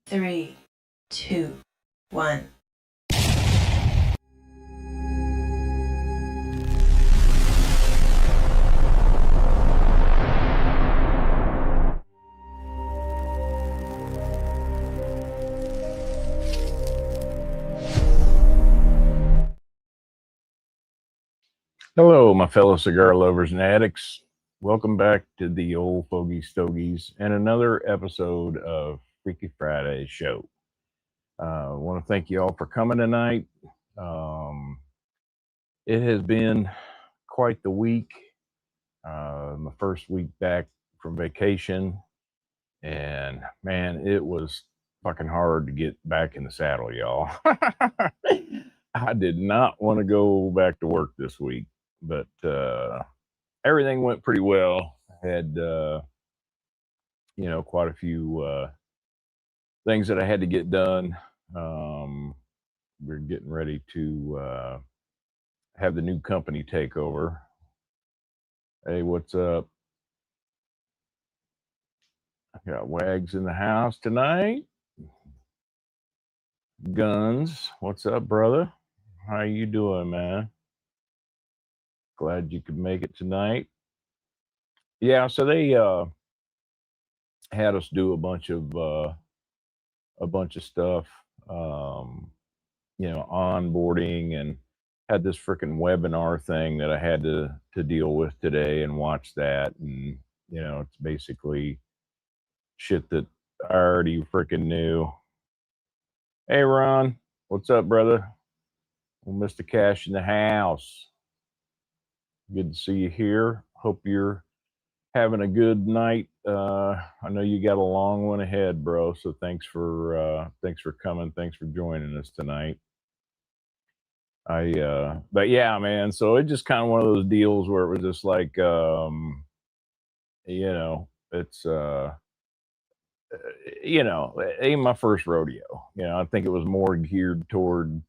3, 2, 1. Hello, my fellow cigar lovers and addicts. Welcome back to the old Fogies Stogies and another episode of Freaky Friday show. I want to thank you all for coming tonight. It has been quite the week. My first week back from vacation, and man, it was fucking hard to get back in the saddle, y'all. I did not want to go back to work this week, but everything went pretty well. I had quite a few things that I had to get done. We're getting ready to have the new company take over. Hey, what's up? I got Wags in the house tonight. Guns, what's up, brother? How you doing, man? Glad you could make it tonight. Yeah, so they had us do a bunch of stuff, onboarding, and had this freaking webinar thing that I had to deal with today and watch that. And it's basically shit that I already freaking knew. Hey, Ron, what's up, brother? Well, Mr. Cash in the house. Good to see you here. Hope you're having a good night. I know you got a long one ahead, bro. So thanks for coming. Thanks for joining us tonight. But yeah, man. So it's just kind of one of those deals where it was just like, it's it ain't my first rodeo. I think it was more geared toward,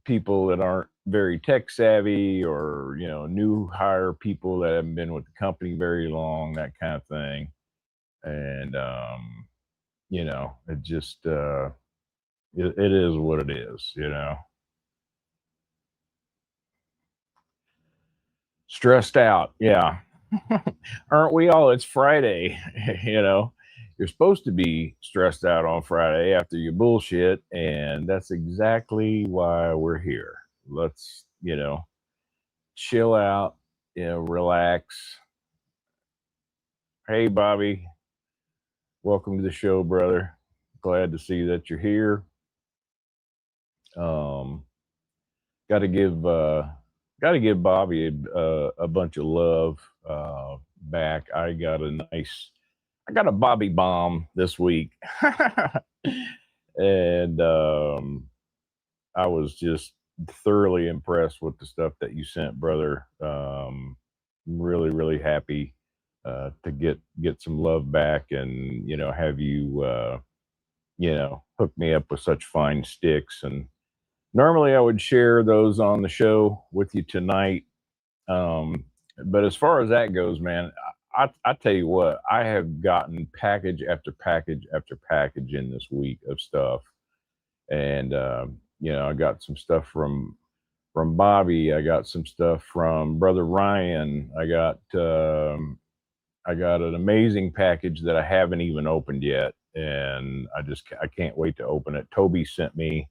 people that aren't very tech savvy, or new hire people that haven't been with the company very long, that kind of thing. And it just it is what it is. Stressed out, yeah. Aren't we all? It's Friday. You're supposed to be stressed out on Friday after your bullshit, and that's exactly why we're here. Let's chill out, relax. Hey, Bobby, welcome to the show, brother. Glad to see that you're here. Got to give Bobby a bunch of love back. I got a Bobby bomb this week, and I was just thoroughly impressed with the stuff that you sent, brother. Really, really happy to get some love back, and have you hook me up with such fine sticks. And normally I would share those on the show with you tonight, but as far as that goes, man, I tell you what, I have gotten package after package after package in this week of stuff. And I got some stuff from Bobby. I got some stuff from brother Ryan. I got an amazing package that I haven't even opened yet, and I can't wait to open it. Toby sent me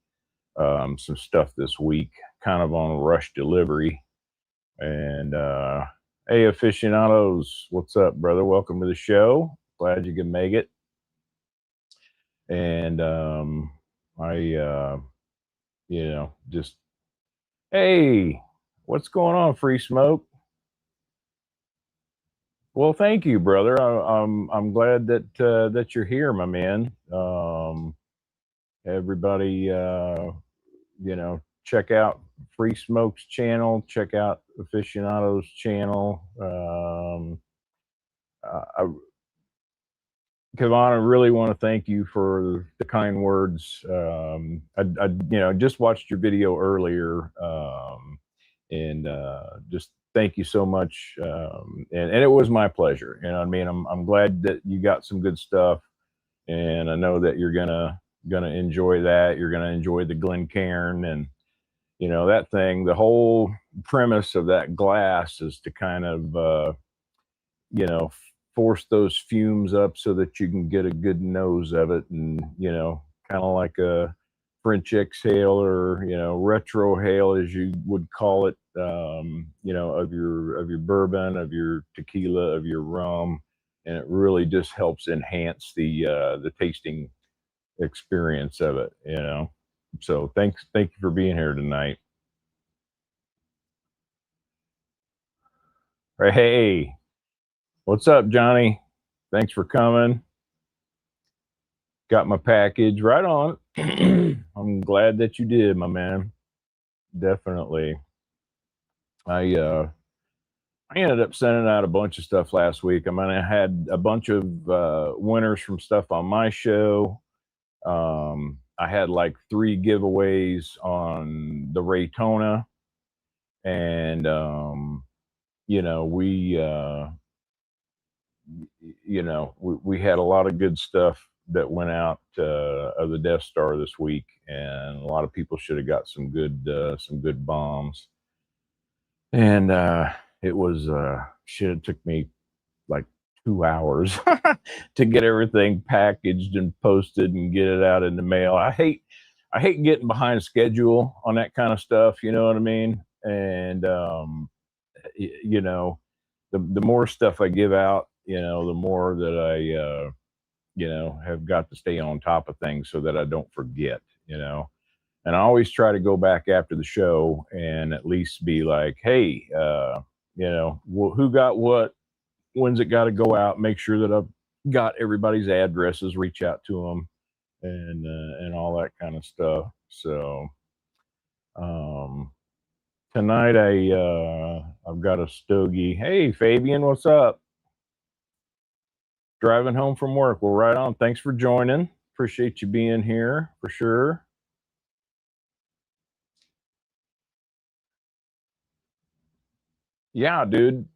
some stuff this week, kind of on rush delivery. And hey, aficionados, what's up, brother? Welcome to the show. Glad you can make it. And just, hey, what's going on, Free Smoke? Well, thank you, brother. I'm glad that you're here, my man. Everybody, check out Free Smoke's channel. Check out Aficionado's channel. Kevon, I really want to thank you for the kind words. I just watched your video earlier, and just thank you so much. And it was my pleasure. You know what I mean? I'm glad that you got some good stuff. and I know that you're gonna enjoy that. You're gonna enjoy the Glencairn, and that thing. The whole premise of that glass is to kind of force those fumes up so that you can get a good nose of it, and kind of like a French exhale, or retro hail, as you would call it, of your bourbon, of your tequila, of your rum, and it really just helps enhance the tasting experience of it. So thank you for being here tonight. Hey, what's up, Johnny? Thanks for coming. Got my package right on. I'm glad that you did, my man. Definitely. I ended up sending out a bunch of stuff last week. I mean, I had a bunch of winners from stuff on my show. I had like 3 giveaways on the Raytona, and we had a lot of good stuff that went out of the Death Star this week, and a lot of people should have got some good bombs. And it was shit. It took me like 2 hours to get everything packaged and posted and get it out in the mail. I hate getting behind schedule on that kind of stuff. You know what I mean? And the more stuff I give out, the more that I have got to stay on top of things so that I don't forget. And I always try to go back after the show and at least be like, hey, who got what? When's it got to go out? Make sure that I've got everybody's addresses, reach out to them, and all that kind of stuff. So tonight I've got a stogie. Hey, Fabian, what's up? Driving home from work. Well, right on. Thanks for joining. Appreciate you being here for sure. Yeah, dude.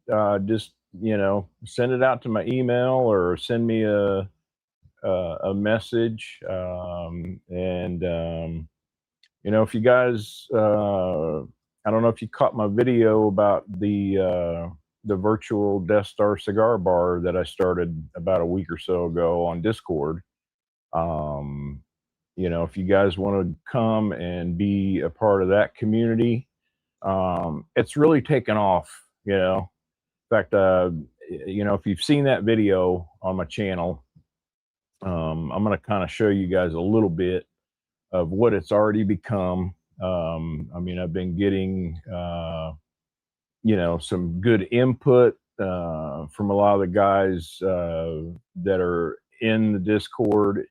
Just send it out to my email or send me a message. And if you guys, I don't know if you caught my video about the virtual Death Star cigar bar that I started about a week or so ago on Discord. If you guys want to come and be a part of that community, it's really taken off. In fact, if you've seen that video on my channel, I'm going to kind of show you guys a little bit of what it's already become. I mean, I've been getting, some good input from a lot of the guys that are in the Discord.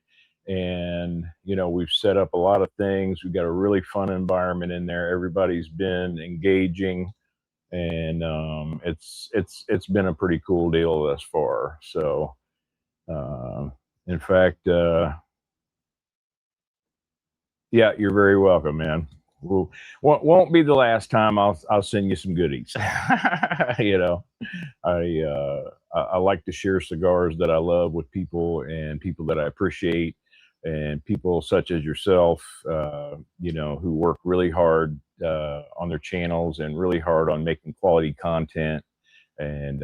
And, we've set up a lot of things. We've got a really fun environment in there. Everybody's been engaging, and it's been a pretty cool deal thus far. So, in fact, yeah, you're very welcome, man. Well, won't be the last time I'll send you some goodies. I like to share cigars that I love with people, and people that I appreciate, and people such as yourself, who work really hard on their channels and really hard on making quality content. And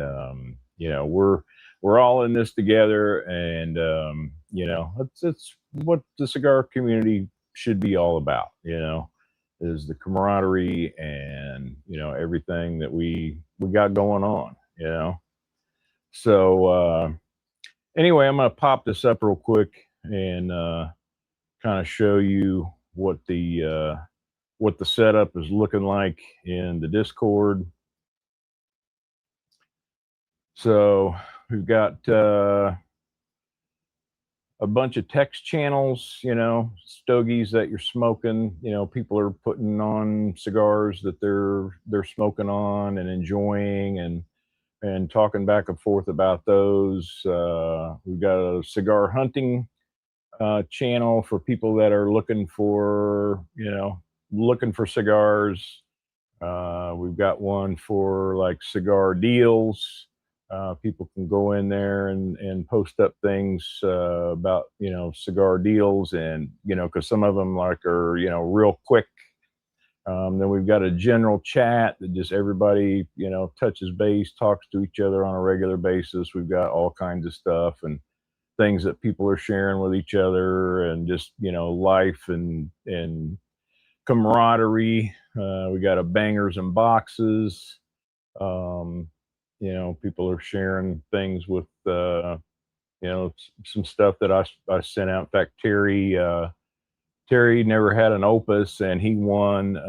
we're all in this together, and it's what the cigar community should be all about. Is the camaraderie and everything that we got going on. So anyway, I'm gonna pop this up real quick and kind of show you what the setup is looking like in the Discord. So we've got a bunch of text channels, stogies that you're smoking. People are putting on cigars that they're smoking on and enjoying, and talking back and forth about those. We've got a cigar hunting channel for people that are looking for cigars. We've got one for like cigar deals. People can go in there and post up things about, you know, cigar deals, and, you know, because some of them like are, you know, real quick. Then we've got a general chat that just everybody, you know, touches base, talks to each other on a regular basis. We've got all kinds of stuff and things that people are sharing with each other, and just, you know, life and camaraderie. We got a bangers and boxes. Um, you know, people are sharing things with, you know, some stuff that I sent out. In fact, Terry never had an opus, and he won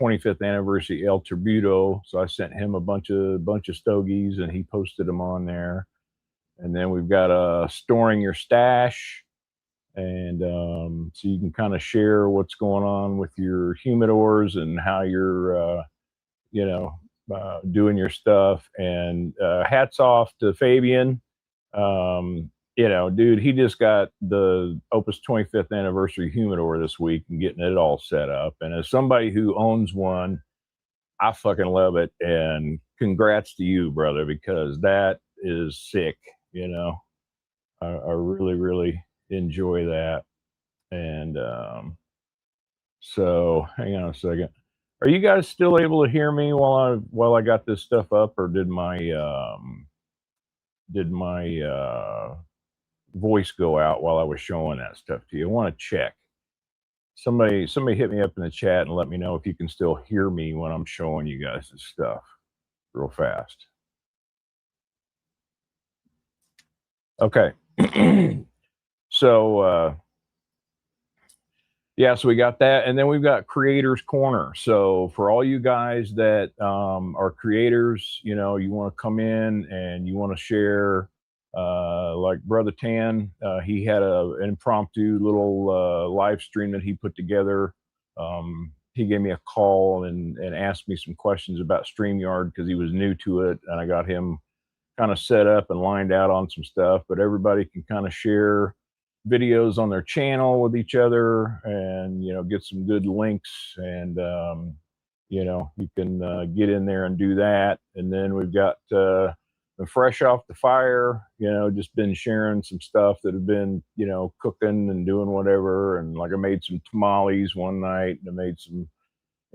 25th anniversary El Tributo. So I sent him a bunch of stogies, and he posted them on there. And then we've got storing your stash, and so you can kind of share what's going on with your humidors and how you're, you know, doing your stuff. And hats off to Fabian. You know, dude, he just got the Opus 25th anniversary humidor this week and getting it all set up. And as somebody who owns one, I fucking love it. And congrats to you, brother, because that is sick. You know, I really, really enjoy that. And so hang on a second. Are you guys still able to hear me while I got this stuff up, or did my voice go out while I was showing that stuff to you? I want to check. Somebody hit me up in the chat and let me know if you can still hear me when I'm showing you guys this stuff real fast. Okay. So yeah, so we got that, and then we've got Creators Corner. So for all you guys that are creators, you know, you want to come in and you want to share, like Brother Tan, he had an impromptu little live stream that he put together. He gave me a call and asked me some questions about StreamYard because he was new to it, and I got him kind of set up and lined out on some stuff. But everybody can kind of share videos on their channel with each other, and, you know, get some good links, and you know, you can get in there and do that. And then we've got fresh off the fire, you know, just been sharing some stuff that have been, you know, cooking and doing whatever. And like I made some tamales one night, and I made some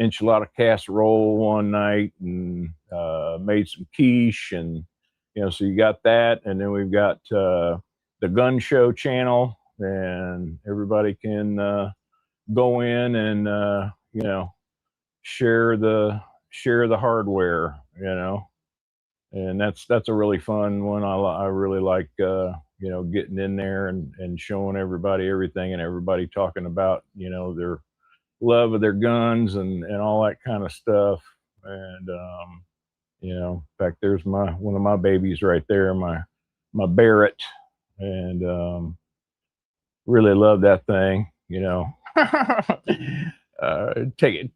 enchilada casserole one night, and made some quiche, and, you know, so you got that. And then we've got the gun show channel, and everybody can go in and you know, share the hardware, you know. And that's a really fun one. I really like, you know, getting in there and showing everybody everything, and everybody talking about, you know, their love of their guns and all that kind of stuff. And you know, in fact, there's one of my babies right there, my Barrett. And really love that thing, you know. Take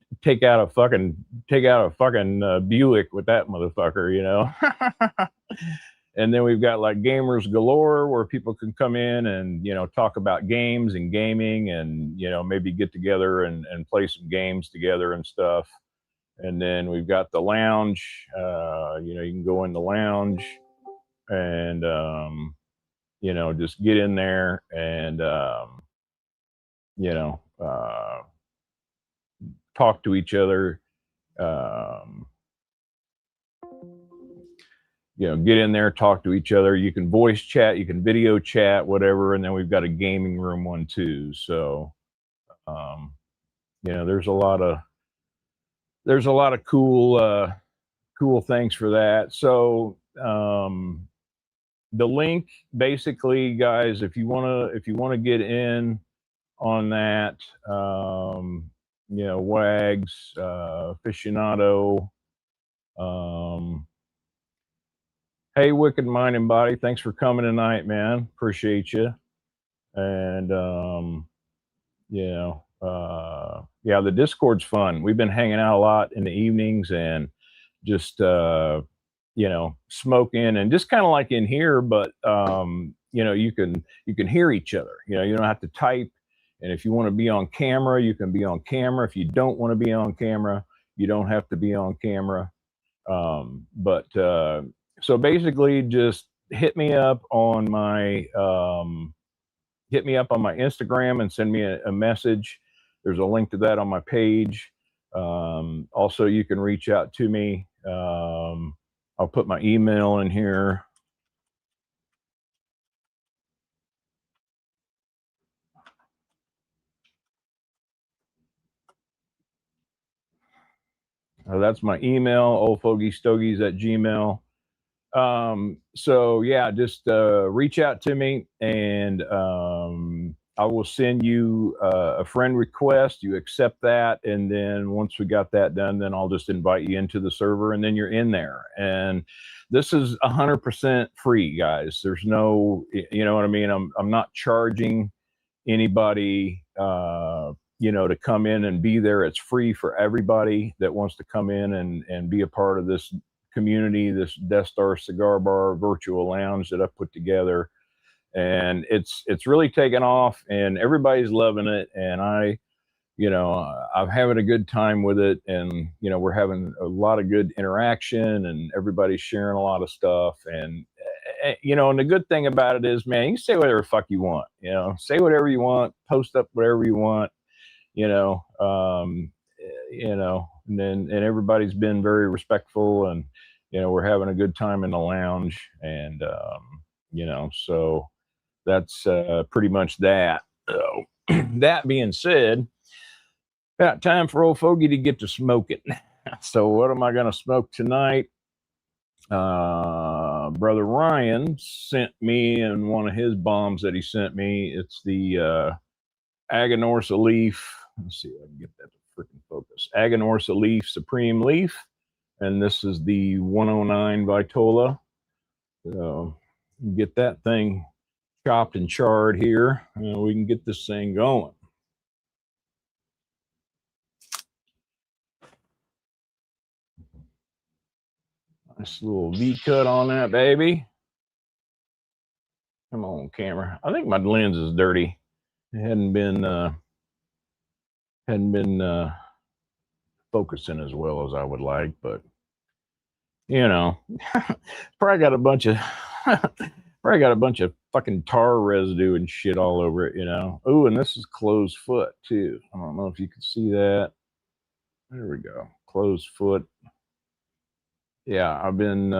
out a fucking Buick with that motherfucker, you know. And then we've got like Gamers Galore, where people can come in and, you know, talk about games and gaming, and, you know, maybe get together and play some games together and stuff. And then we've got the lounge. You know, you can go in the lounge and you know, just get in there and you know, talk to each other. You know, get in there, talk to each other. You can voice chat, you can video chat, whatever. And then we've got a gaming room one too. So you know, there's a lot of cool things for that. So the link, basically, guys, if you want to get in on that, you know, Wags, aficionado, hey, Wicked Mind and Body, thanks for coming tonight, man. Appreciate you. And you know, yeah, the Discord's fun. We've been hanging out a lot in the evenings, and just you know, smoking, and just kind of like in here. But you know, you can hear each other. You know, you don't have to type. And if you want to be on camera, you can be on camera. If you don't want to be on camera, you don't have to be on camera. But So basically, just hit me up on my Instagram and send me a message. There's a link to that on my page. Also, you can reach out to me. I'll put my email in here. That's my email, oldfogiestogies@gmail. So yeah, just reach out to me, and I will send you a friend request. You accept that, and then once we got that done, then I'll just invite you into the server, and then you're in there. And this is 100% free, guys. There's no, you know what I mean. I'm not charging anybody, to come in and be there. It's free for everybody that wants to come in and be a part of this community, this Death Star Cigar Bar virtual lounge that I've put together. And it's really taken off, and everybody's loving it. And I'm having a good time with it. And, we're having a lot of good interaction, and everybody's sharing a lot of stuff. And, and the good thing about it is, man, you can say whatever the fuck you want, say whatever you want, post up whatever you want, you know, um, and everybody's been very respectful, and, we're having a good time in the lounge. And, so that's pretty much that. So that being said, about time for old Fogey to get to smoking. So what am I going to smoke tonight? Brother Ryan sent me in one of his bombs that he sent me. It's the Aganorsa Leaf. Let's see if I can get that to freaking focus. Aganorsa Leaf Supreme Leaf. And this is the 109 Vitola. So get that thing chopped and charred here, and we can get this thing going. Nice little V cut on that baby. Come on, camera. I think my lens is dirty. It hadn't been focusing as well as I would like, but probably got a bunch of fucking tar residue and shit all over it, Oh, and this is closed foot too. I don't know if you can see that. There we go. Closed foot. Yeah, I've been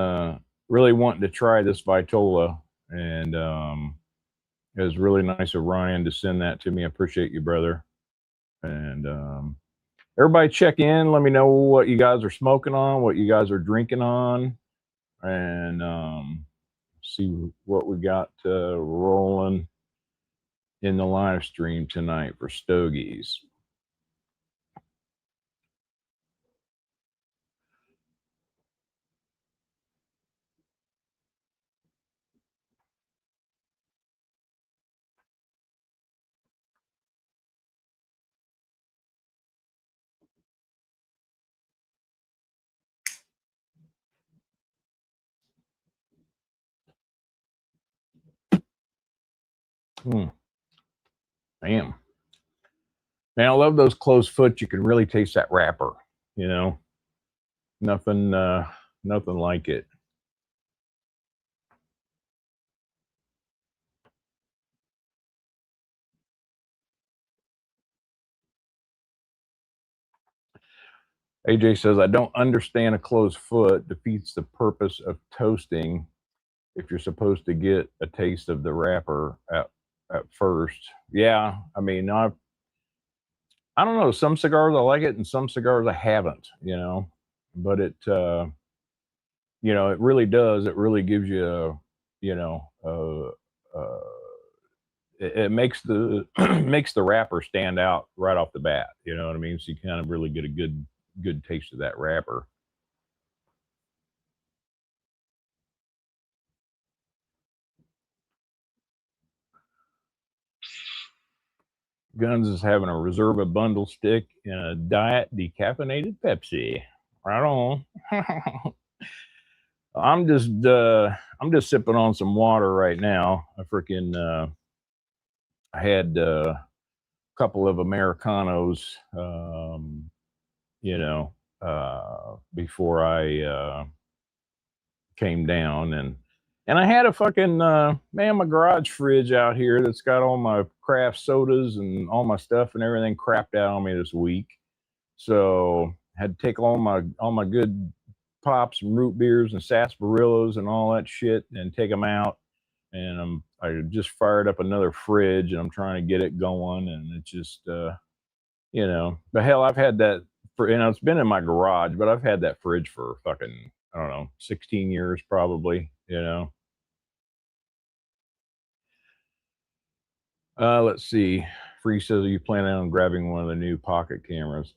really wanting to try this Vitola, and it was really nice of Ryan to send that to me. I appreciate you, brother. And everybody check in. Let me know what you guys are smoking on, what you guys are drinking on, and see what we got rolling in the live stream tonight for Stogies. Damn. Man, I love those closed foot. You can really taste that wrapper, Nothing like it. AJ says, I don't understand a closed foot defeats the purpose of toasting if you're supposed to get a taste of the wrapper at first. Yeah, I mean, I don't know. Some cigars I like it, and some cigars I haven't, but it really does. It really gives you it makes the makes the wrapper stand out right off the bat. You know what I mean? So you kind of really get a good taste of that wrapper. Guns is having a Reserva bundle stick and a diet decaffeinated Pepsi. Right on. I'm just sipping on some water right now. I had a couple of Americanos, before I came down, and I had a fucking man, my garage fridge out here that's got all my craft sodas and all my stuff and everything crapped out on me this week. So had to take all my good pops and root beers and sarsaparillas and all that shit and take them out. And I just fired up another fridge and I'm trying to get it going. And it's just but hell, I've had that for it's been in my garage, but I've had that fridge for fucking, I don't know, 16 years probably. Let's see. Free says, are you planning on grabbing one of the new pocket cameras?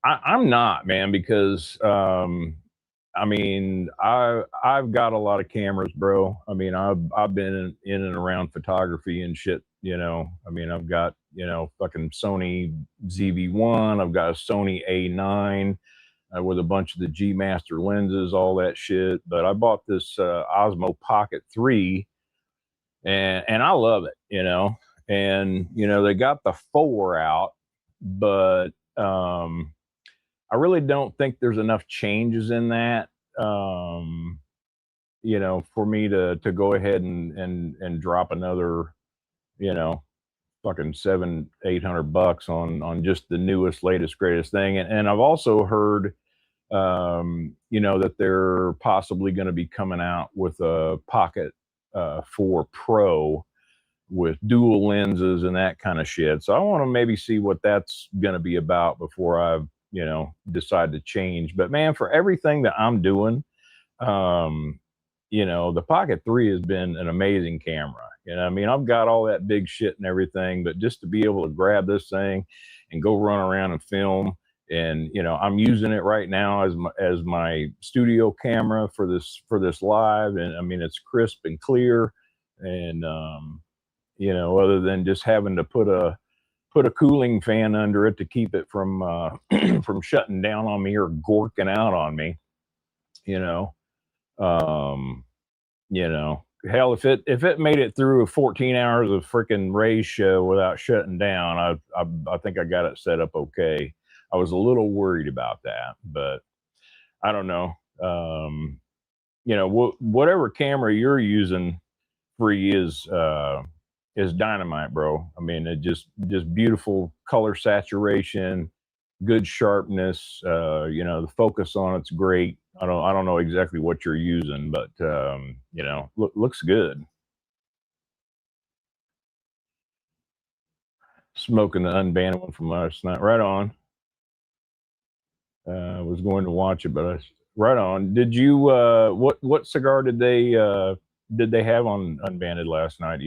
I'm not, man, because I mean, I've got a lot of cameras, bro. I mean, I've been in and around photography and shit. I mean, I've got fucking Sony ZV-1. I've got a Sony A9 with a bunch of the G Master lenses, all that shit. But I bought this Osmo Pocket 3, and I love it. And they got the 4 out, but I really don't think there's enough changes in that, for me to go ahead and drop another, you know, fucking $700-800 on just the newest, latest, greatest thing. And I've also heard, that they're possibly going to be coming out with a Pocket 4 Pro with dual lenses and that kind of shit. So I want to maybe see what that's going to be about before I, decide to change. But man, for everything that I'm doing, the Pocket 3 has been an amazing camera. I mean, I've got all that big shit and everything, but just to be able to grab this thing and go run around and film, and I'm using it right now as my studio camera for this live, and I mean, it's crisp and clear, and other than just having to put a cooling fan under it to keep it from from shutting down on me or gorking out on me, you know. Um, hell, if it made it through 14 hours of freaking Ray's show without shutting down, I think I got it set up okay. I was a little worried about that, but I don't know. Whatever camera you're using, Free, is dynamite, bro. I mean, it just beautiful color saturation, good sharpness. The focus on it's great. I don't know exactly what you're using, but looks good. Smoking the unbanned one from last night. Right on. Was going to watch it, but right on. Did you what cigar did they have on unbanded last night,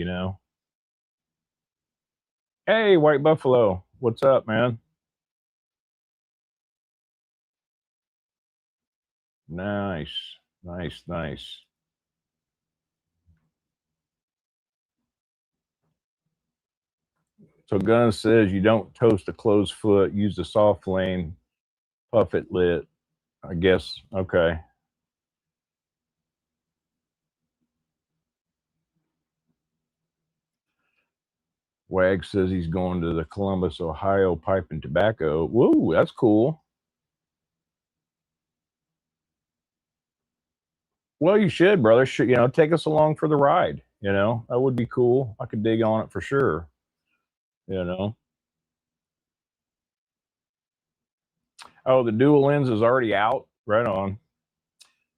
Hey, White Buffalo. What's up, man? Nice. Nice, nice. So Gun says you don't toast a closed foot, use the soft flame, puff it lit. I guess. Okay. Wag says he's going to the Columbus, Ohio Pipe and Tobacco. Woo, that's cool. Well, you should, brother. Take us along for the ride. That would be cool. I could dig on it for sure. Oh, the dual lens is already out. Right on.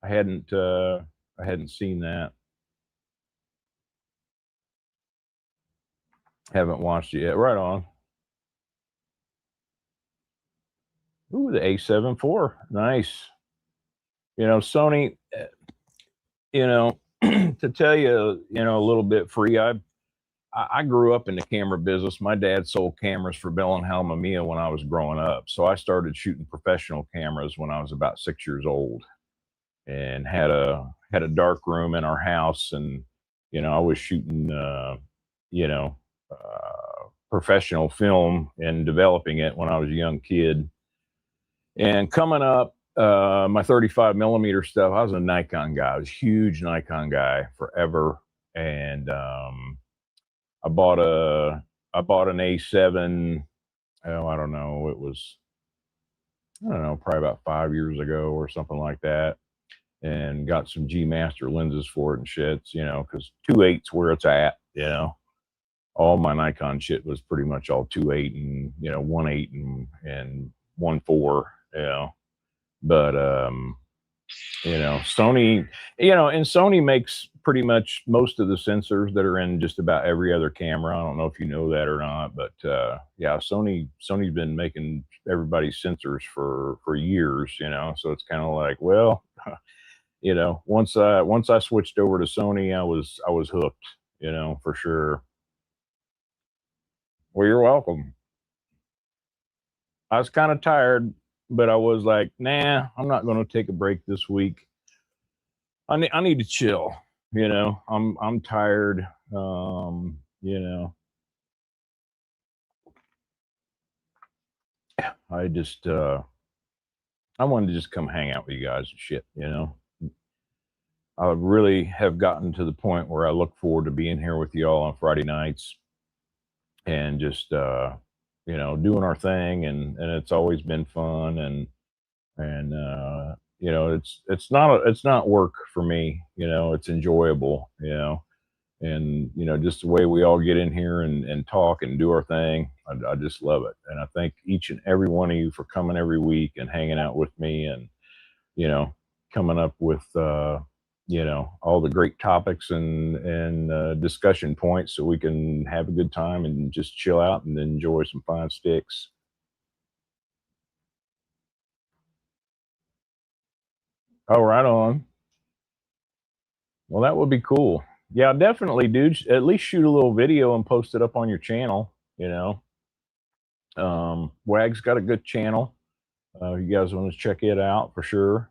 I hadn't seen that. Haven't watched it yet. Right on. Ooh, the A7 IV. Nice. Sony, to tell you, a little bit, Free, I grew up in the camera business. My dad sold cameras for Bell and Halmamia when I was growing up. So I started shooting professional cameras when I was about 6 years old, and had a dark room in our house. And, I was shooting, professional film and developing it when I was a young kid. And coming up, my 35 millimeter stuff, I was a Nikon guy. I was a huge Nikon guy forever. And I bought an A7. Oh, I don't know. It was, I don't know, probably about 5 years ago or something like that. and got some G Master lenses for it and shit, because 2.8's where it's at, all my Nikon shit was pretty much all 2.8 and 1.8 and 1.4, but Sony, and Sony makes pretty much most of the sensors that are in just about every other camera. I don't know if you know that or not, but yeah, Sony's been making everybody's sensors for years, so it's kind of like, well, once I switched over to Sony, I was hooked, for sure. Well, you're welcome. I was kind of tired, but I was like, nah, I'm not going to take a break this week. I need to chill. I'm tired. I just I wanted to just come hang out with you guys and shit. I really have gotten to the point where I look forward to being here with y'all on Friday nights and just doing our thing, and it's always been fun, and it's not work for me. It's enjoyable. And just the way we all get in here and talk and do our thing, I just love it. And I thank each and every one of you for coming every week and hanging out with me, and coming up with all the great topics and discussion points so we can have a good time and just chill out and enjoy some fine sticks. Oh, right on. Well, that would be cool. Yeah, definitely, dude. At least shoot a little video and post it up on your channel. Wag's got a good channel. You guys want to check it out for sure.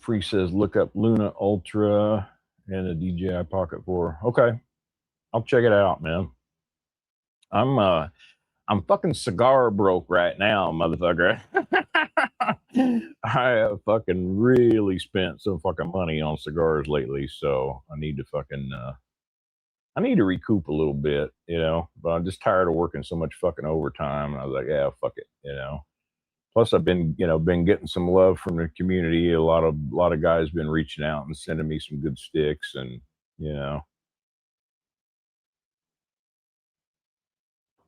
Free says look up Luna Ultra and a DJI Pocket 4. Okay, I'll check it out, man. I'm fucking cigar broke right now, motherfucker. I have fucking really spent some fucking money on cigars lately, so I need to recoup a little bit, but I'm just tired of working so much fucking overtime. And I was like, yeah, fuck it, Plus I've been getting some love from the community. A lot of guys been reaching out and sending me some good sticks, and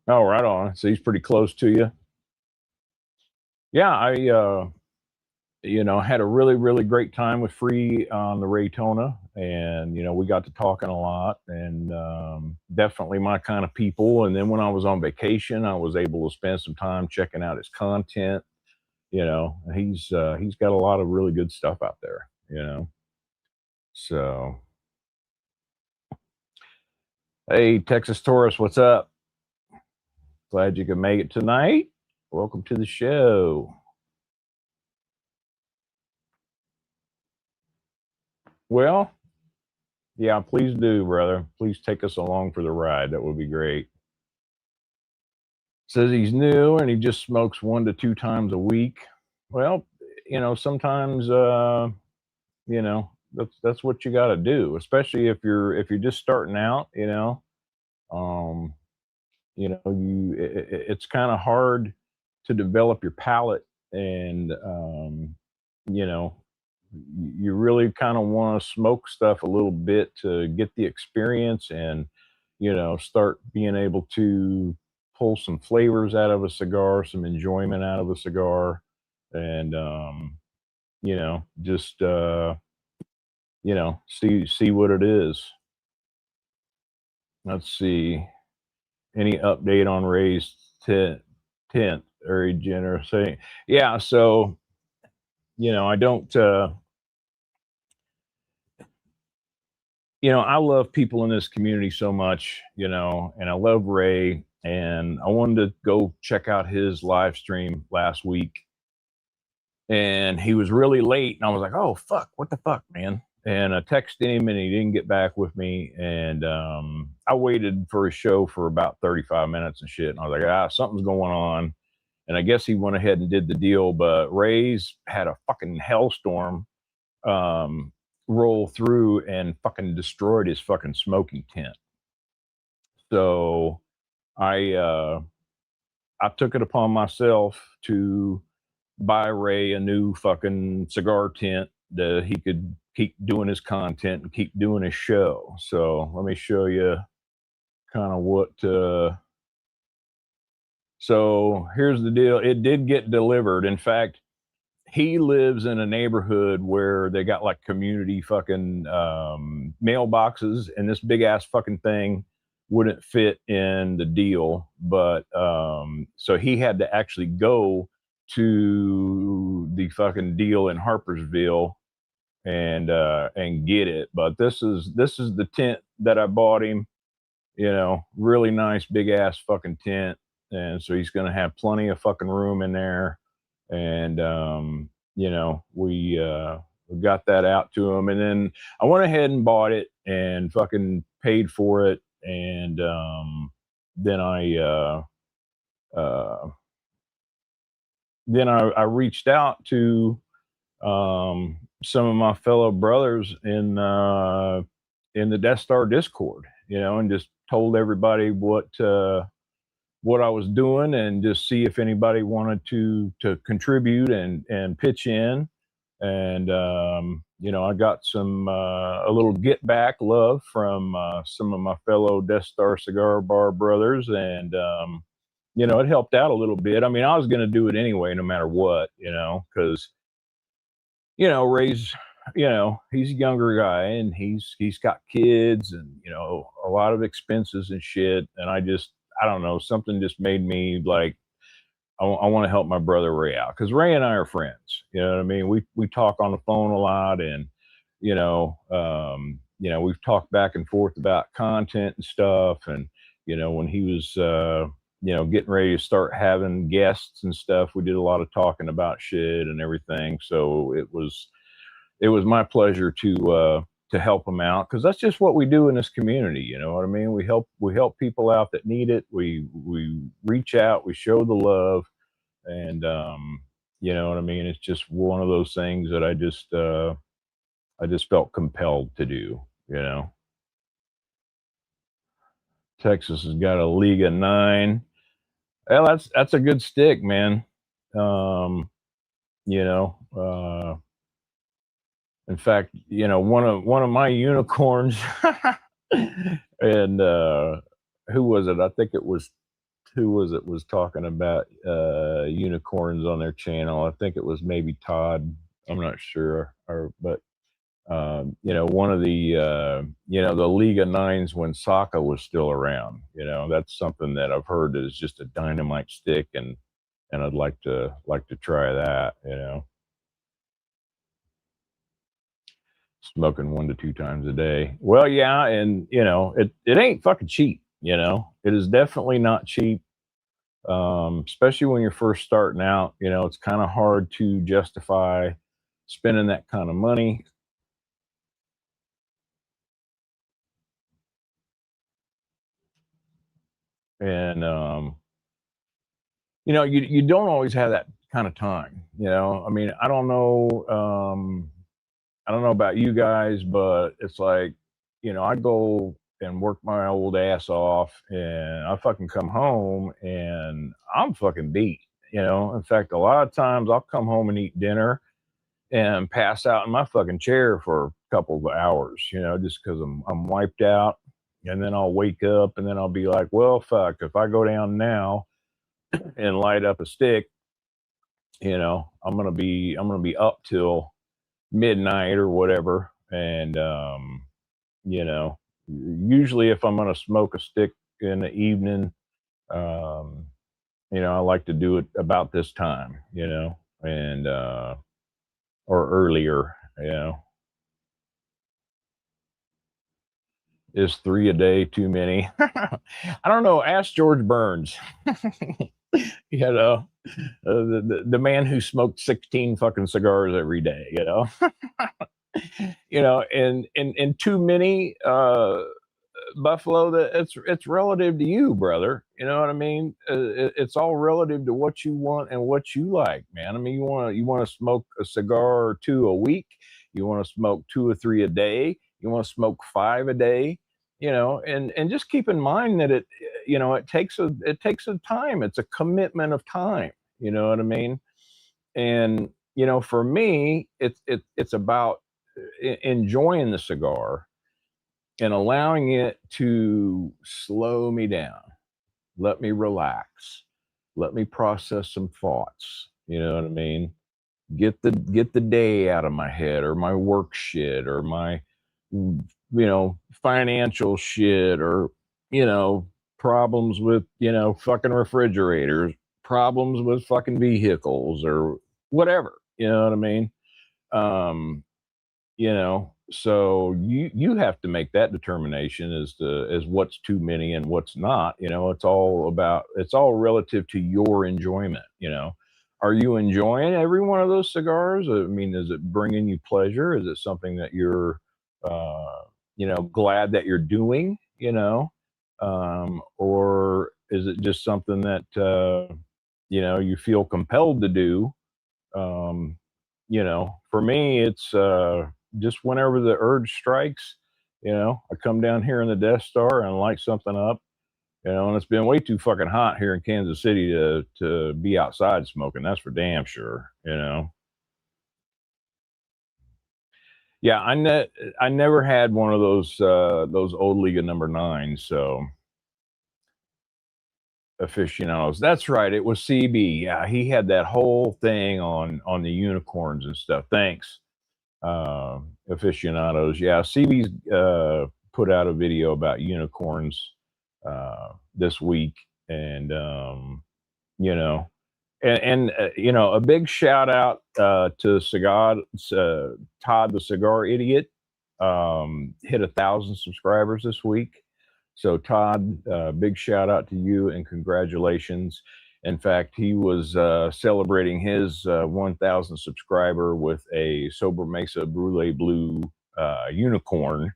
oh, right on. So he's pretty close to you. Yeah, I had a really, really great time with Free on the Raytona, and we got to talking a lot, and definitely my kind of people. And then when I was on vacation, I was able to spend some time checking out his content. He's got a lot of really good stuff out there. So, hey, Texas Taurus, what's up? Glad you could make it tonight. Welcome to the show. Well, yeah, please do, brother. Please take us along for the ride. That would be great. Says he's new and he just smokes 1 to 2 times a week. Well, sometimes that's what you got to do, especially if you're just starting out. Um, it's kind of hard to develop your palate, and you know, you really kind of want to smoke stuff a little bit to get the experience, and start being able to pull some flavors out of a cigar, some enjoyment out of a cigar, and just see what it is. Let's see. Any update on Ray's tent? Very generous saying. Yeah, so I don't I love people in this community so much, and I love Ray, and I wanted to go check out his live stream last week, and he was really late, and I was like, oh fuck, what the fuck, man? And I texted him and he didn't get back with me, and I waited for his show for about 35 minutes and shit, and I was like, something's going on. And I guess he went ahead and did the deal, but Ray's had a fucking hellstorm roll through and fucking destroyed his fucking smoking tent. So I took it upon myself to buy Ray a new fucking cigar tent that he could keep doing his content and keep doing his show. So let me show you kind of what. So here's the deal. It did get delivered. In fact, he lives in a neighborhood where they got like community fucking mailboxes, and this big ass fucking thing wouldn't fit in the deal. But so he had to actually go to the fucking deal in Harpersville and get it. But this is the tent that I bought him. You know, really nice big ass fucking tent, and so he's gonna have plenty of fucking room in there. And you know, we got that out to him, and then I went ahead and bought it and fucking paid for it, and then uh, I reached out to some of my fellow brothers in the Death Star Discord, you know, and just told everybody what I was doing, and just see if anybody wanted to contribute and pitch in. And you know, I got some a little get back love from some of my fellow Death Star Cigar Bar brothers, and you know, it helped out a little bit. I mean, I was going to do it anyway, no matter what, you know, because you know, Ray's, you know, he's a younger guy, and he's got kids, and you know, a lot of expenses and shit. And I don't know, something just made me like, I want to help my brother Ray out, because Ray and I are friends. You know what I mean? We talk on the phone a lot, and you know, we've talked back and forth about content and stuff. And you know, when he was you know, getting ready to start having guests and stuff, we did a lot of talking about shit and everything. So it was my pleasure to help him out, because that's just what we do in this community. You know what I mean? We help people out that need it. We reach out, we show the love, and you know what I mean? It's just one of those things that I just felt compelled to do. You know, Texas has got a League of 9. Well, that's a good stick, man. You know, in fact, you know, one of my unicorns, and who was it? I think it was was talking about unicorns on their channel. I think it was maybe Todd. I'm not sure, but you know, one of the you know, the League of Nines when Sokka was still around. You know, that's something that I've heard is just a dynamite stick, and I'd like to try that. You know, smoking 1 to 2 times a day. Well, yeah, and you know, it ain't fucking cheap. You know, it is definitely not cheap. Especially when you're first starting out. You know, it's kind of hard to justify spending that kind of money. And you know, you don't always have that kind of time. You know, I mean, I don't know about you guys, but it's like, you know, I go and work my old ass off, and I fucking come home and I'm fucking beat. You know, in fact, a lot of times I'll come home and eat dinner and pass out in my fucking chair for a couple of hours, you know, just because I'm wiped out. And then I'll wake up, and then I'll be like, well, fuck, if I go down now and light up a stick, you know, I'm gonna be up till midnight or whatever. And you know, usually if I'm gonna smoke a stick in the evening, um, you know, I like to do it about this time, you know, and or earlier, you know. Is 3 a day too many? I don't know. Ask George Burns. You know, the man who smoked 16 fucking cigars every day. You know, you know, and too many, Buffalo. That it's relative to you, brother. You know what I mean? It's all relative to what you want and what you like, man. I mean, you want to smoke a cigar or two a week. You want to smoke 2 or 3 a day. You want to smoke 5 a day. You know, and just keep in mind that you know, it takes a time. It's a commitment of time. You know what I mean? And for me, it's about enjoying the cigar and allowing it to slow me down, let me relax, let me process some thoughts. You know what I mean? Get the day out of my head, or my work shit, or my financial shit, or problems with fucking refrigerators, problems with fucking vehicles, or whatever. You know what I mean? um so you have to make that determination as what's too many and what's not. It's all relative to your enjoyment. Are you enjoying every one of those cigars? I mean, is it bringing you pleasure? Is it something that you're glad that you're doing? Or is it just something that you feel compelled to do? For me, it's just whenever the urge strikes. I come down here in the Death Star and light something up. And it's been way too fucking hot here in Kansas City to be outside smoking. That's for damn sure. Yeah, I never had one of those old Liga number 9s. So aficionados. That's right. It was CB. Yeah, he had that whole thing on the unicorns and stuff. Thanks, aficionados. Yeah, CB's put out a video about unicorns this week, and you know, a big shout out to Cigar Todd the Cigar Idiot. Hit 1,000 subscribers this week. So Todd, big shout out to you and congratulations. In fact, he was celebrating his 1,000 subscriber with a Sober Mesa Brulee Blue unicorn,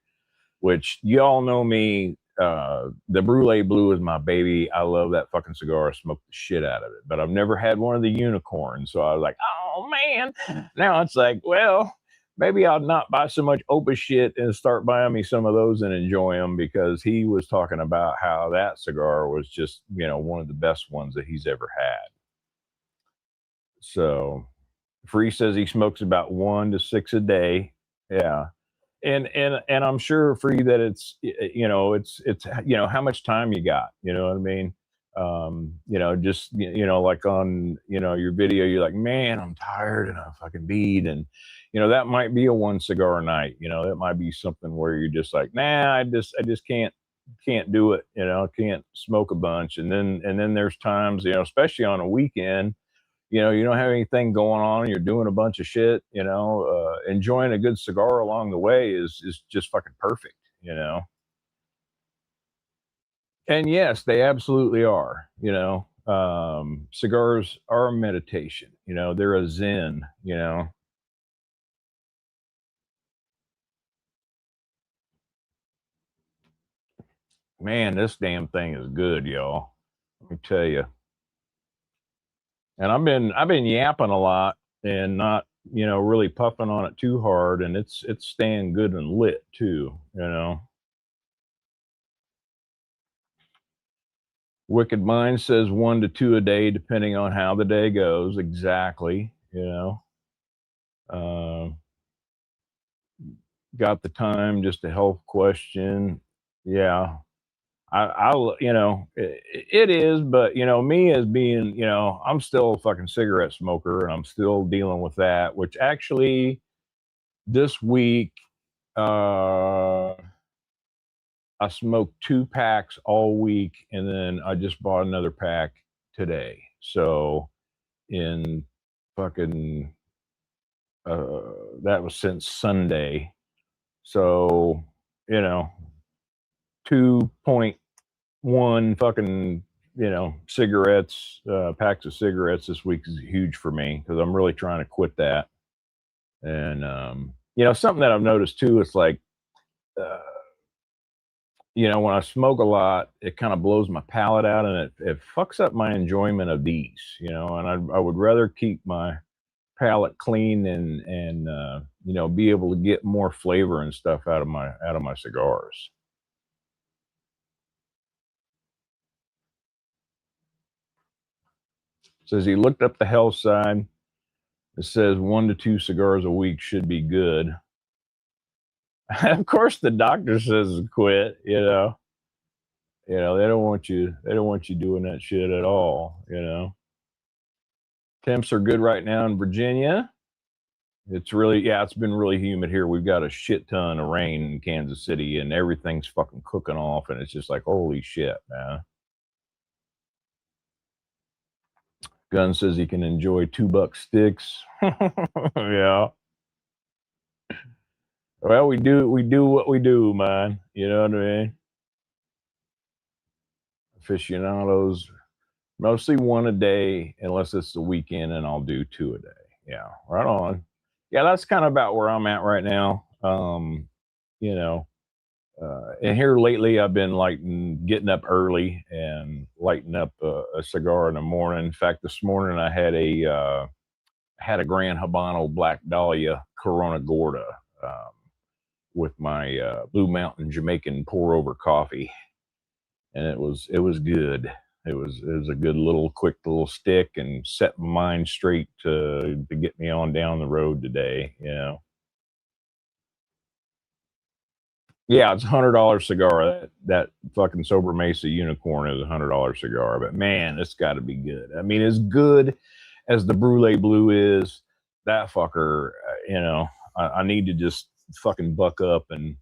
which y'all know me. The Brulee Blue is my baby. I love that fucking cigar. I smoke the shit out of it, but I've never had one of the unicorns. So I was like, oh man. Now it's like, well, maybe I'll not buy so much Opus shit and start buying me some of those and enjoy them, because he was talking about how that cigar was just, one of the best ones that he's ever had. So Free says he smokes about 1 to 6 a day. Yeah. And I'm sure for you that it's how much time you got. You know what I mean? Just like on your video, you're like, man, I'm tired and I'm fucking beat, and that might be a 1 cigar a night. That might be something where you're just like, nah, I just can't do it. Can't smoke a bunch, and then there's times, especially on a weekend, you don't have anything going on, you're doing a bunch of shit, enjoying a good cigar along the way is just fucking perfect. And yes, they absolutely are. Cigars are a meditation, they're a zen. Man, this damn thing is good, y'all. Let me tell you. And I've been yapping a lot and not, really puffing on it too hard, and it's staying good and lit too. Wicked Mind says 1 to 2 a day, depending on how the day goes. Exactly. Uh, got the time, just a health question. Yeah. It is, but me as being, I'm still a fucking cigarette smoker, and I'm still dealing with that, which actually this week, uh, I smoked 2 packs all week, and then I just bought another pack today. So in fucking that was since Sunday. So, you know, 2.1 fucking, cigarettes, packs of cigarettes this week is huge for me, because I'm really trying to quit that. And something that I've noticed too, it's like uh, when I smoke a lot, it kind of blows my palate out, and it fucks up my enjoyment of these, and I would rather keep my palate clean and be able to get more flavor and stuff out of my cigars. Says he looked up the health side. It says 1 to 2 cigars a week should be good. Of course, the doctor says quit. They don't want you. They don't want you doing that shit at all. Temps are good right now in Virginia. It's been really humid here. We've got a shit ton of rain in Kansas City, and everything's fucking cooking off, and it's just like, holy shit, man. Gun says he can enjoy $2 sticks. Yeah. Well, we do what we do, man. You know what I mean? Aficionados, mostly one a day, unless it's the weekend, and I'll do 2 a day. Yeah, right on. Yeah, that's kind of about where I'm at right now. You know, and here lately, I've been getting up early and lighting up a cigar in the morning. In fact, this morning I had a Grand Habano Black Dahlia Corona Gorda with my Blue Mountain Jamaican pour over coffee, and it was good. It was a good little quick little stick and set my mind straight to get me on down the road today. Yeah, it's $100 cigar. That fucking Sober Mesa Unicorn is $100 cigar, but man, it's got to be good. I mean, as good as the Brulee Blue is, that fucker. I need to just fucking buck up and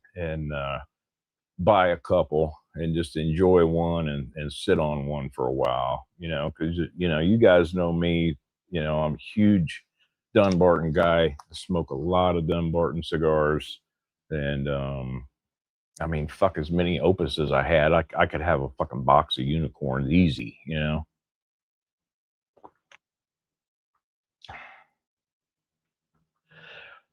buy a couple and just enjoy one and sit on one for a while. Because you guys know me. I'm a huge Dunbarton guy. I smoke a lot of Dunbarton cigars, and I mean, fuck, as many Opus as I had, I could have a fucking box of unicorns easy.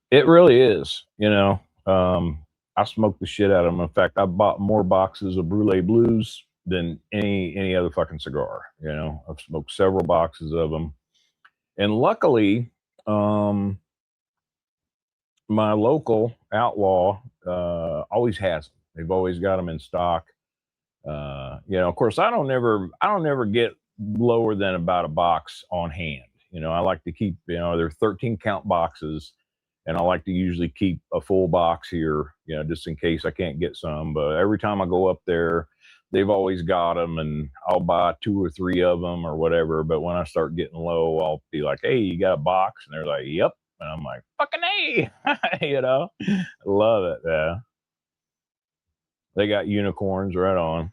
It really is. I smoke the shit out of them. In fact, I bought more boxes of Brulee Blues than any other fucking cigar. I've smoked several boxes of them, and luckily, um, my local Outlaw always has them. They've always got them in stock. Of course, I don't never get lower than about a box on hand. I like to keep, they're 13 count boxes, and I like to usually keep a full box here, just in case I can't get some. But every time I go up there, they've always got them, and I'll buy 2 or 3 of them or whatever. But when I start getting low, I'll be like, "Hey, you got a box?" And they're like, "Yep." And I'm like, "Fucking hey," Love it. Yeah, they got unicorns right on.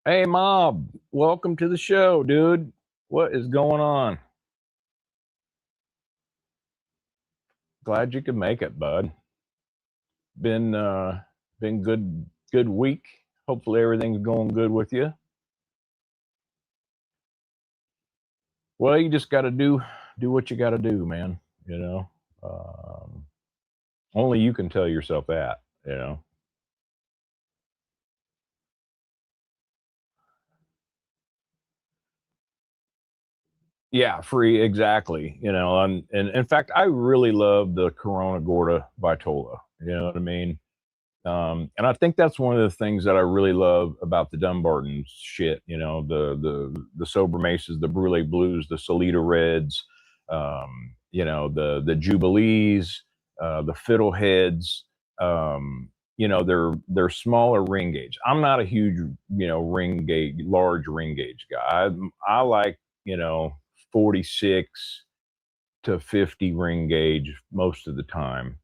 Hey, Mob, welcome to the show, dude. What is going on? Glad you could make it, bud. Been good week. Hopefully everything's going good with you. Well, you just got to do what you got to do, man. You know, um, only you can tell yourself that. You know. Yeah, free exactly. And in fact, I really love the Corona Gorda Vitola. You know what I mean? And I think that's one of the things that I really love about the Dumbarton shit. The Sober Mesas, the Brulee Blues, the Solita Reds, the Jubilees, the Fiddleheads. They're smaller ring gauge. I'm not a huge large ring gauge guy. I like 46 to 50 ring gauge most of the time,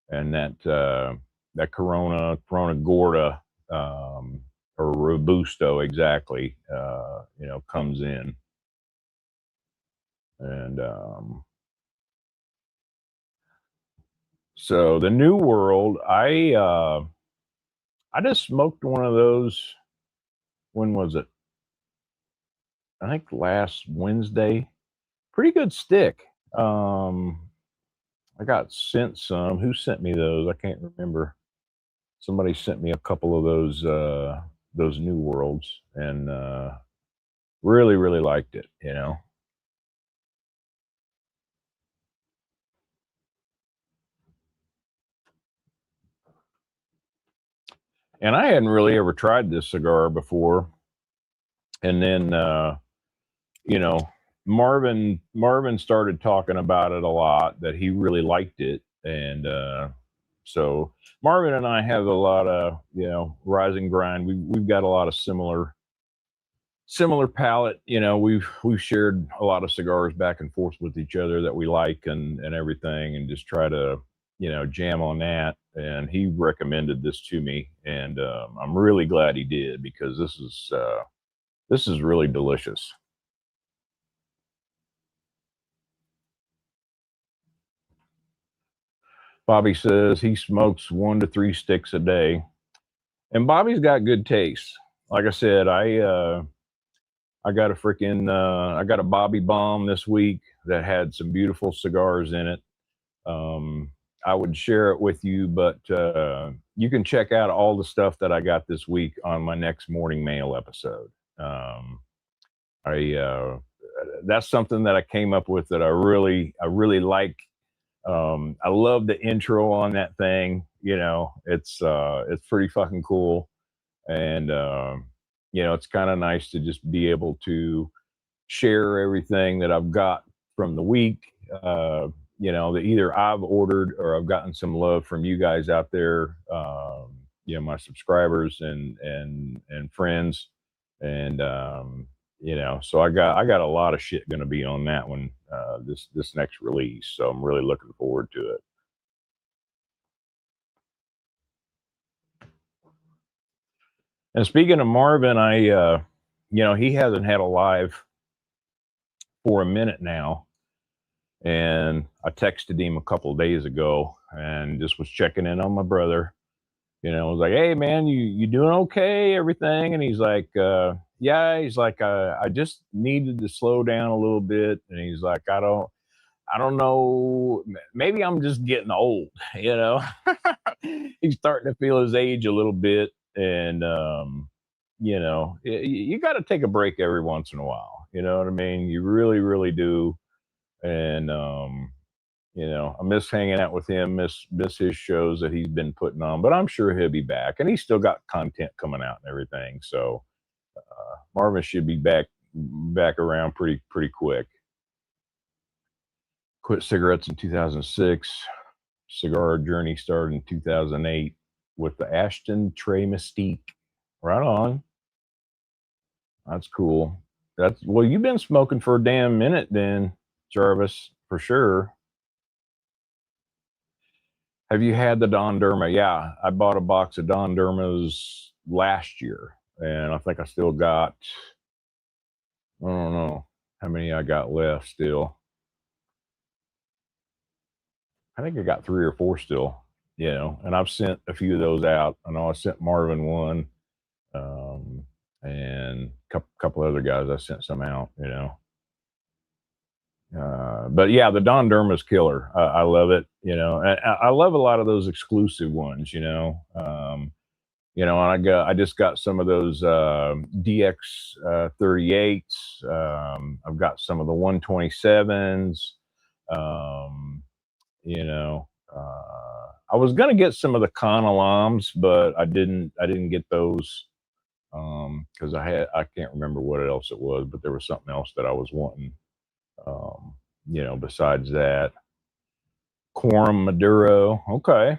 and that Corona Gorda, or Robusto exactly, comes in. And so the New World, I just smoked one of those. When was it? I think last Wednesday. Pretty good stick. I got sent some. Who sent me those? I can't remember. Somebody sent me a couple of those New Worlds, and really really liked it. And I hadn't really ever tried this cigar before. And then you know Marvin started talking about it a lot, that he really liked it. And so Marvin and I have a lot of, rise and grind. We've got a lot of similar palate. We've shared a lot of cigars back and forth with each other that we like, and everything, and just try to jam on that. And he recommended this to me, and I'm really glad he did, because this is really delicious. Bobby says he smokes 1 to 3 sticks a day, and Bobby's got good taste. Like I said, I got a Bobby bomb this week that had some beautiful cigars in it. I would share it with you, but you can check out all the stuff that I got this week on my next morning mail episode. That's something that I came up with that I really like. I love the intro on that thing. It's pretty fucking cool. And it's kind of nice to just be able to share everything that I've got from the week, that either I've ordered or I've gotten some love from you guys out there, my subscribers and friends. And so I got a lot of shit going to be on that one, this next release. So I'm really looking forward to it. And speaking of Marvin, he hasn't had a live for a minute now. And I texted him a couple of days ago and just was checking in on my brother. I was like, "Hey man, you doing okay? Everything?" And he's like, "Yeah." He's like, "I just needed to slow down a little bit." And he's like, I don't know. Maybe I'm just getting old, He's starting to feel his age a little bit. And, you got to take a break every once in a while. You know what I mean? You really, really do. And, I miss hanging out with him, miss his shows that he's been putting on, but I'm sure he'll be back, and he's still got content coming out and everything. So, Marvin should be back around pretty quick. Quit cigarettes in 2006. Cigar journey started in 2008 with the Ashton Tray Mystique. Right on. That's cool. Well, you've been smoking for a damn minute then, Jarvis, for sure. Have you had the Don Derma? Yeah, I bought a box of Don Dermas last year, and I think I still got, I don't know how many I got left still. I think I got 3 or 4 still, and I've sent a few of those out. I know I sent Marvin one, and a couple other guys I sent some out, but yeah, the Don Derma's killer. I love it, I love a lot of those exclusive ones, and I just got some of those DX 38s. I've got some of the 127s. I was gonna get some of the Conalams, but I didn't get those because I can't remember what else it was, but there was something else that I was wanting. Besides that, Quorum Maduro. Okay.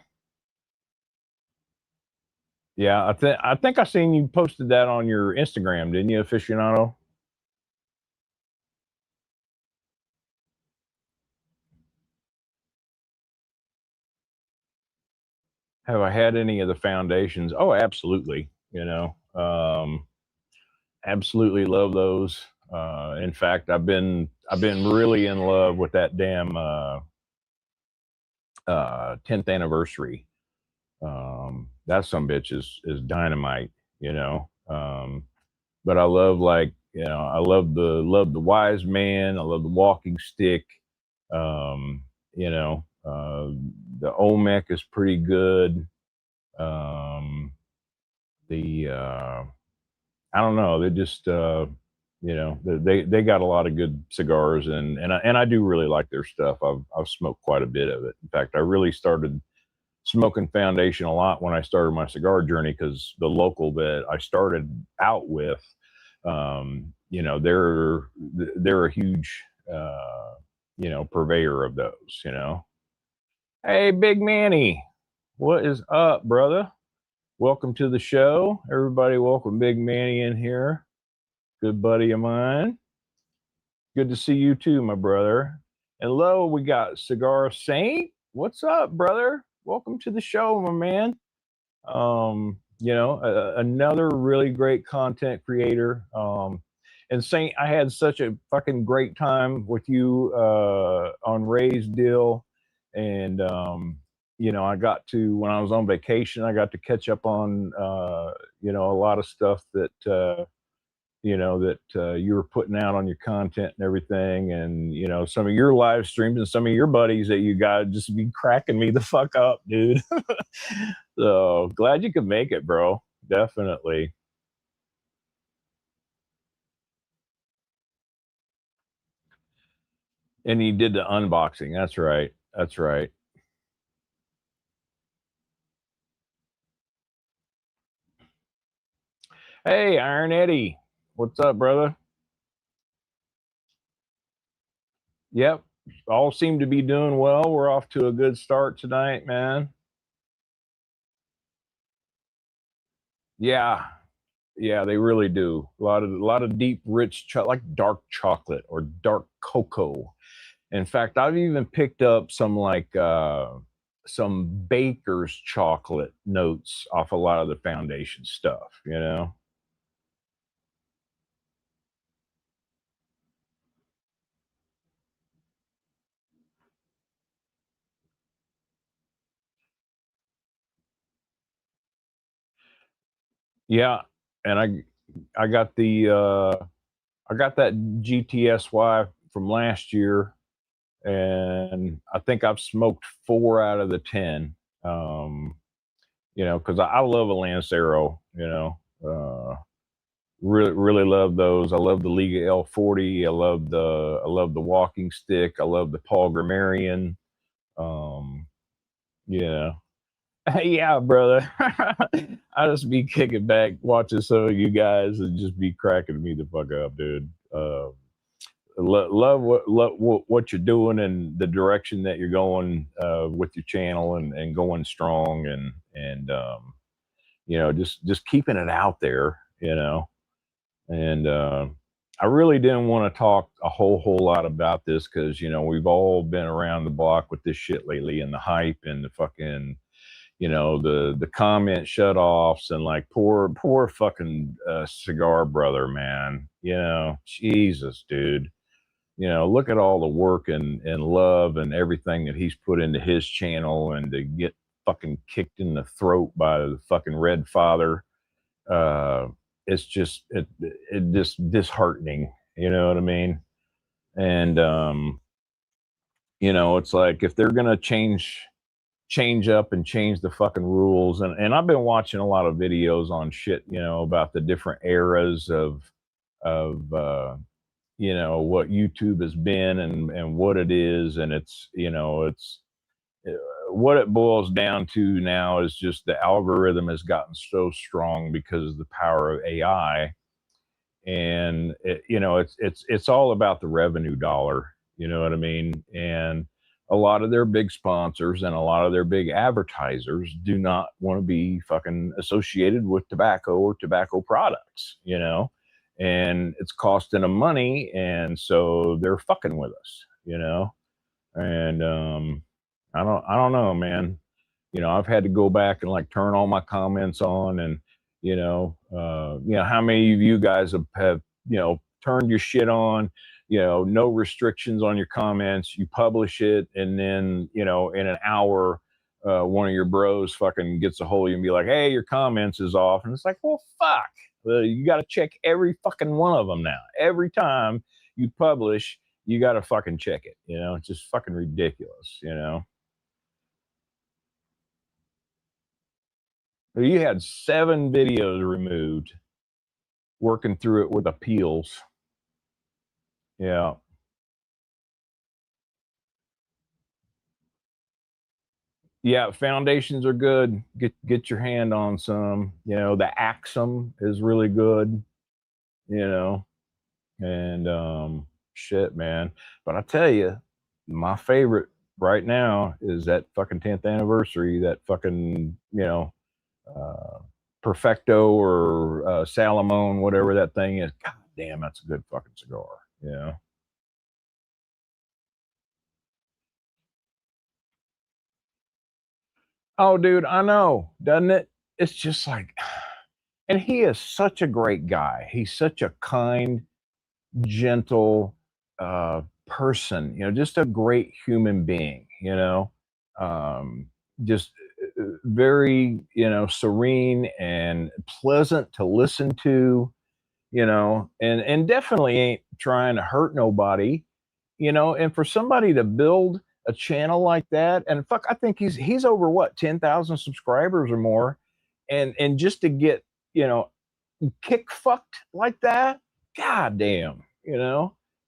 Yeah, I think I seen you posted that on your Instagram, didn't you, Aficionado? Have I had any of the foundations? Oh, absolutely. Absolutely love those. In fact, I've been really in love with that damn 10th anniversary. That some bitch is dynamite, but I love, I love the Wise Man. I love the Walking Stick. The Olmec is pretty good. I don't know. They just, they got a lot of good cigars, and I do really like their stuff. I've smoked quite a bit of it. In fact, I really started smoking Foundation a lot when I started my cigar journey, because the local that I started out with You know, they're a huge, you know, purveyor of those, you know. Hey, Big Manny, what is up, brother? Welcome to the show. Everybody, welcome Big Manny in here. Good buddy of mine. Good to see you too, my brother. And hello, we got Cigar Saint. What's up, brother? Welcome to the show, my man. You know, another really great content creator. And Saint, I had such a fucking great time with you on Ray's deal. And you know, I got to, when I was on vacation, I got to catch up on you know, a lot of stuff that you know, that you were putting out on your content and everything. And, you know, some of your live streams and some of your buddies that you got just be cracking me the fuck up, dude. So glad you could make it, bro. Definitely. And he did the unboxing. That's right. That's right. Hey, Iron Eddie. What's up, brother? Yep. All seem to be doing well. We're off to a good start tonight, man. Yeah. Yeah, they really do. A lot of deep, rich, like dark chocolate or dark cocoa. In fact, I've even picked up some baker's chocolate notes off a lot of the foundation stuff, you know? Yeah. And I got the I got that GTSY from last year, and I think I've smoked 4 out of the 10. Um, you know, because I love a Lancero, you know. Really love those. I love the Liga L40. I love the walking stick. I love the Paul Grammarian. Um, yeah. Yeah, brother. I just be kicking back watching some of you guys and just be cracking me the fuck up, dude. Love what you're doing and the direction that you're going with your channel, and going strong, and you know, just keeping it out there, you know. And I really didn't want to talk a whole lot about this because, you know, we've all been around the block with this shit lately, and the hype and the fucking, you know, the comment shut offs, and like poor fucking cigar brother, man. You know, Jesus, dude. You know, look at all the work and love and everything that he's put into his channel, and to get fucking kicked in the throat by the fucking Red Father. uh it's just it just disheartening, you know what I mean? And you know, it's like if they're gonna change up and change the fucking rules, and I've been watching a lot of videos on shit, you know, about the different eras of you know, what YouTube has been, and what it is. And it's, you know, it's uh, what it boils down to now is just the algorithm has gotten so strong because of the power of AI. And you know, it's all about the revenue dollar, you know what I mean? And a lot of their big sponsors and a lot of their big advertisers do not want to be fucking associated with tobacco or tobacco products, you know. And it's costing them money, and so they're fucking with us, you know. And I don't know, man. You know, I've had to go back and like turn all my comments on. And you know, how many of you guys have, you know, turned your shit on, you know, no restrictions on your comments, you publish it, and then, you know, in an hour, one of your bros fucking gets a hold of you and be like, hey, your comments is off. And it's like, well, fuck. You got to check every fucking one of them now. Every time you publish, you got to fucking check it. You know, it's just fucking ridiculous, you know. You had 7 videos removed, working through it with appeals. Yeah. Yeah, foundations are good. Get your hand on some. You know, the Axum is really good. you know, and shit, man. But I tell you, my favorite right now is that fucking 10th anniversary, that fucking, uh, Perfecto or Salamone, whatever that thing is. God damn, that's a good fucking cigar. Yeah. Oh, dude, I know, doesn't it? It's just like, and he is such a great guy. He's such a kind, gentle person. Just a great human being. Just very, serene and pleasant to listen to. And definitely ain't trying to hurt nobody. And for somebody to build a channel like that, and fuck, I think he's over what, 10,000 subscribers or more, and just to get, you know kick fucked like that, god damn,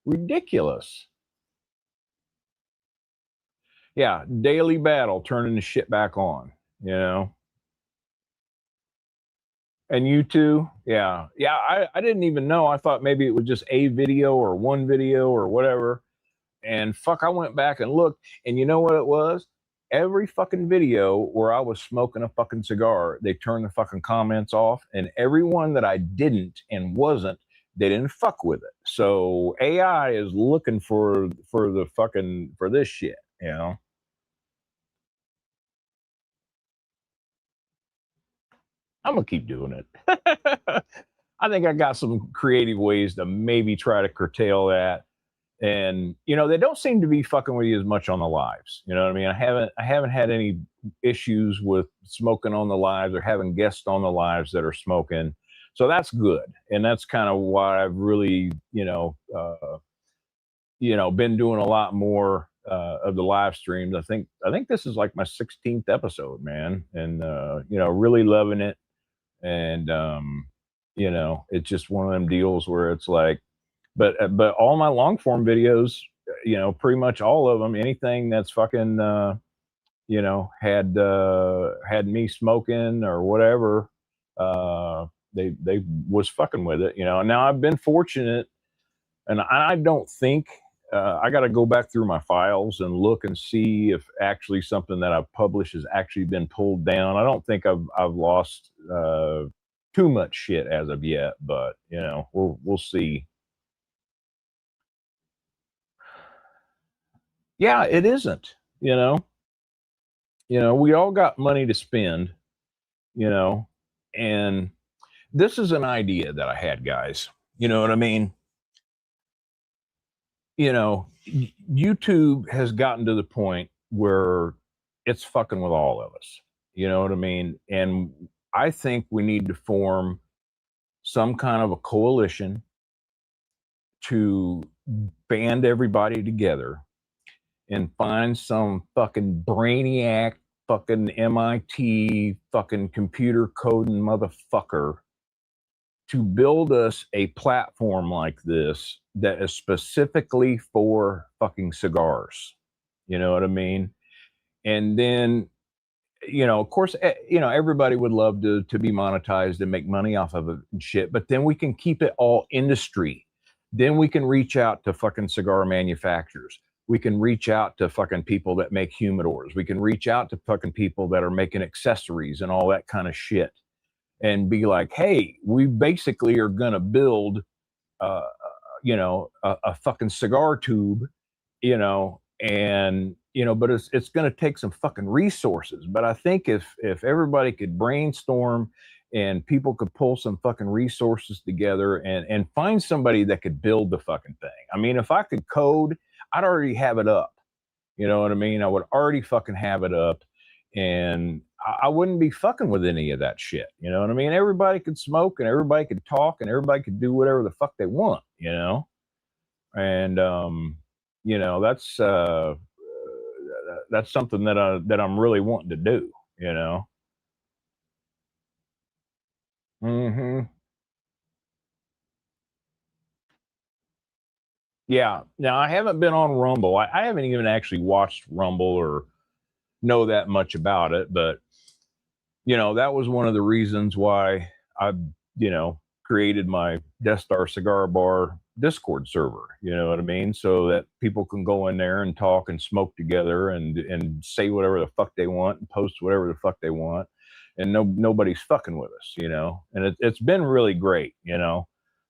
ridiculous. Yeah, daily battle turning the shit back on, you know and you too. Yeah, I didn't even know. I thought maybe it was just a video or one video or whatever. And fuck, I went back and looked, and you know what it was? Every fucking video where I was smoking a fucking cigar, they turned the fucking comments off, and every one that I didn't and wasn't, they didn't fuck with it. So AI is looking for this shit. I'm gonna keep doing it. I think I got some creative ways to maybe try to curtail that. And they don't seem to be fucking with you as much on the lives. You know what I mean? I haven't had any issues with smoking on the lives or having guests on the lives that are smoking, so that's good. And that's kind of why I've really been doing a lot more of the live streams. I think this is like my 16th episode, man, and really loving it. And it's just one of them deals where it's like, but all my long form videos, pretty much all of them, anything that's fucking had me smoking or whatever, they was fucking with it. And now I've been fortunate, and I don't think I got to go back through my files and look and see if actually something that I've published has actually been pulled down. I don't think I've lost too much shit as of yet, but we'll see. Yeah, it isn't. We all got money to spend. You know, and this is an idea that I had, guys. You know what I mean? YouTube has gotten to the point where it's fucking with all of us. You know what I mean? And I think we need to form some kind of a coalition to band everybody together and find some fucking brainiac, fucking MIT, fucking computer coding motherfucker to build us a platform like this that is specifically for fucking cigars. You know what I mean? And then, of course, everybody would love to be monetized and make money off of it and shit, but then we can keep it all industry. Then we can reach out to fucking cigar manufacturers. We can reach out to fucking people that make humidors. We can reach out to fucking people that are making accessories and all that kind of shit, and be like, hey, we basically are going to build, a fucking cigar tube, and but it's going to take some fucking resources. But I think if everybody could brainstorm and people could pull some fucking resources together and find somebody that could build the fucking thing. I mean, if I could code, I'd already have it up. You know what I mean? I would already fucking have it up, and I wouldn't be fucking with any of that shit. You know what I mean? Everybody could smoke and everybody could talk and everybody could do whatever the fuck they want. And that's something that I'm really wanting to do. Hmm. Yeah. Now I haven't been on Rumble. I haven't even actually watched Rumble or know that much about it, but that was one of the reasons why I, created my Death Star Cigar Bar Discord server. You know what I mean? So that people can go in there and talk and smoke together and say whatever the fuck they want and post whatever the fuck they want, and nobody's fucking with us. You know, and it's been really great. You know,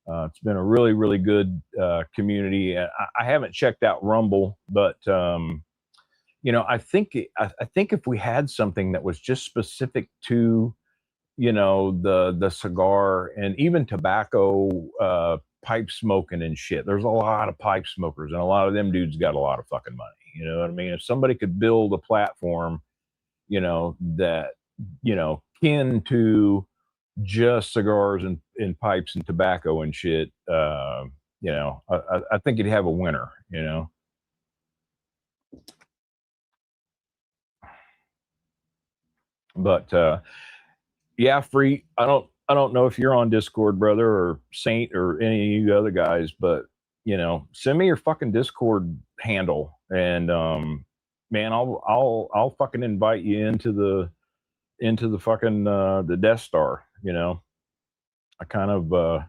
it's been a really really good community. I haven't checked out Rumble, but you know, I think if we had something that was just specific to, you know, the cigar and even tobacco, pipe smoking and shit. There's a lot of pipe smokers, and a lot of them dudes got a lot of fucking money. You know what I mean? If somebody could build a platform, you know, that, you know, kin to just cigars and pipes and tobacco and shit, you know, I think you'd have a winner. You know. But yeah, Free. I don't know if you're on Discord, brother, or Saint, or any of you other guys, but you know, send me your fucking Discord handle, and man, I'll fucking invite you into the fucking the Death Star. You know, I kind of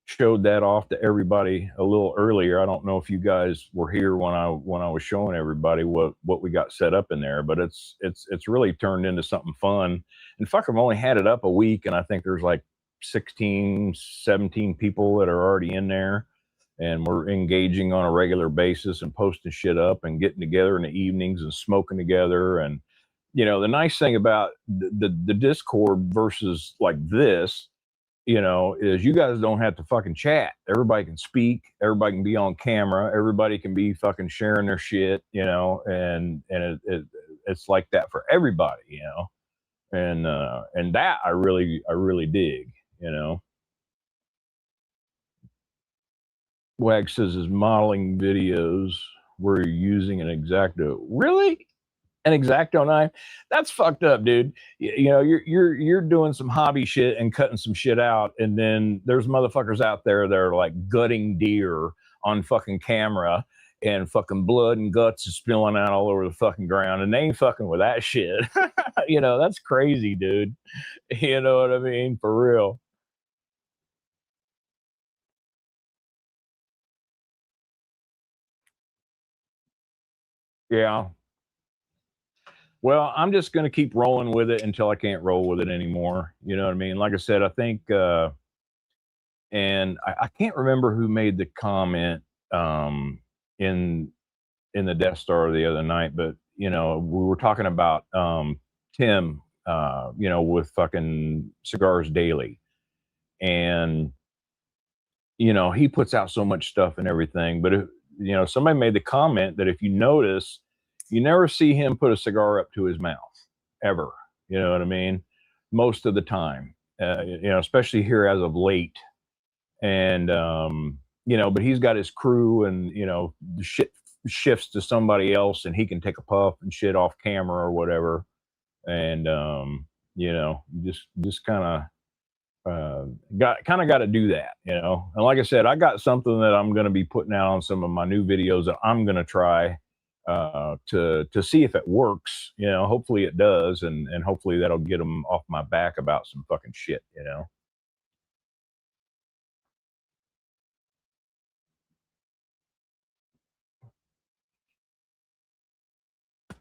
showed that off to everybody a little earlier. I don't know if you guys were here when I was showing everybody what we got set up in there, but it's really turned into something fun. And fuck, I've only had it up a week, and I think there's like 16, 17 people that are already in there, and we're engaging on a regular basis and posting shit up and getting together in the evenings and smoking together. And you know, the nice thing about the Discord versus like this, you know, is you guys don't have to fucking chat. Everybody can speak. Everybody can be on camera. Everybody can be fucking sharing their shit, you know, and it's like that for everybody, you know, and that I really dig, you know. Wag says his modeling videos where you're using an Exacto. Really? An Exacto knife? That's fucked up, dude. You know, you're doing some hobby shit and cutting some shit out, and then there's motherfuckers out there that are like gutting deer on fucking camera, and fucking blood and guts is spilling out all over the fucking ground, and they ain't fucking with that shit. You know, that's crazy, dude. You know what I mean? For real. Yeah. Well, I'm just going to keep rolling with it until I can't roll with it anymore. You know what I mean? Like I said, I think, and I can't remember who made the comment in the Death Star the other night, but you know, we were talking about Tim, you know, with fucking Cigars Daily, and you know, he puts out so much stuff and everything. But if, you know, somebody made the comment that if you notice, you never see him put a cigar up to his mouth ever. You know what I mean? Most of the time, you know, especially here as of late. And you know, but he's got his crew, and you know, the shit shifts to somebody else, and he can take a puff and shit off camera or whatever. And you know, just kind of got to do that, you know. And like I said, I got something that I'm going to be putting out on some of my new videos that I'm going to try to see if it works. You know, hopefully it does, and hopefully that'll get them off my back about some fucking shit. You know.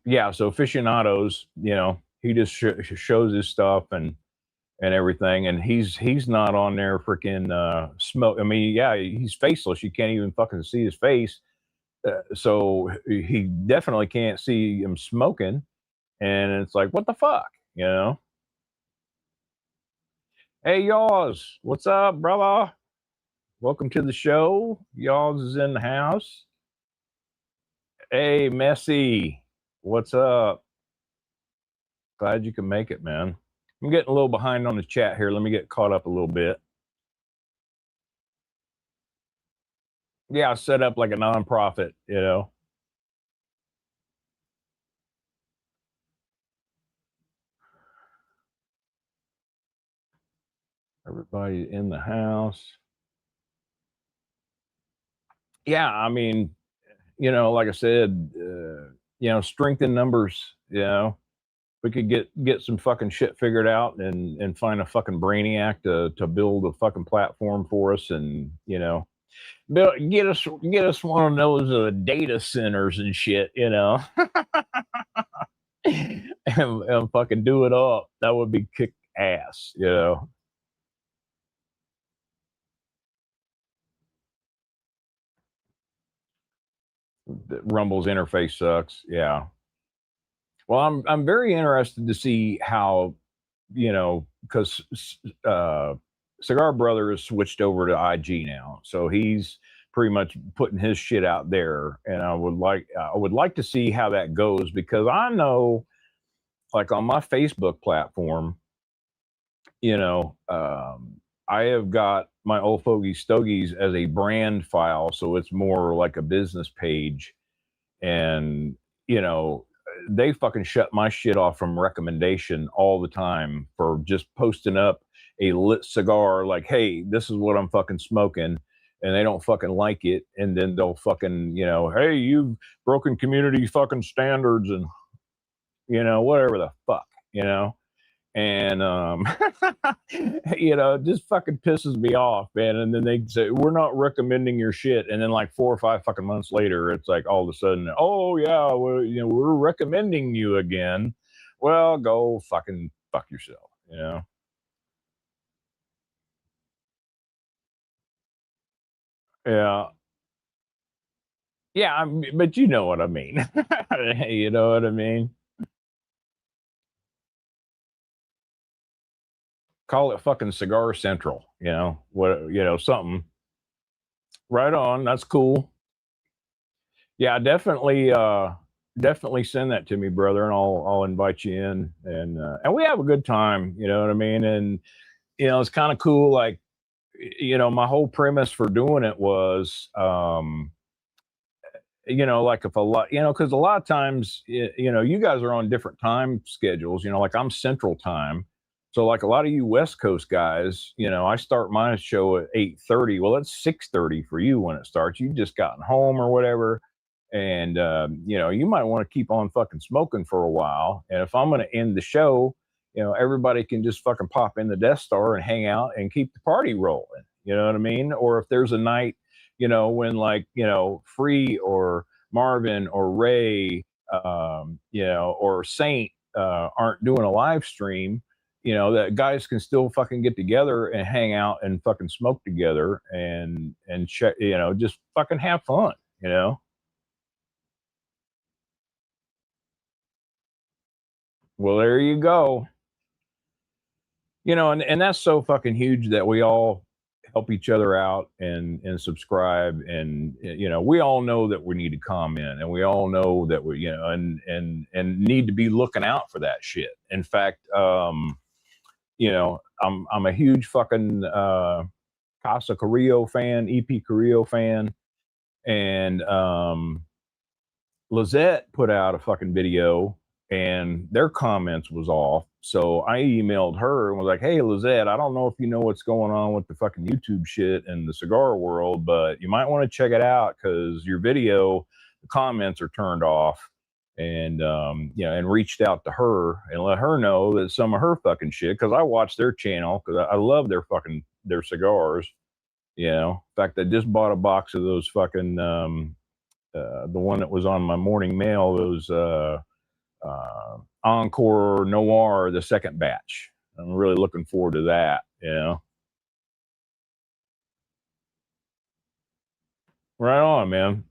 Yeah. So aficionados, you know, he just shows his stuff and everything, and he's not on there freaking smoke. I mean, yeah, he's faceless. You can't even fucking see his face. So he definitely can't see him smoking, and it's like, what the fuck, you know? Hey, Yaws, what's up, brother? Welcome to the show. Yaws is in the house. Hey, Messy, what's up? Glad you can make it, man. I'm getting a little behind on the chat here. Let me get caught up a little bit. Yeah, I set up like a nonprofit, you know. Everybody in the house. Yeah, I mean, you know, like I said, you know, strength in numbers, you know. we could get some fucking shit figured out and find a fucking brainiac to build a fucking platform for us, and get us one of those data centers and shit, and fucking do it up. That would be kick ass. Rumble's interface sucks. Yeah. Well, I'm very interested to see how, because Cigar Brother has switched over to IG now, so he's pretty much putting his shit out there, and I would like to see how that goes, because I know, like, on my Facebook platform, I have got my old Fogies Stogies as a brand file, so it's more like a business page, and you know they fucking shut my shit off from recommendation all the time for just posting up a lit cigar, like, hey, this is what I'm fucking smoking, and they don't fucking like it, and then they'll fucking, hey, you've broken community fucking standards, and whatever the fuck, and it just fucking pisses me off, man. And then they say, we're not recommending your shit, and then like 4 or 5 fucking months later, it's like all of a sudden, oh yeah, we're recommending you again. Well, go fucking fuck yourself. Yeah, yeah, but you know what I mean. You know what I mean. Call it fucking Cigar Central, what, something. Right on, that's cool. Yeah, definitely send that to me, brother, and I'll invite you in, and we have a good time, you know what I mean? And it's kind of cool, like, my whole premise for doing it was, like, if a lot, because a lot of times, you guys are on different time schedules, like I'm Central Time. So, like, a lot of you West Coast guys, I start my show at 8:30. Well, it's 6:30 for you when it starts. You just gotten home or whatever, and you might want to keep on fucking smoking for a while. And if I'm going to end the show, everybody can just fucking pop in the Death Star and hang out and keep the party rolling. You know what I mean? Or if there's a night, when, like, Free or Marvin or Ray, or Saint aren't doing a live stream, that guys can still fucking get together and hang out and fucking smoke together and check, just fucking have fun. Well, there you go. And that's so fucking huge that we all help each other out and subscribe, and we all know that we need to comment, and we all know that we, and need to be looking out for that shit. In fact, I'm a huge fucking Casa Carrillo fan, EP Carrillo fan, and Lizette put out a fucking video, and their comments was off. So I emailed her and was like, hey, Lizette, I don't know if you know what's going on with the fucking YouTube shit in the cigar world, but you might want to check it out, because your video, the comments are turned off. And, and reached out to her and let her know that some of her fucking shit, because I watch their channel, because I love their cigars. In fact, I just bought a box of those fucking, the one that was on my morning mail, those Encore Noir, the second batch. I'm really looking forward to that. Right on, man.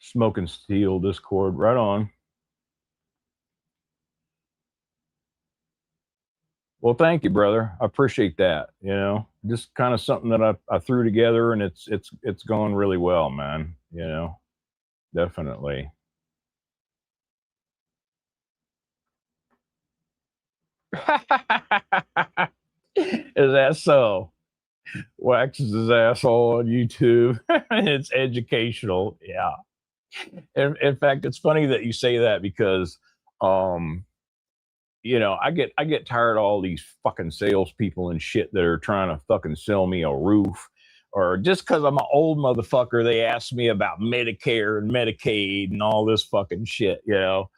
Smoking Steel Discord. Right on. Well, thank you, brother. I appreciate that. Just kind of something that I threw together, and it's going really well, man. Definitely. Is that so? Waxes his asshole on YouTube. It's educational. Yeah. In fact, it's funny that you say that, because um I get tired of all these fucking salespeople and shit that are trying to fucking sell me a roof, or just because I'm an old motherfucker, they ask me about Medicare and Medicaid and all this fucking shit, you know.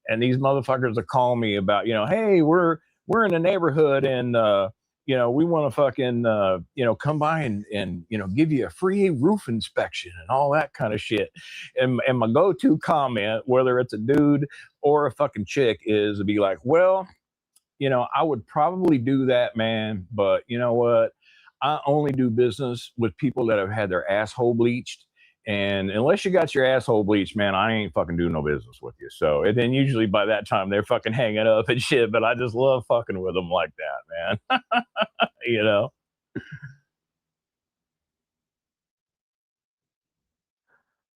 And these motherfuckers are calling me about, you know, hey, we're in the neighborhood and you know, we want to fucking you know, come by and you know, give you a free roof inspection and all that kind of shit. And my go-to comment, whether it's a dude or a fucking chick, is to be like, well, you know, I would probably do that, man, but you know what? I only do business with people that have had their asshole bleached. And unless you got your asshole bleached, man, I ain't fucking doing no business with you. So, and then usually by that time they're fucking hanging up and shit, but I just love fucking with them like that, man. You know?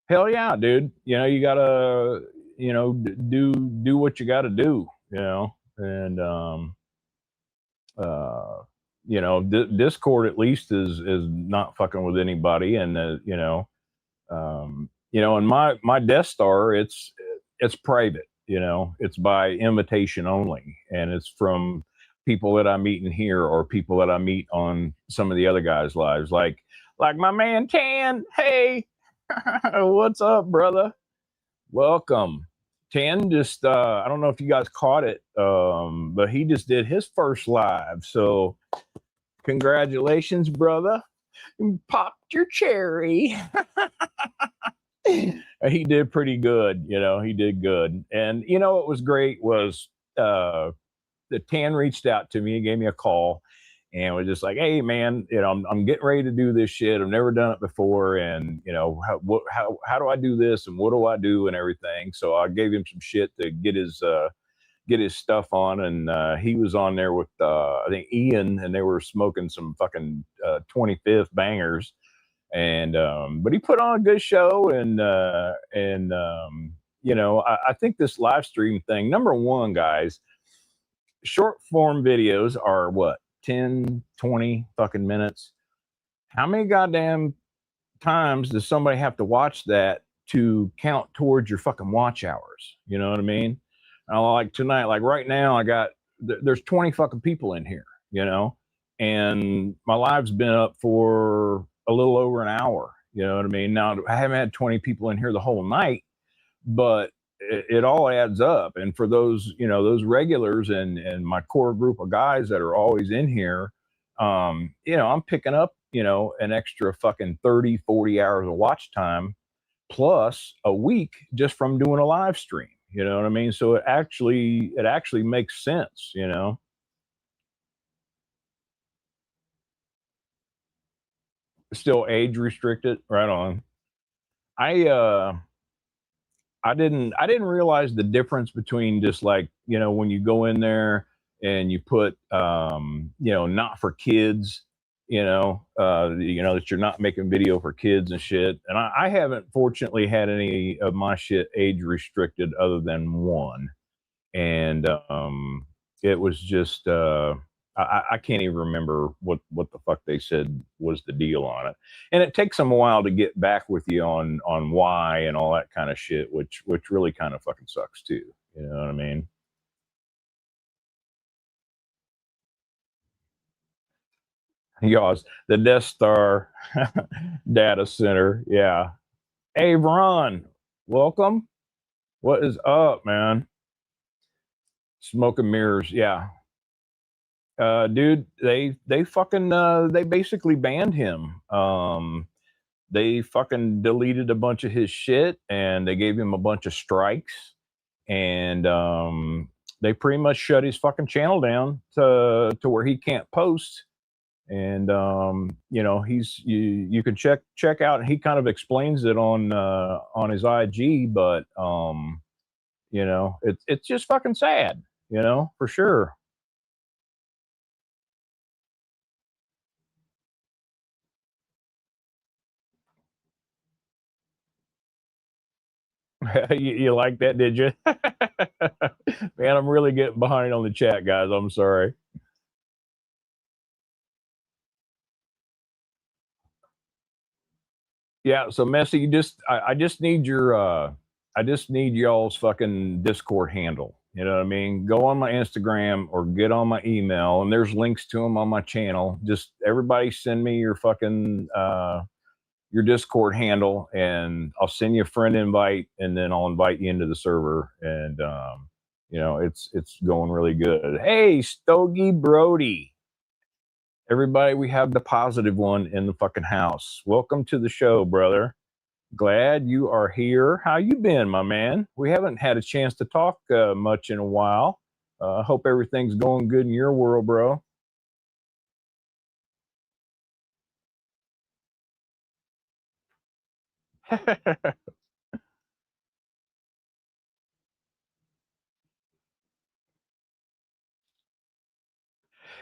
Hell yeah, dude. You know, you gotta, you know, do what you gotta do, you know? And, uh, you know, Discord at least is not fucking with anybody, and you know, and my Death Star, it's private, you know, it's by invitation only, and it's from people that I meet in here or people that I meet on some of the other guys' lives, like my man Tan. Hey, what's up, brother? Welcome. Tan just I don't know if you guys caught it, but he just did his first live. So congratulations, brother. You popped your cherry. He did pretty good, you know, he did good. And you know what was great was the Tan reached out to me and gave me a call and was just like, hey man, you know, I'm getting ready to do this shit. I've never done it before, and you know, how do I do this and what do I do and everything. So I gave him some shit to get his stuff on, and he was on there with I think Ian, and they were smoking some fucking 25th bangers. And but he put on a good show, and you know, I think this live stream thing, number one, guys, short form videos are what, 10, 20 fucking minutes. How many goddamn times does somebody have to watch that to count towards your fucking watch hours? You know what I mean? Like tonight, like right now, I got there's 20 fucking people in here, you know, and my live's been up for a little over an hour. You know what I mean? Now I haven't had 20 people in here the whole night, but it all adds up. And for those, you know, those regulars and my core group of guys that are always in here, you know, I'm picking up, you know, an extra fucking 30, 40 hours of watch time plus a week just from doing a live stream. You know what I mean? So it actually makes sense, you know. Still age restricted, right on. I I didn't realize the difference between just like, you know, when you go in there and you put you know, not for kids, you know that you're not making video for kids and shit. And I haven't fortunately had any of my shit age restricted other than one. And it was just I can't even remember what the fuck they said was the deal on it. And it takes them a while to get back with you on why and all that kind of shit, which really kind of fucking sucks too. You know what I mean? Yours, the Death Star data center. Yeah. Hey, Ron, welcome. What is up, man? Smoke and mirrors. Yeah. Dude, they fucking they basically banned him. They fucking deleted a bunch of his shit and they gave him a bunch of strikes, and they pretty much shut his fucking channel down to where he can't post. And you know, you can check out, he kind of explains it on his IG, but you know, it's just fucking sad, you know, for sure. You like that, did you? Man, I'm really getting behind on the chat, guys. I'm sorry. Yeah, so Messy, I just need your I just need y'all's fucking Discord handle. You know what I mean? Go on my Instagram or get on my email, and there's links to them on my channel. Just everybody send me your fucking your Discord handle, and I'll send you a friend invite, and then I'll invite you into the server. And you know, it's going really good. Hey, Stogie Brody. Everybody, we have the positive one in the fucking house. Welcome to the show, brother. Glad you are here. How you been, my man? We haven't had a chance to talk much in a while. Hope everything's going good in your world, bro.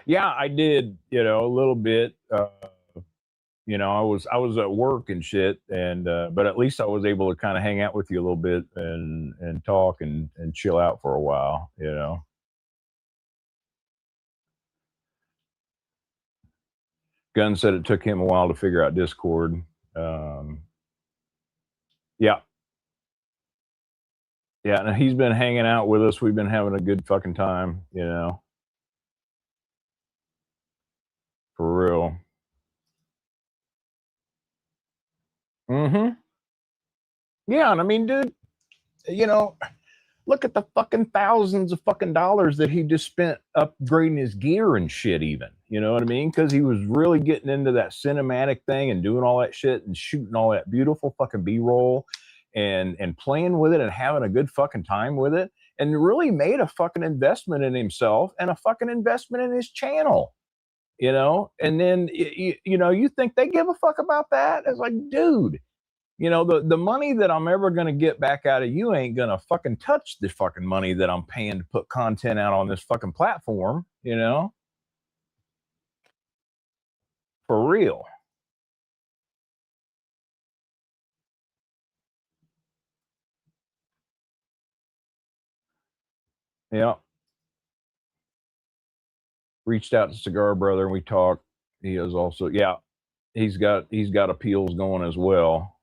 Yeah, I did, you know, a little bit. You know, I was at work and shit, and but at least I was able to kind of hang out with you a little bit and talk and chill out for a while, you know. Gunn said it took him a while to figure out Discord. Um, yeah, yeah, and he's been hanging out with us. We've been having a good fucking time, you know, for real. Mm-hmm. Yeah, and I mean, dude, you know, look at the fucking thousands of fucking dollars that he just spent upgrading his gear and shit, even. You know what I mean? Because he was really getting into that cinematic thing and doing all that shit and shooting all that beautiful fucking B-roll and playing with it and having a good fucking time with it. And really made a fucking investment in himself and a fucking investment in his channel. You know, and then you know, you think they give a fuck about that? It's like, dude, you know, the money that I'm ever going to get back out of you ain't going to fucking touch the fucking money that I'm paying to put content out on this fucking platform, you know, for real. Yeah. Reached out to Cigar Brother and we talked. He is also, yeah, he's got appeals going as well.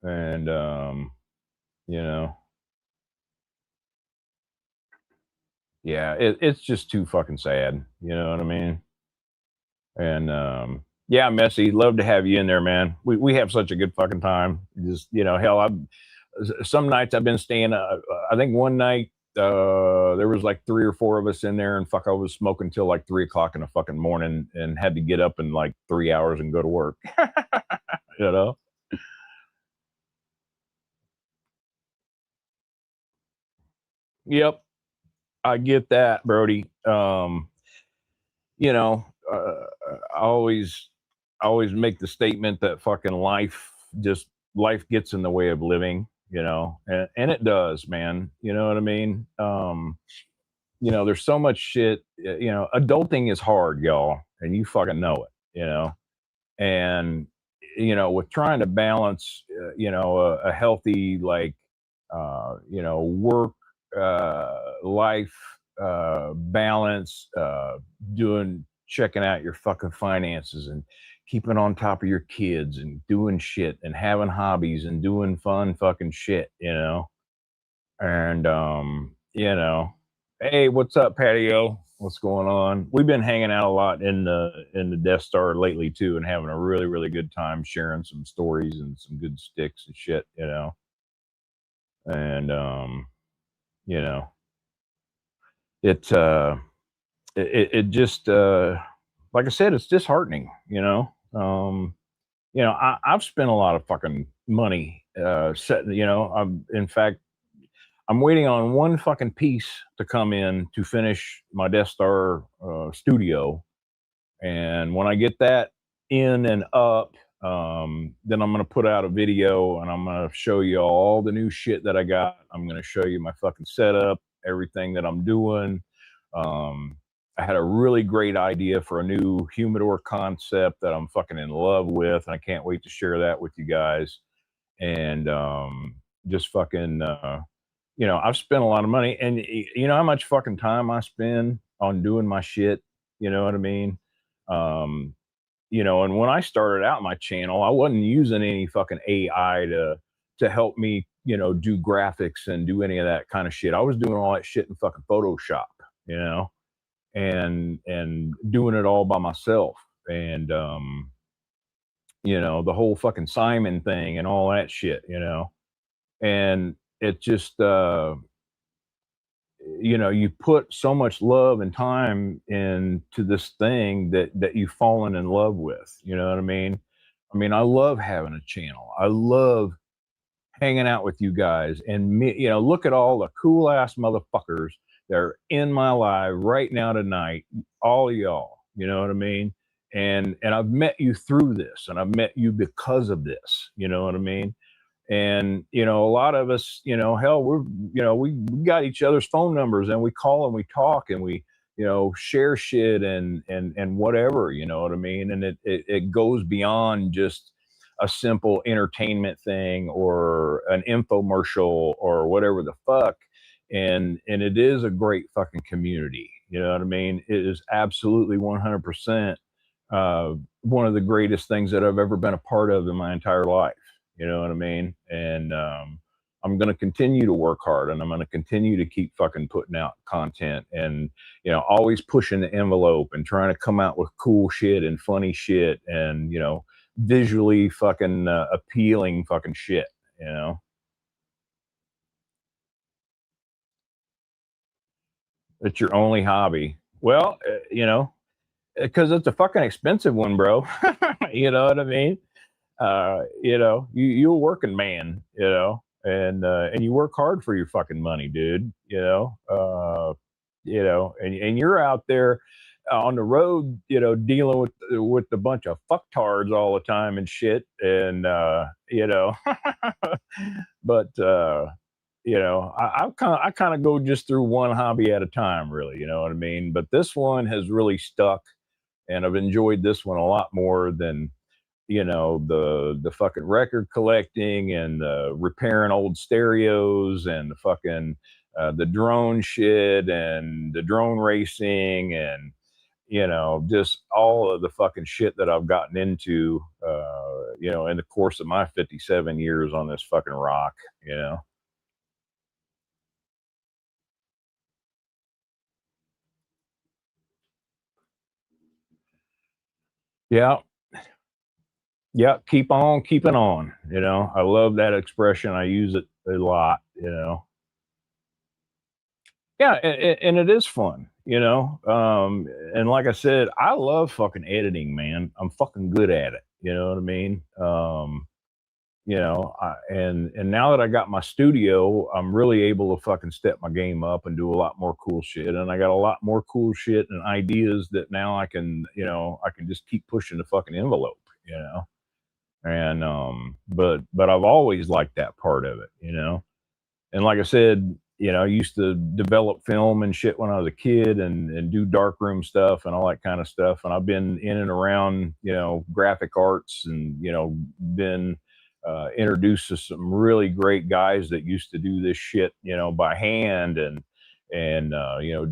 And, you know, yeah, it's just too fucking sad. You know what I mean? And, yeah, Messy, love to have you in there, man. We have such a good fucking time. Just, you know, hell, some nights I've been staying. I think one night there was like three or four of us in there, and fuck, I was smoking till like 3 o'clock in the fucking morning, and had to get up in like 3 hours and go to work. You know? Yep, I get that, Brody. You know, I always make the statement that fucking life gets in the way of living. You know, and it does, man. You know what I mean? You know, there's so much shit. You know, adulting is hard, y'all, and you fucking know it. You know, and you know, with trying to balance, you know, a healthy like, you know, work life balance, doing checking out your fucking finances and keeping on top of your kids and doing shit and having hobbies and doing fun fucking shit, you know. And you know, hey, what's up, Patio? What's going on? We've been hanging out a lot in the Death Star lately too, and having a really really good time sharing some stories and some good sticks and shit, you know. And you know, it it just like I said, it's disheartening, you know. You know, I've spent a lot of fucking money setting, you know. I'm in fact I'm waiting on one fucking piece to come in to finish my Death Star studio, and when I get that in and up, then I'm gonna put out a video and I'm gonna show you all the new shit that I got. I'm gonna show you my fucking setup, everything that I'm doing. Um, I had a really great idea for a new humidor concept that I'm fucking in love with, and I can't wait to share that with you guys. And just fucking you know, I've spent a lot of money, and you know how much fucking time I spend on doing my shit. You know what I mean? Um, you know, and when I started out my channel, I wasn't using any fucking AI to help me, do graphics and do any of that kind of shit. I was doing all that shit in fucking Photoshop, you know, and doing it all by myself. And the whole fucking Simon thing and all that shit, and it just you put so much love and time into this thing that you've fallen in love with. You know what I mean? I love having a channel. I love hanging out with you guys, and me, look at all the cool ass motherfuckers that are in my life right now tonight, all of y'all. You know what I mean? And I've met you through this, and I've met you because of this. You know what I mean? And a lot of us, hell, we got each other's phone numbers, and we call and we talk, and we share shit and whatever. You know what I mean? And it goes beyond just a simple entertainment thing or an infomercial or whatever the fuck. And it is a great fucking community. You know what I mean? It is absolutely 100% one of the greatest things that I've ever been a part of in my entire life. You know what I mean? And I'm going to continue to work hard, and I'm going to continue to keep fucking putting out content, and always pushing the envelope and trying to come out with cool shit and funny shit, and visually fucking appealing fucking shit. It's your only hobby. Well, because it's a fucking expensive one, bro. You know what I mean? You're a working man, and you work hard for your fucking money, dude. And you're out there on the road, dealing with a bunch of fucktards all the time and shit, and but I kind of go just through one hobby at a time, really. You know what I mean? But this one has really stuck, and I've enjoyed this one a lot more than the fucking record collecting and repairing old stereos and the fucking the drone shit and the drone racing and just all of the fucking shit that I've gotten into in the course of my 57 years on this fucking rock. Yeah, yeah, keep on keeping on. I love that expression. I use it a lot. Yeah, and it is fun. And like I said, I love fucking editing, man. I'm fucking good at it. You know what I mean? And now that I got my studio, I'm really able to fucking step my game up and do a lot more cool shit. And I got a lot more cool shit and ideas that now I can just keep pushing the fucking envelope. And but I've always liked that part of it. And like I said, I used to develop film and shit when I was a kid, and do darkroom stuff and all that kind of stuff. And I've been in and around, graphic arts, and been introduced to some really great guys that used to do this shit, by hand, and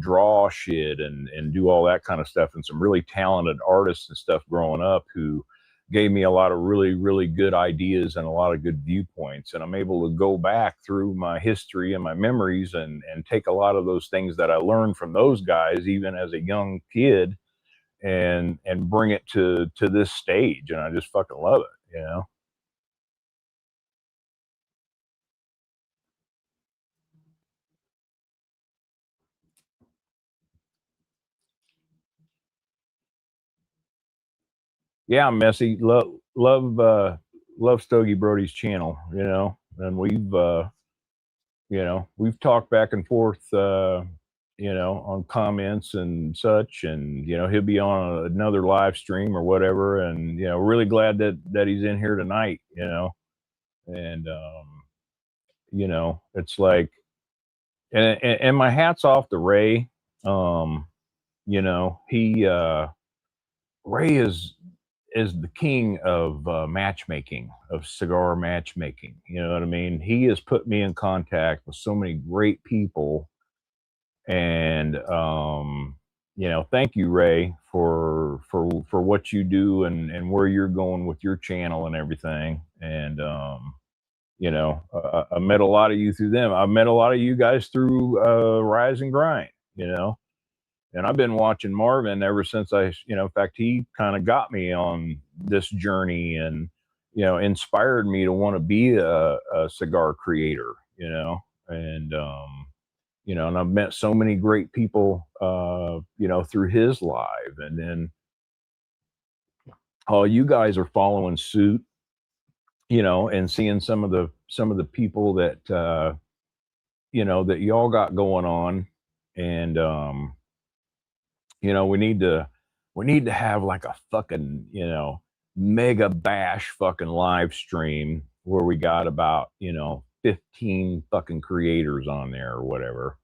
draw shit and do all that kind of stuff, and some really talented artists and stuff growing up who gave me a lot of really, really good ideas and a lot of good viewpoints. And I'm able to go back through my history and my memories and take a lot of those things that I learned from those guys, even as a young kid, and bring it to this stage. And I just fucking love it. Yeah, Messy. Love Stogie Brody's channel, and we've talked back and forth, on comments and such, and he'll be on another live stream or whatever, and really glad that he's in here tonight, and it's like, and my hat's off to Ray. He Ray is the king of matchmaking, of cigar matchmaking. You know what I mean? He has put me in contact with so many great people, and thank you, Ray, for what you do, and where you're going with your channel and everything. And I met a lot of you through them. I've met a lot of you guys through Rise and Grind, and I've been watching Marvin ever since in fact, he kind of got me on this journey and, inspired me to want to be a cigar creator, and I've met so many great people, through his live. And then, you guys are following suit, and seeing some of the people that, that y'all got going on. And, we need to have like a fucking, mega bash fucking live stream where we got about, 15 fucking creators on there or whatever.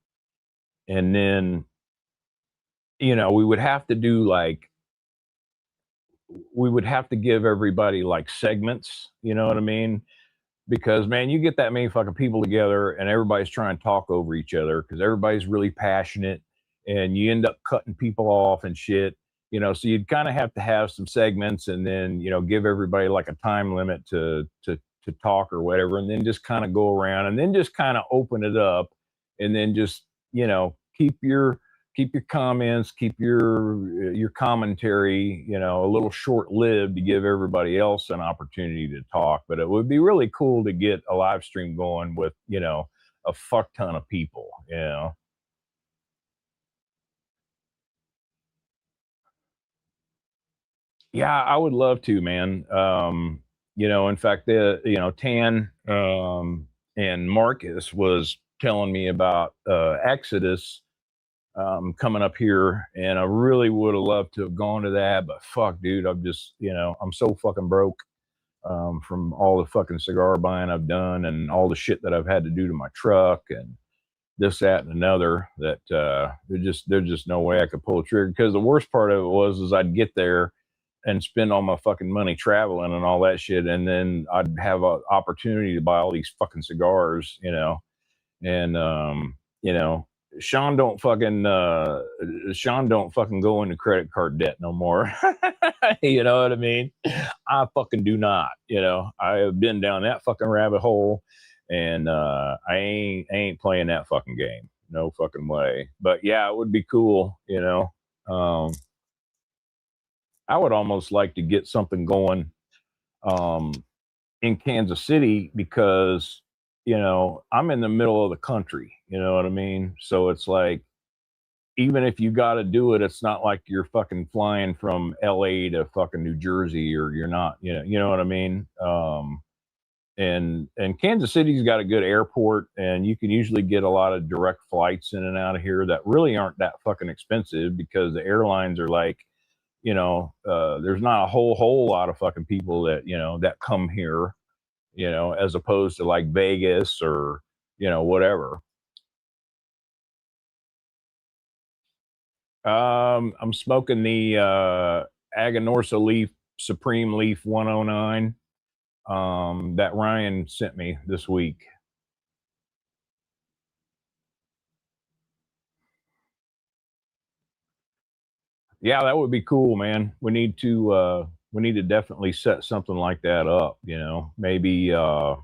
And then, we would have to do like, we would have to give everybody like segments, you know what I mean? Because man, you get that many fucking people together and everybody's trying to talk over each other because everybody's really passionate, and you end up cutting people off and shit. So you'd kind of have to have some segments, and then give everybody like a time limit to talk or whatever, and then just kind of go around and then just kind of open it up, and then just keep your comments, keep your commentary, a little short lived to give everybody else an opportunity to talk. But it would be really cool to get a live stream going with, a fuck ton of people. Yeah, I would love to, man. In fact, Tan and Marcus was telling me about Exodus coming up here, and I really would have loved to have gone to that, but fuck, dude, I'm just, I'm so fucking broke from all the fucking cigar buying I've done and all the shit that I've had to do to my truck and this, that, and another, that there's just no way I could pull the trigger. Because the worst part of it is I'd get there and spend all my fucking money traveling and all that shit, and then I'd have an opportunity to buy all these fucking cigars, and you know, Sean don't fucking go into credit card debt no more. You know what I mean? I fucking do not. I have been down that fucking rabbit hole, and I ain't playing that fucking game. No fucking way. But yeah, it would be cool. I would almost like to get something going um, in Kansas City, because I'm in the middle of the country. You know what I mean? So it's like, even if you got to do it, it's not like you're fucking flying from LA to fucking New Jersey, or you're not, you know what I mean? And Kansas City's got a good airport, and you can usually get a lot of direct flights in and out of here that really aren't that fucking expensive, because the airlines are like, there's not a whole lot of fucking people that, that come here, as opposed to like Vegas or, whatever. I'm smoking the Aganorsa Leaf Supreme Leaf 109 that Ryan sent me this week. Yeah, that would be cool, man. We need to definitely set something like that up, Maybe I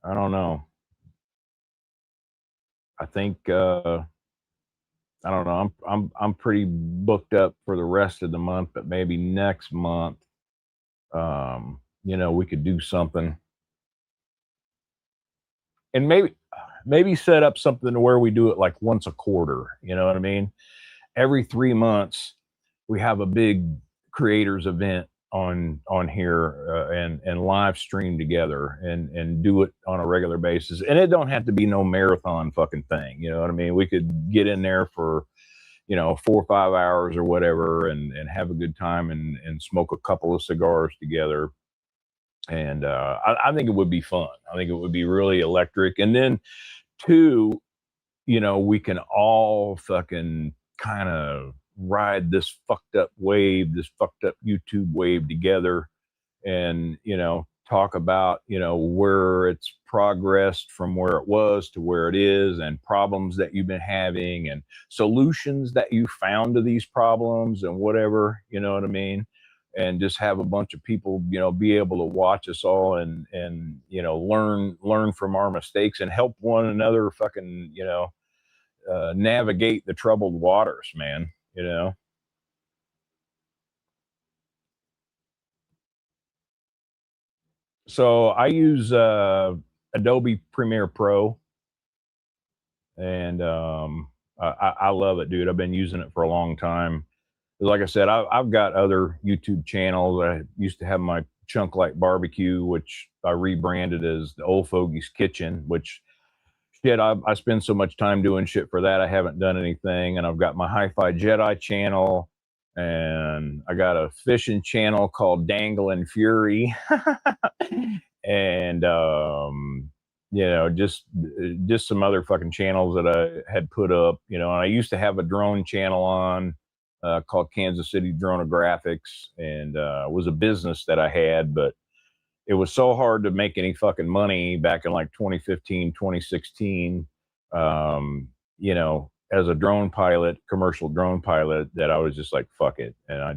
don't know. I think I don't know. I'm pretty booked up for the rest of the month, but maybe next month, we could do something, and maybe set up something to where we do it like once a quarter. You know what I mean? Every 3 months, we have a big creators event on here, and live stream together, and do it on a regular basis. And it don't have to be no marathon fucking thing. You know what I mean? We could get in there for 4 or 5 hours or whatever, and have a good time, and smoke a couple of cigars together. And I think it would be fun. I think it would be really electric. And then, two, we can all fucking kind of ride this fucked up wave, this fucked up YouTube wave together, and, talk about, where it's progressed from where it was to where it is, and problems that you've been having, and solutions that you found to these problems, and whatever, you know what I mean? and just have a bunch of people, you know, be able to watch us all and you know, learn from our mistakes and help one another fucking, you know, navigate the troubled waters, man, you know. So I use Adobe Premiere Pro, and I love it, dude. I've been using it for a long time. Like I said, I've got other YouTube channels. I used to have my Chunk Like Barbecue, which I rebranded as the Old Fogies Kitchen, which shit, I spend so much time doing shit for that. I haven't done anything. And I've got my Hi-Fi Jedi channel, and I got a fishing channel called Danglin' Fury. And you know, just some other fucking channels that I had put up, you know. And I used to have a drone channel on called Kansas City Dronographics, and was a business that I had, but it was so hard to make any fucking money back in like 2015, 2016, you know, as a drone pilot, commercial drone pilot, that I was just like, fuck it. And I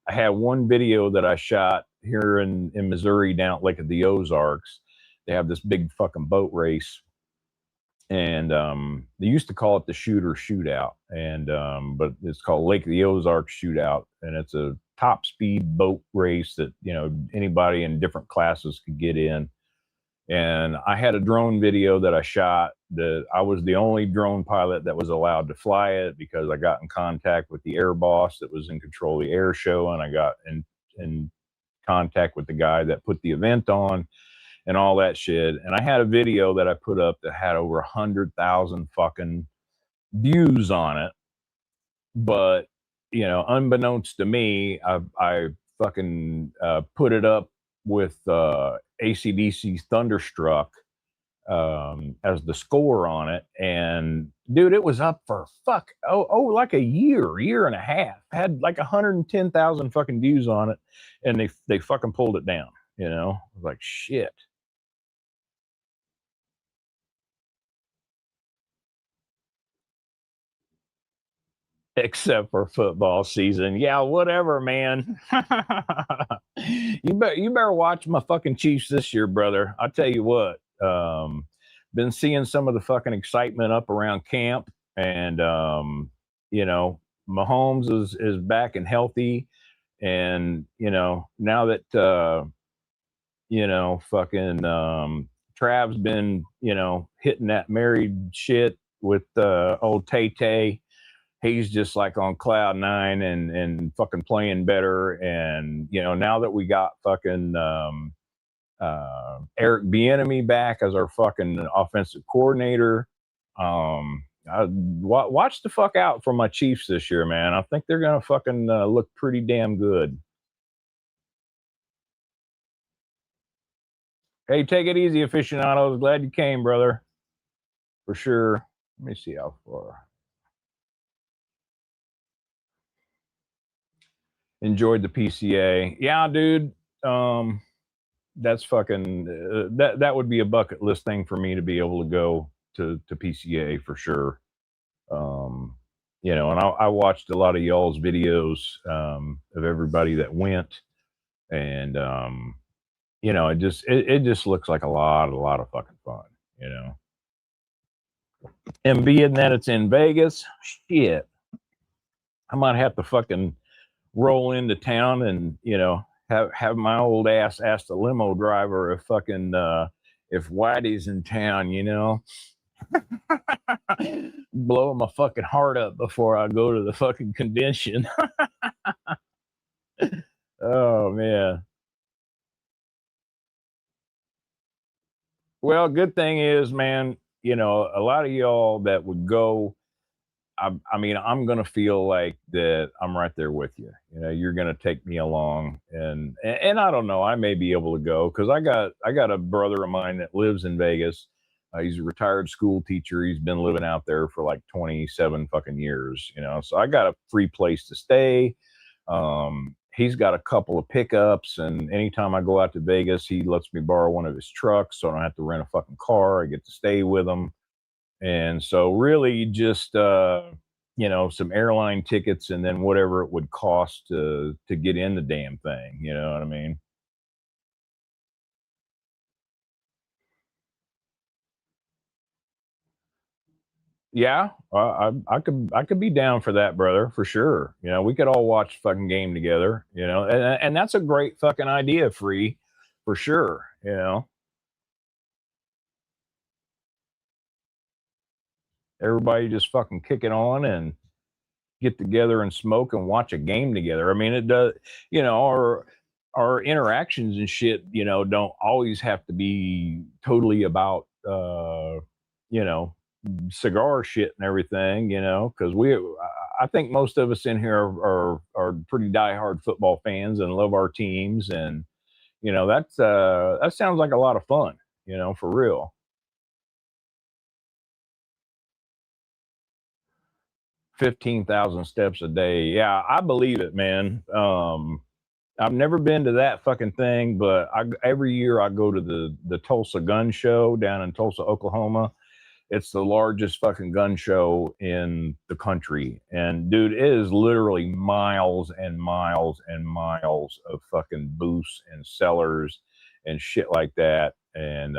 I had one video that I shot here in Missouri, down at Lake of the Ozarks. They have this big fucking boat race, and they used to call it the Shooter Shootout, and but it's called Lake of the Ozarks Shootout, and it's a top speed boat race that, you know, anybody in different classes could get in. And I had a drone video that I shot, that I was the only drone pilot that was allowed to fly it, because I got in contact with the air boss that was in control of the air show, and I got in contact with the guy that put the event on and all that shit. And I had a video that I put up that had over 100,000 fucking views on it. But, you know, unbeknownst to me, I fucking put it up with AC/DC's Thunderstruck as the score on it. And dude, it was up for like a year and a half. Had like 110,000 fucking views on it, and they fucking pulled it down. You know, I was like, shit. Except for football season. Yeah, whatever, man. You better watch my fucking Chiefs this year, brother. I tell you what. Been seeing some of the fucking excitement up around camp, and you know, Mahomes is back and healthy, and you know, now that you know, fucking Trav's been, you know, hitting that married shit with old Tay Tay. He's just like on cloud nine and fucking playing better. And you know, now that we got fucking Eric Bieniemy back as our fucking offensive coordinator, watch the fuck out for my Chiefs this year, man. I think they're gonna fucking look pretty damn good. Hey, take it easy, aficionados. Glad you came, brother. For sure. Let me see how far. Enjoyed the PCA. Yeah, dude. That's fucking that would be a bucket list thing for me, to be able to go to PCA for sure. You know, and I watched a lot of y'all's videos of everybody that went, and you know, it just looks like a lot of fucking fun, you know. And being that it's in Vegas, shit, I might have to fucking roll into town and, you know, have my old ass ask the limo driver if fucking if Whitey's in town, you know. Blow my fucking heart up before I go to the fucking convention. Oh man. Well, good thing is, man, you know, a lot of y'all that would go, I mean, I'm gonna feel like that I'm right there with you. You know, you're gonna take me along, and I don't know, I may be able to go, because I got a brother of mine that lives in Vegas. He's a retired school teacher. He's been living out there for like 27 fucking years. You know, so I got a free place to stay. He's got a couple of pickups, and anytime I go out to Vegas, he lets me borrow one of his trucks, so I don't have to rent a fucking car. I get to stay with him. And so really just some airline tickets and then whatever it would cost to get in the damn thing. You know what I mean? Yeah, I could be down for that, brother, for sure. We could all watch a fucking game together. And that's a great fucking idea, Free, for sure. Everybody just fucking kick it on and get together and smoke and watch a game together. I mean, it does, our interactions and shit, don't always have to be totally about, you know, cigar shit and everything, because I think most of us in here are pretty diehard football fans and love our teams. And, that sounds like a lot of fun, for real. 15,000 steps a day. Yeah, I believe it, man. I've never been to that fucking thing, but every year I go to the Tulsa Gun Show down in Tulsa, Oklahoma. It's the largest fucking gun show in the country. And dude, it is literally miles and miles and miles of fucking booths and sellers and shit like that. And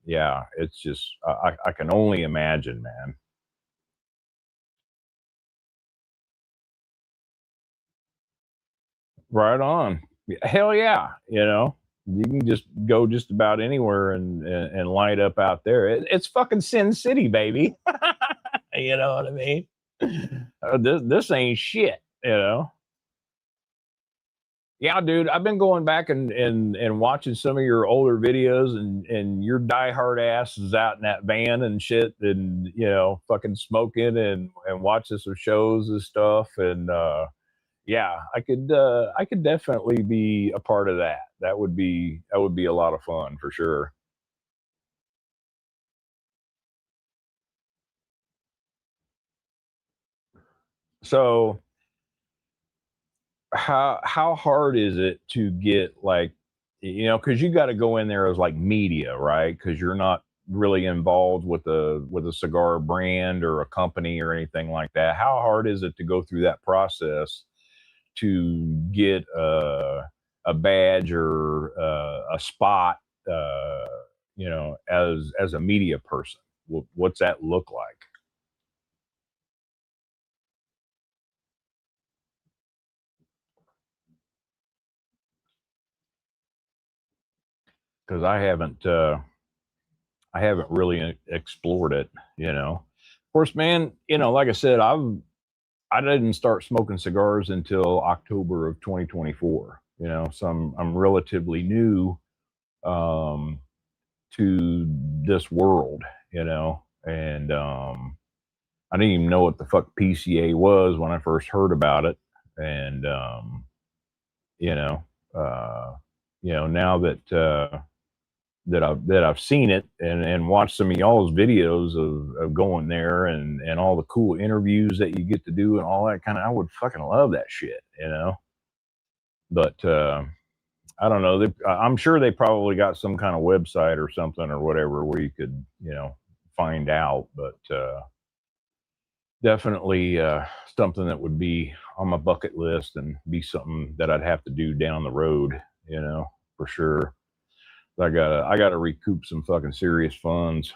yeah, it's just I can only imagine, man. Right on. Hell yeah, you can just go just about anywhere and light up out there. It's fucking Sin City, baby. You know what I mean? This ain't shit. Yeah, dude. I've been going back and watching some of your older videos, and your diehard ass is out in that van and shit, and fucking smoking and watching some shows and stuff. And yeah, I could definitely be a part of that. That would be a lot of fun for sure. So how hard is it to get, like, because you got to go in there as like media, right? Because you're not really involved with a cigar brand or a company or anything like that. How hard is it to go through that process to get a badge or a spot, as a media person? What's that look like? Because I haven't really explored it. Of course, man. Like I said, I didn't start smoking cigars until October of 2024. So I'm relatively new, um, to this world. And I didn't even know what the fuck PCA was when I first heard about it. And you know, uh, now that I've seen it and watched some of y'all's videos of going there and all the cool interviews that you get to do and all that kind of, I would fucking love that shit. But I don't know. I'm sure they probably got some kind of website or something or whatever where you could, find out. But definitely something that would be on my bucket list and be something that I'd have to do down the road, for sure. I gotta recoup some fucking serious funds.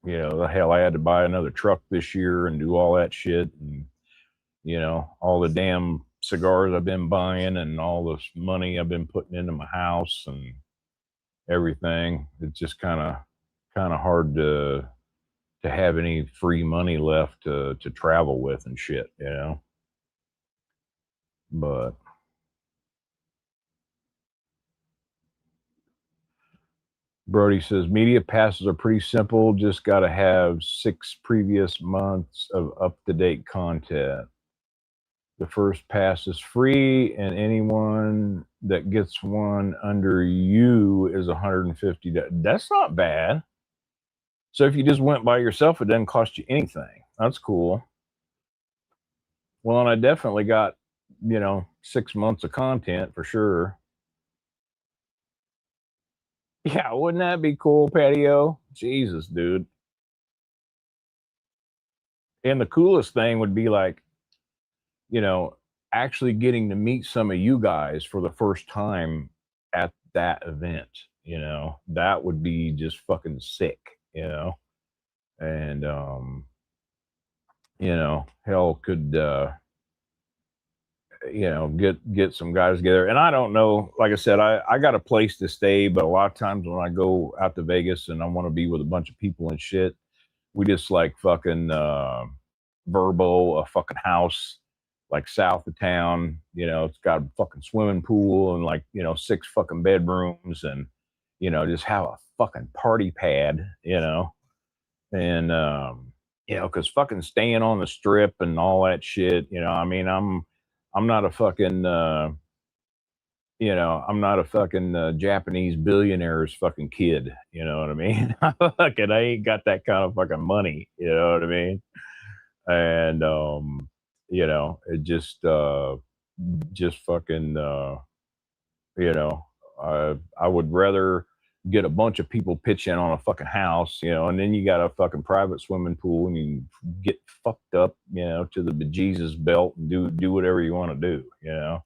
The hell, I had to buy another truck this year and do all that shit, and all the damn cigars I've been buying and all this money I've been putting into my house and everything. It's just kind of hard to have any free money left to travel with and shit. But Brody says media passes are pretty simple. Just got to have 6 previous months of up to date content. The first pass is free, and anyone that gets one under you is 150. That's not bad. So if you just went by yourself, it doesn't cost you anything. That's cool. Well, and I definitely got, 6 months of content for sure. Yeah, wouldn't that be cool, Patio? Jesus, dude. And the coolest thing would be like, you know, actually getting to meet some of you guys for the first time at that event. You know, that would be just fucking sick. You know, and you know, hell could you know, get some guys together. And I don't know, like I said, I got a place to stay, but a lot of times when I go out to Vegas and I want to be with a bunch of people and shit, we just like fucking Verbo, a fucking house like south of town. You know, it's got a fucking swimming pool and like, you know, 6 fucking bedrooms, and you know, just have a fucking party pad, you know. And you know, because fucking staying on the strip and all that shit, you know, I mean, I'm not a fucking you know, I'm not a fucking Japanese billionaire's fucking kid. You know what I mean? Fucking, I ain't got that kind of fucking money. You know what I mean? And you know, it just fucking you know, I would rather get a bunch of people pitch in on a fucking house, you know, and then you got a fucking private swimming pool and you get fucked up, you know, to the bejesus belt and do whatever you want to do, you know.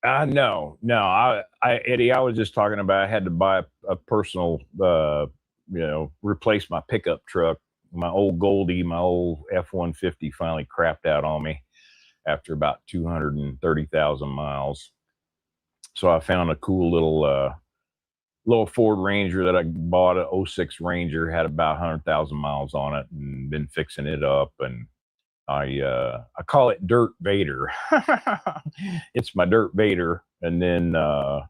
No, no, Eddie, I was just talking about I had to buy a personal, you know, replace my pickup truck. My old Goldie, my old F-150 finally crapped out on me after about 230,000 miles. So I found a cool little Ford Ranger that I bought, a '06 Ranger, had about 100,000 miles on it, and been fixing it up. And I call it Dirt Vader. It's my Dirt Vader. And then I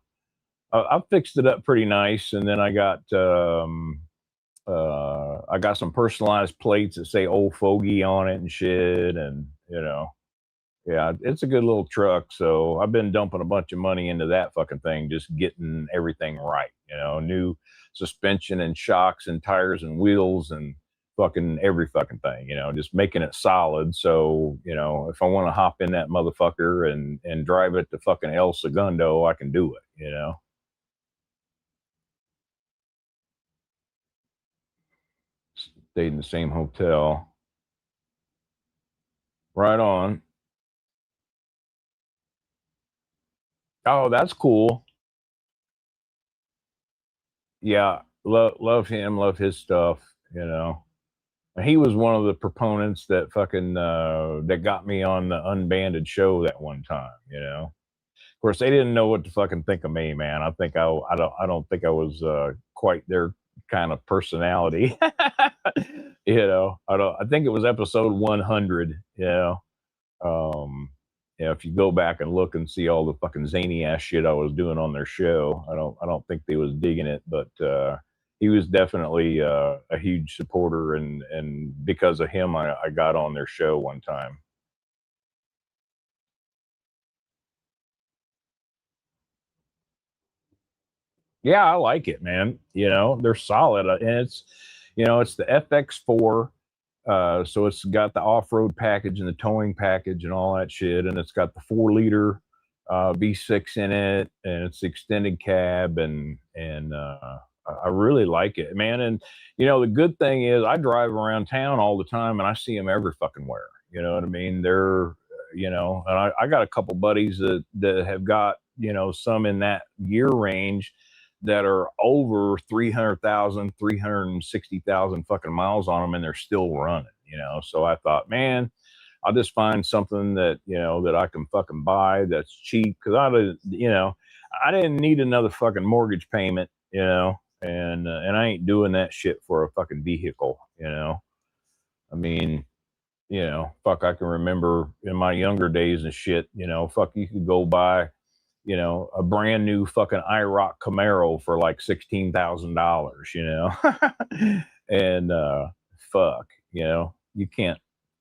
fixed it up pretty nice. And then I got some personalized plates that say Old Fogey on it and shit. And you know, yeah, it's a good little truck. So I've been dumping a bunch of money into that fucking thing, just getting everything right. You know, new suspension and shocks and tires and wheels and fucking every fucking thing. You know, just making it solid. So you know, if I want to hop in that motherfucker and drive it to fucking El Segundo, I can do it. You know. Stayed in the same hotel. Right on. Oh, that's cool. Yeah, love him, love his stuff. You know. He was one of the proponents that fucking that got me on the Unbanded show that one time. You know, of course they didn't know what to fucking think of me, man. I don't think I was quite their kind of personality. You know, I think it was episode 100. You know, um, yeah, if you go back and look and see all the fucking zany ass shit I was doing on their show, I don't think they was digging it, but he was definitely a huge supporter, and because of him, I got on their show one time. Yeah, I like it, man. You know, they're solid, and it's, you know, it's the FX4. So it's got the off-road package and the towing package and all that shit, and it's got the 4 liter V6 in it, and it's extended cab, and I really like it, man. And you know, the good thing is I drive around town all the time, and I see them every fucking where. You know what I mean? They're, you know, and I got a couple buddies that have got, you know, some in that year range that are over 300,000, 360,000 fucking miles on them, and they're still running, you know. So I thought, man, I'll just find something that, you know, that I can fucking buy that's cheap, because you know, I didn't need another fucking mortgage payment, you know, and I ain't doing that shit for a fucking vehicle, you know. I mean, you know, fuck, I can remember in my younger days and shit, you know, fuck, you could go buy, you know, a brand new fucking IROC Camaro for like $16,000, you know. And fuck, you know, you can't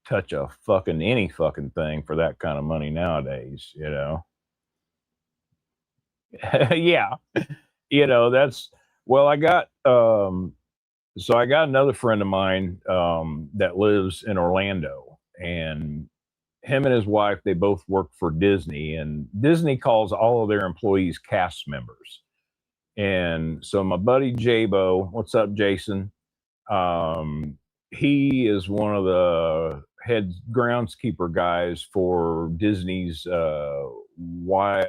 touch a fucking any fucking thing for that kind of money nowadays, you know. Yeah, you know, that's, well, I got another friend of mine that lives in Orlando, and him and his wife, they both work for Disney, and Disney calls all of their employees cast members. And so my buddy Jabo, what's up, Jason? Um, he is one of the head groundskeeper guys for Disney's Wild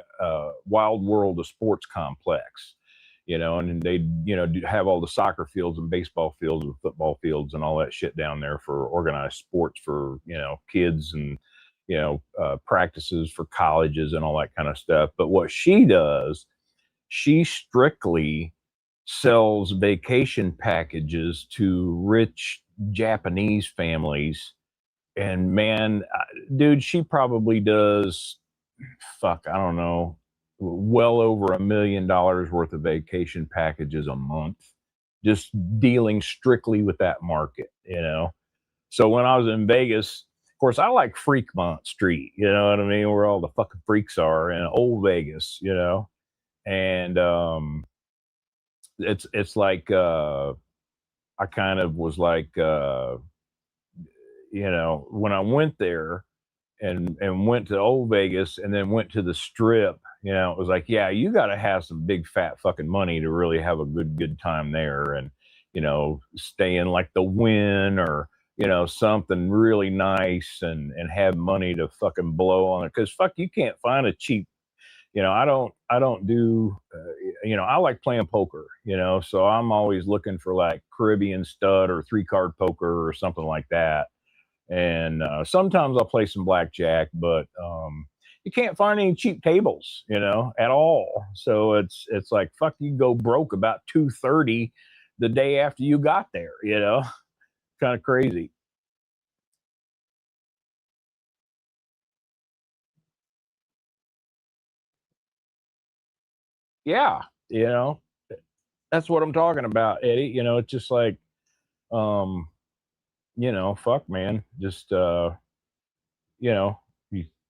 World of Sports complex. And they, have all the soccer fields and baseball fields and football fields and all that shit down there for organized sports for, kids and, practices for colleges and all that kind of stuff. But what she does, she strictly sells vacation packages to rich Japanese families. And man, dude, she probably does, fuck, I don't know, well over $1 million worth of vacation packages a month, just dealing strictly with that market. So when I was in Vegas, of course, I like Freakmont Street, you know what I mean, where all the fucking freaks are in old Vegas. And it's like I kind of was like when I went there and went to old Vegas and then went to the strip, it was like, yeah, you got to have some big fat fucking money to really have a good time there, and stay in like the Wynn or something really nice, and have money to fucking blow on it, because fuck, you can't find a cheap. I don't do, I like playing poker, so I'm always looking for like Caribbean stud or 3 card poker or something like that. And sometimes I'll play some blackjack, but you can't find any cheap tables, at all. So it's like, fuck, you go broke about 2:30 the day after you got there. Kind of crazy. Yeah, you know, that's what I'm talking about, Eddie. It's just like, um, fuck, man, just you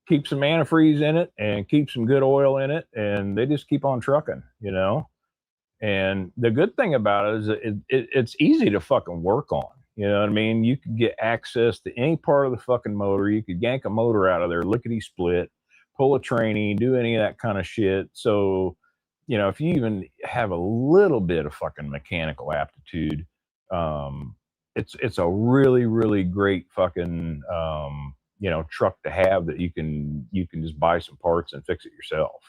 keep some antifreeze in it and keep some good oil in it, and they just keep on trucking. And the good thing about it is it's easy to fucking work on. You know what I mean? You could get access to any part of the fucking motor. You could yank a motor out of there, lickety split, pull a tranny, do any of that kind of shit. So, if you even have a little bit of fucking mechanical aptitude, um, it's a really, really great fucking truck to have, that you can just buy some parts and fix it yourself.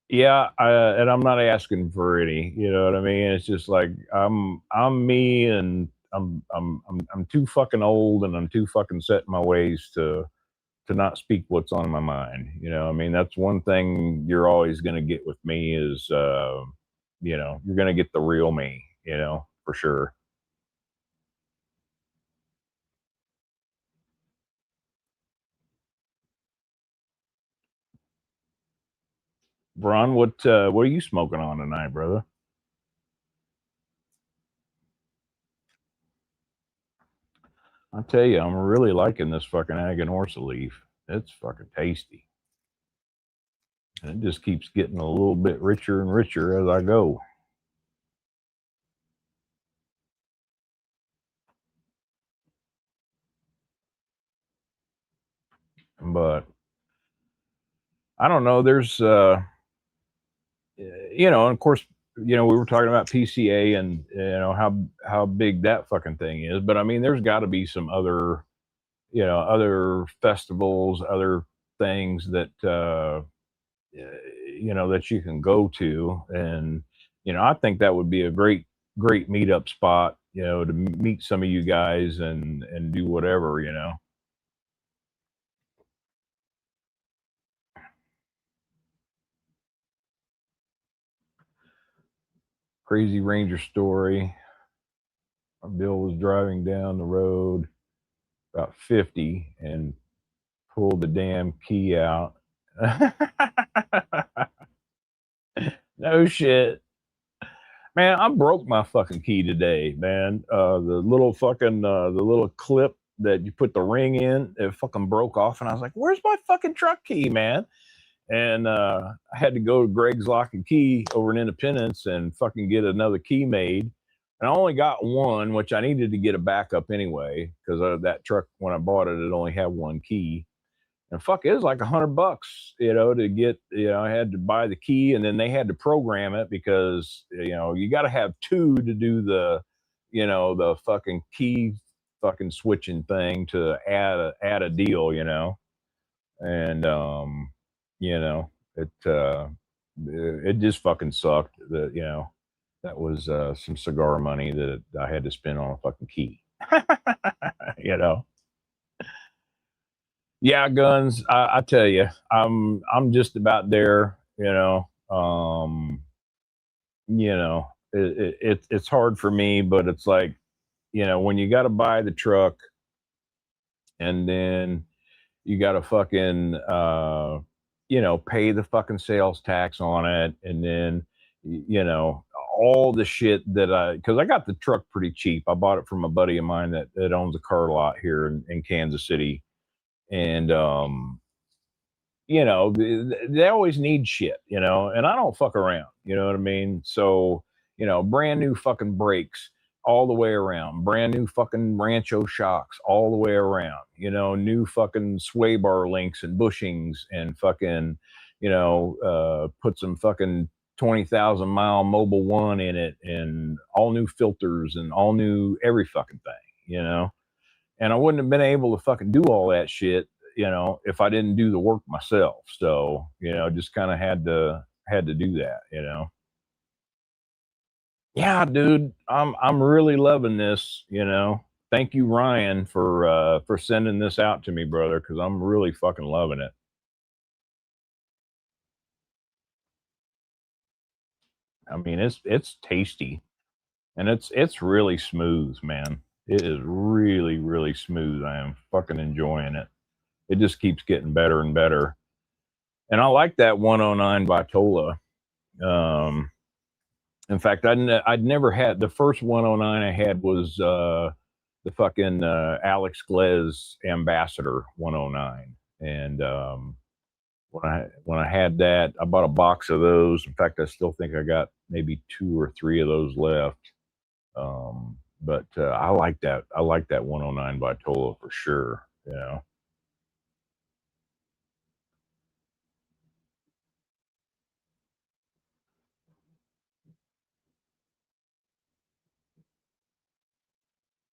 Yeah, and I'm not asking for any. You know what I mean? It's just like I'm me, and I'm too fucking old, and I'm too fucking set in my ways to not speak what's on my mind. I mean, that's one thing you're always going to get with me is you're going to get the real me. For sure. Ron, what are you smoking on tonight, brother? I tell you, I'm really liking this fucking Aganorsa leaf. It's fucking tasty. And it just keeps getting a little bit richer and richer as I go. But I don't know. There's, and of course, we were talking about PCA, and how big that fucking thing is. But I mean, there's got to be some other festivals, other things that that you can go to, and I think that would be a great meetup spot. To meet some of you guys and do whatever. Crazy Ranger story. Bill was driving down the road about 50 and pulled the damn key out. No shit. Man, I broke my fucking key today, man. The little clip that you put the ring in, it fucking broke off, and I was like, "Where's my fucking truck key, man?" And I had to go to Greg's Lock and Key over in Independence and fucking get another key made. And I only got one, which I needed to get a backup anyway, because that truck, when I bought it, it only had one key. And fuck, it was like $100, to get, I had to buy the key, and then they had to program it because, you got to have two to do the fucking key fucking switching thing to add a deal, and, it just fucking sucked that, that was some cigar money that I had to spend on a fucking key, you know? Yeah, guns. I tell you, I'm just about there. It's hard for me, but it's like, when you got to buy the truck, and then you got to fucking pay the fucking sales tax on it, and then all the shit that because I got the truck pretty cheap. I bought it from a buddy of mine that owns a car lot here in Kansas City, and they always need shit, and I don't fuck around, you know what I mean? So, brand new fucking brakes all the way around, brand new fucking Rancho shocks all the way around, new fucking sway bar links and bushings, and fucking, put some fucking 20,000 mile Mobile One in it, and all new filters and all new every fucking thing, and I wouldn't have been able to fucking do all that shit, if I didn't do the work myself. So, just kind of had to do that, Yeah, dude, I'm really loving this, Thank you, Ryan, for sending this out to me, brother, because I'm really fucking loving it. I mean, it's tasty, and it's really smooth, man. It is really, really smooth. I am fucking enjoying it. It just keeps getting better and better. And I like that 109 Vitola. Um, in fact, I'd never had the first 109 I had was the fucking Alex Glez Ambassador 109, and when I had that, I bought a box of those. In fact, I still think I got maybe 2 or 3 of those left. But I like that. I like that 109 Vitola for sure.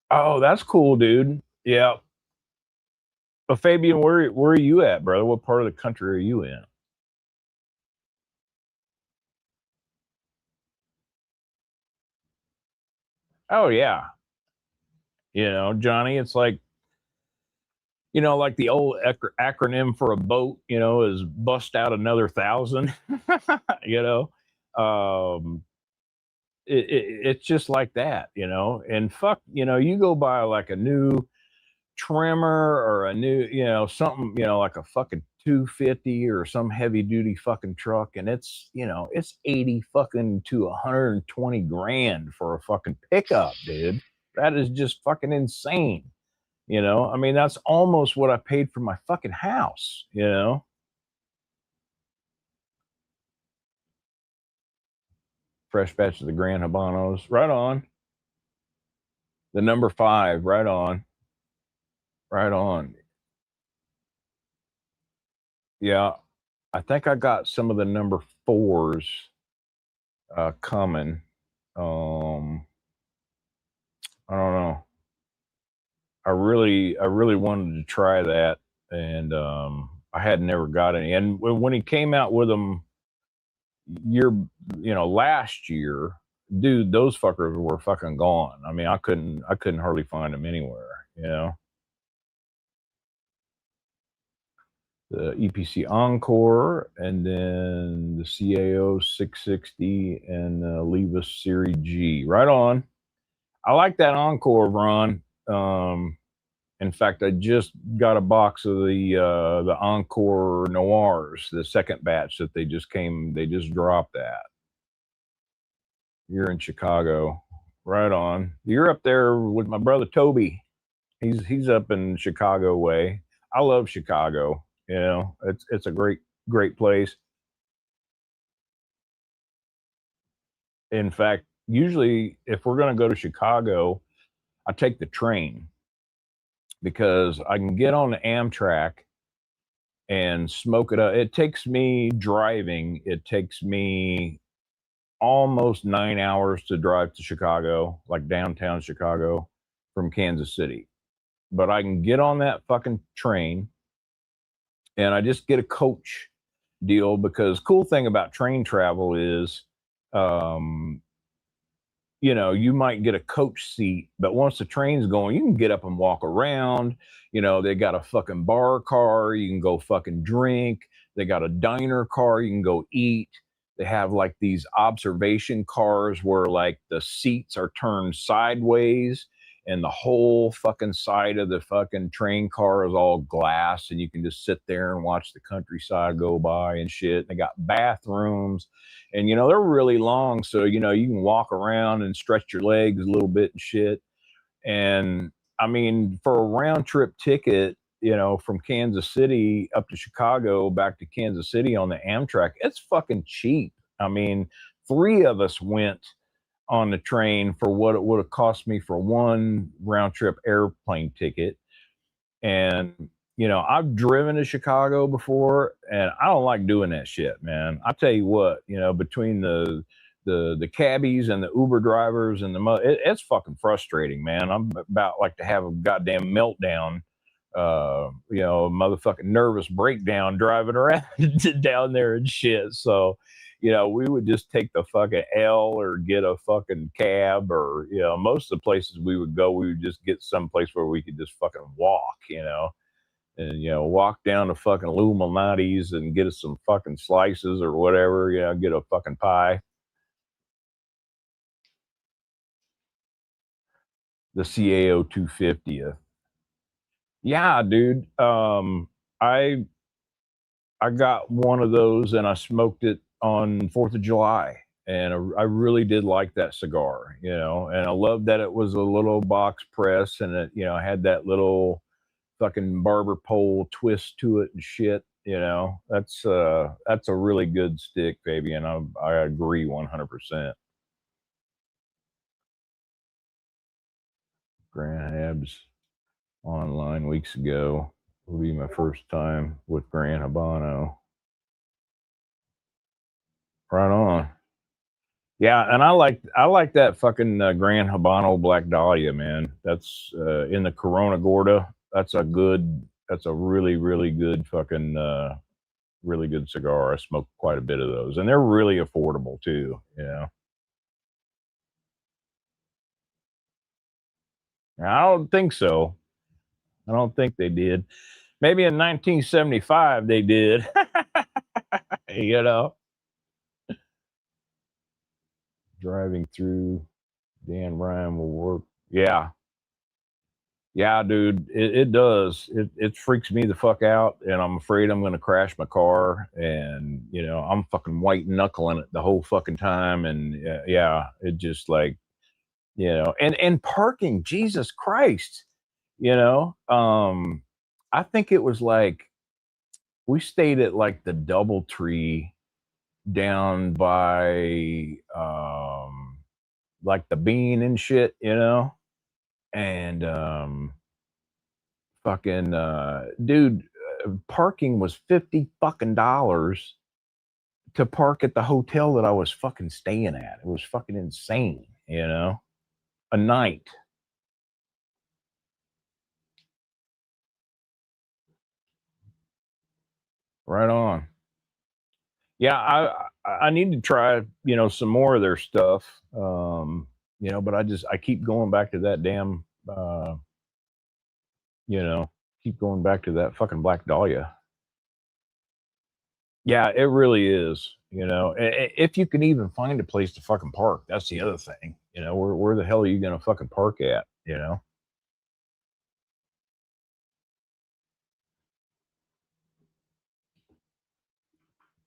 Oh, that's cool, dude. Yeah. But Fabian, where are you at, brother? What part of the country are you in? Oh yeah. Johnny, it's like, like the old acronym for a boat, is bust out another thousand. you know, um, it's just like that, And fuck, you go buy like a new trimmer or a new, something, like a fucking 250 or some heavy duty fucking truck, and it's 80 fucking to 120 grand for a fucking pickup, dude. That is just fucking insane. I mean, that's almost what I paid for my fucking house. Fresh batch of the Grand Habanos. Right on. The number 5. Right on. Right on. Yeah. I think I got some of the number 4s coming. I don't know. I really wanted to try that, and I had never got any. And when he came out with them year, last year, dude, those fuckers were fucking gone. I mean, I couldn't hardly find them anywhere. The EPC Encore, and then the CAO 660, and Levis Series G. Right on. I like that Encore, Ron. In fact, I just got a box of the Encore Noirs, the second batch that they just dropped that. You're in Chicago. Right on. You're up there with my brother Toby. He's up in Chicago way. I love Chicago. It's a great place. In fact, usually if we're going to go to Chicago, I take the train because I can get on the Amtrak and smoke it up. It takes me driving, it takes me almost 9 hours to drive to Chicago, like downtown Chicago from Kansas City. But I can get on that fucking train and I just get a coach deal, because cool thing about train travel is, um, you know, you might get a coach seat, but once the train's going, you can get up and walk around. You know, they got a fucking bar car, you can go fucking drink. They got a diner car, you can go eat. They have like these observation cars where like the seats are turned sideways and the whole fucking side of the fucking train car is all glass, and you can just sit there and watch the countryside go by and shit. They got bathrooms, and you know they're really long, so you know you can walk around and stretch your legs a little bit and shit. And I mean, for a round trip ticket, you know, from Kansas City up to Chicago, back to Kansas City on the Amtrak, it's fucking cheap. I mean, three of us went on the train for what it would have cost me for one round trip airplane ticket. And you know, I've driven to Chicago before, and I don't like doing that shit, man. I tell you what, you know, between the cabbies and the Uber drivers and it's fucking frustrating, man. I'm about like to have a goddamn meltdown, you know, a motherfucking nervous breakdown driving around down there and shit. So, you know, we would just take the fucking L or get a fucking cab, or, you know, most of the places we would go, we would just get someplace where we could just fucking walk, you know, and, you know, walk down to fucking Illuminati's and get us some fucking slices or whatever, you know, get a fucking pie. The CAO 250th. Yeah, dude. I I got one of those and I smoked it on 4th of July. And I really did like that cigar, you know, and I loved that it was a little box press and it, you know, had that little fucking barber pole twist to it and shit, you know. That's a really good stick, baby, and I agree 100%. Grand Habs online weeks ago will be my first time with Grand Habano. Right on. Yeah, and I like that fucking Grand Habano Black Dahlia, man. That's in the Corona Gorda. That's a really good fucking really good cigar. I smoked quite a bit of those, and they're really affordable too. You know, I don't think so. I don't think they did. Maybe in 1975 they did. You know, driving through Dan Ryan will work. Yeah, yeah, dude, it does. It freaks me the fuck out, and I'm afraid I'm gonna crash my car. And you know, I'm fucking white knuckling it the whole fucking time. And yeah, it just like, you know, and parking. Jesus Christ, you know. I think it was like we stayed at like the DoubleTree down by like the Bean and shit, you know, and fucking dude, parking was 50 fucking dollars to park at the hotel that I was fucking staying at. It was fucking insane, you know, a night. Right on. Yeah, I need to try, you know, some more of their stuff. You know, but I keep going back to that damn you know, keep going back to that fucking Black Dahlia. Yeah, it really is. You know, if you can even find a place to fucking park, that's the other thing. You know, where the hell are you gonna fucking park at? You know,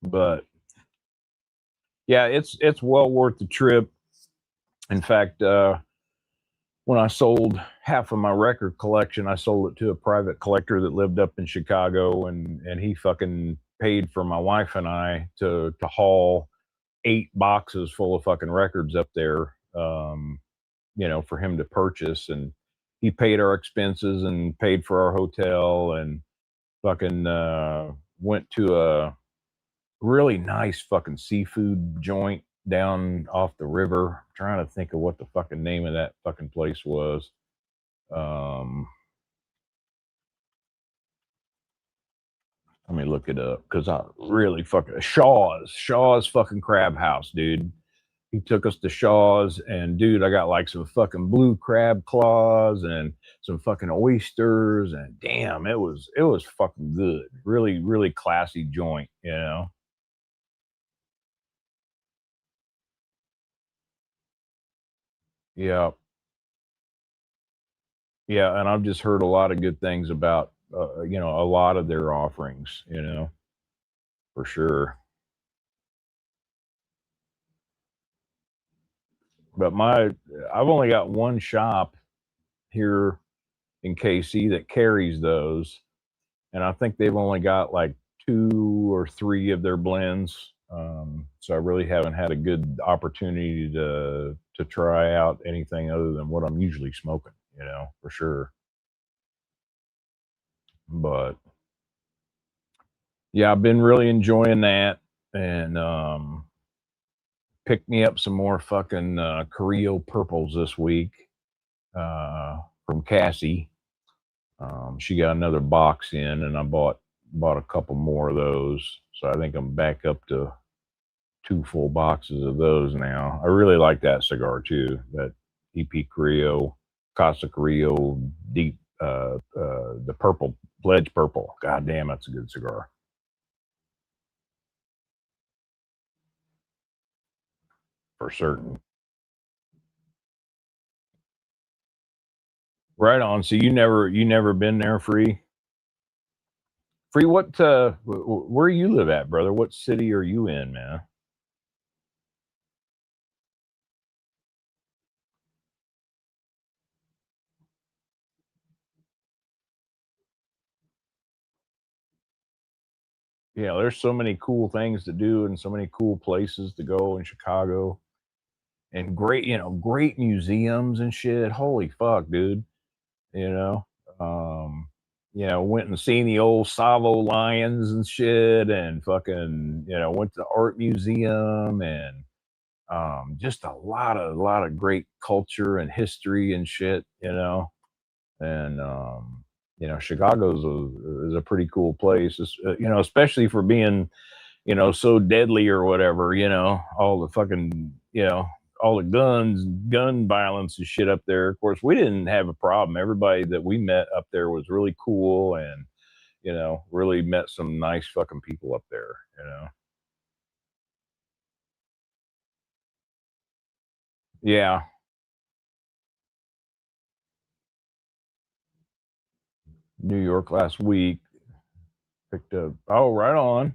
but yeah, it's well worth the trip. In fact, when I sold half of my record collection, I sold it to a private collector that lived up in Chicago, and he fucking paid for my wife and I to haul 8 boxes full of fucking records up there. You know, for him to purchase, and he paid our expenses and paid for our hotel and fucking went to a really nice fucking seafood joint down off the river. I'm trying to think of what the fucking name of that fucking place was. Um, Let me look it up because I really fucking Shaw's fucking crab house, dude. He took us to Shaw's, and dude, I got like some fucking blue crab claws and some fucking oysters, and damn, it was fucking good. Really, really classy joint, you know. Yeah, yeah, and I've just heard a lot of good things about a lot of their offerings, for sure. But I've only got one shop here in KC that carries those, and I think they've only got like 2 or 3 of their blends. So I really haven't had a good opportunity to try out anything other than what I'm usually smoking, for sure. But yeah, I've been really enjoying that, and picked me up some more fucking Carrillo purples this week from Cassie. She got another box in, and I bought a couple more of those. So I think I'm back up to 2 full boxes of those now. I really like that cigar too. That EP Carrillo, Casa Carrillo Deep, the purple Pledge Purple. God damn, that's a good cigar for certain. Right on. So you never been there, Free? Free, what where you live at, brother? What city are you in, man? Yeah, there's so many cool things to do and so many cool places to go in Chicago, and great museums and shit. Holy fuck, dude. You know, um, went and seen the old Savo lions and shit, and fucking, went to the art museum, and just a lot of great culture and history and shit, and Chicago's is a pretty cool place, especially for being so deadly or whatever, all the fucking, all the gun violence and shit up there. Of course, we didn't have a problem. Everybody that we met up there was really cool, and, really met some nice fucking people up there. Yeah. New York last week. Picked up, oh, right on.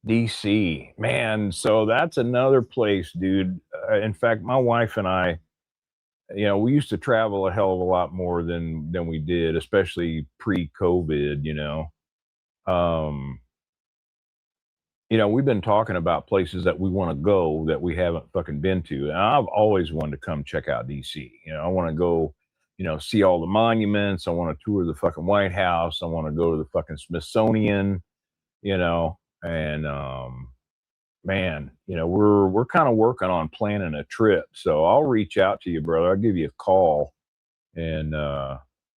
DC, man. So that's another place, dude. In fact, my wife and I, we used to travel a hell of a lot more than we did, especially pre-COVID. Um, we've been talking about places that we want to go that we haven't fucking been to, and I've always wanted to come check out DC. I want to go, see all the monuments. I want to tour the fucking White House. I want to go to the fucking Smithsonian. And man, we're kind of working on planning a trip. So I'll reach out to you, brother. I'll give you a call, and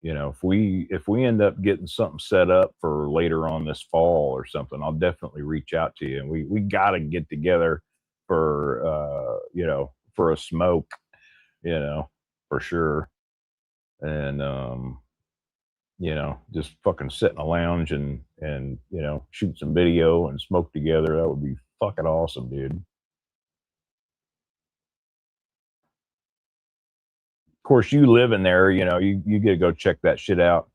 if we end up getting something set up for later on this fall or something, I'll definitely reach out to you, and we got to get together for a smoke, you know, for sure. And just fucking sit in a lounge and shoot some video and smoke together. That would be fucking awesome, dude. Of course, you live in there, you get to go check that shit out